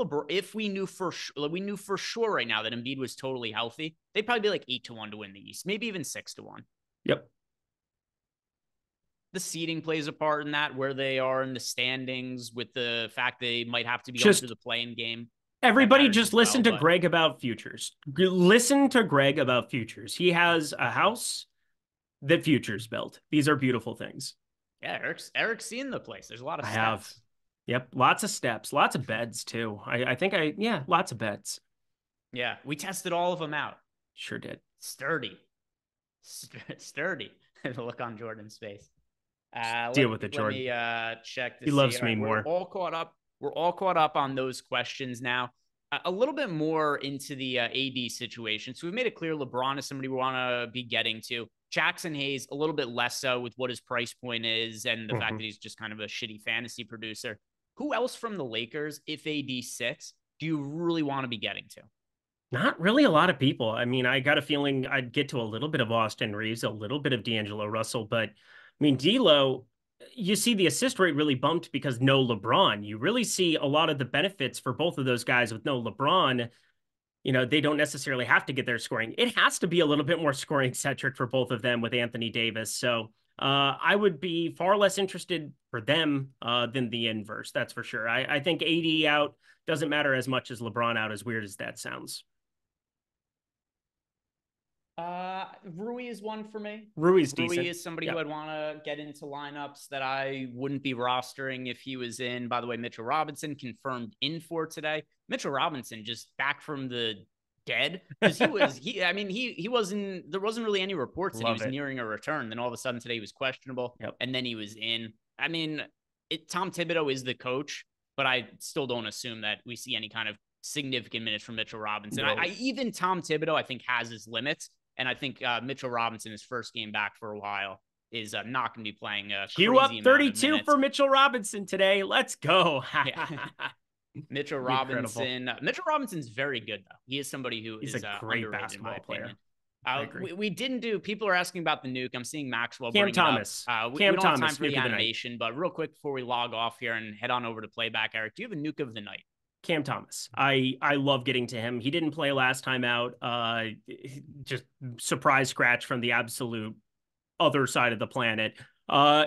we knew for sure right now that Embiid was totally healthy, they'd probably be like 8-1 to win the East, maybe even 6-1. Yep. The seeding plays a part in that, where they are in the standings, with the fact they might have to be going through the play-in game. Everybody just listen to Greg about futures. Listen to Greg about futures. He has a house that futures built. These are beautiful things. Yeah, Eric's seen the place. There's a lot of stats. I have. Yep. Lots of steps, lots of beds too. I think yeah, lots of beds. Yeah. We tested all of them out. Sure did. Sturdy. Sturdy. The look on Jordan's face. Deal with it, Let Jordan. me check to He see. loves All me right, more. We're all caught up. We're all caught up on those questions now. A little bit more into the AD situation. So we've made it clear LeBron is somebody we want to be getting to. Jackson Hayes, a little bit less so with what his price point is and the fact that he's just kind of a shitty fantasy producer. Who else from the Lakers, if AD sits, do you really want to be getting to? Not really a lot of people. I mean, I got a feeling I'd get to a little bit of Austin Reeves, a little bit of D'Angelo Russell, but I mean, D'Lo, you see the assist rate really bumped because no LeBron. You really see a lot of the benefits for both of those guys with no LeBron. You know, they don't necessarily have to get their scoring. It has to be a little bit more scoring centric for both of them with Anthony Davis. So I would be far less interested for them than the inverse. That's for sure. I think AD out doesn't matter as much as LeBron out, as weird as that sounds. Rui is one for me. Rui's Rui decent. is somebody who I'd want to get into lineups that I wouldn't be rostering if he was in. By the way, Mitchell Robinson confirmed in for today. Mitchell Robinson just back from the dead because he wasn't, there wasn't really any reports that he was nearing a return. Then all of a sudden today he was questionable and then he was in. I mean, Tom Thibodeau is the coach, but I still don't assume that we see any kind of significant minutes from Mitchell Robinson. No. Even Tom Thibodeau, I think, has his limits. And I think Mitchell Robinson, his first game back for a while, is not going to be playing a crazy up 32 for Mitchell Robinson today. Let's go. Mitchell Robinson. Mitchell Robinson's very good, though. He is somebody who is a great basketball player. We didn't do. People are asking about the nuke. I'm seeing Maxwell. Cam Thomas. We don't have time for the animation, but real quick before we log off here and head on over to playback, Eric, do you have a nuke of the night? Cam Thomas. I love getting to him. He didn't play last time out. Just surprise scratch from the absolute other side of the planet.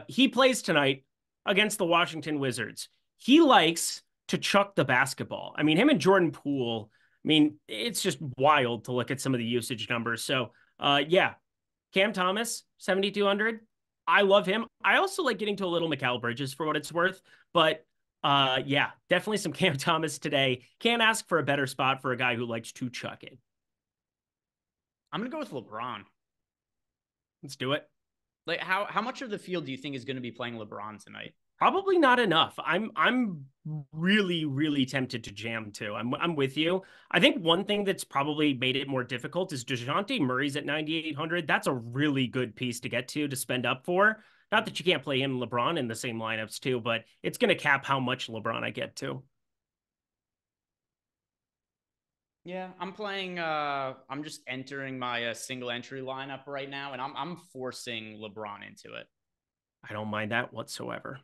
He plays tonight against the Washington Wizards. He likes to chuck the basketball. I mean, him and Jordan Poole, I mean, it's just wild to look at some of the usage numbers. So, yeah, Cam Thomas, 7,200. I love him. I also like getting to a little Mikal Bridges for what it's worth, but yeah, definitely some Cam Thomas today. Can't ask for a better spot for a guy who likes to chuck it. I'm going to go with LeBron. Let's do it. Like how much of the field do you think is going to be playing LeBron tonight? Probably not enough. I'm really, really tempted to jam too. I'm with you. I think one thing that's probably made it more difficult is DeJounte Murray's at 9,800. That's a really good piece to get to spend up for. Not that you can't play him and LeBron in the same lineups too, but it's going to cap how much LeBron I get to. Yeah, I'm playing. I'm just entering my single entry lineup right now, and I'm forcing LeBron into it. I don't mind that whatsoever.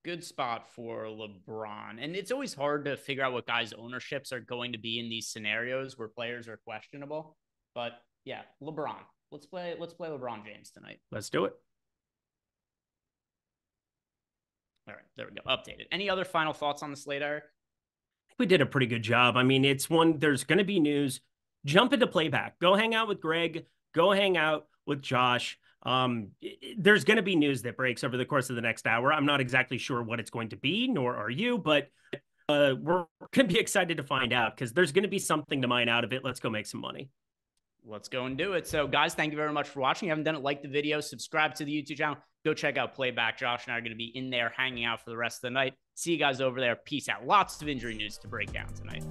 Good spot for LeBron, and it's always hard to figure out what guys' ownerships are going to be in these scenarios where players are questionable. But yeah, LeBron. Let's play LeBron James tonight. Let's do it. All right, there we go. Updated. Any other final thoughts on the slate, Eric? We did a pretty good job. I mean, it's one, there's going to be news. Jump into playback. Go hang out with Greg. Go hang out with Josh. There's going to be news that breaks over the course of the next hour. I'm not exactly sure what it's going to be, nor are you, but we're going to be excited to find out because there's going to be something to mine out of it. Let's go make some money. Let's go and do it. So guys, thank you very much for watching. If you haven't done it, like the video, subscribe to the YouTube channel, go check out Playback. Josh and I are going to be in there hanging out for the rest of the night. See you guys over there. Peace out. Lots of injury news to break down tonight.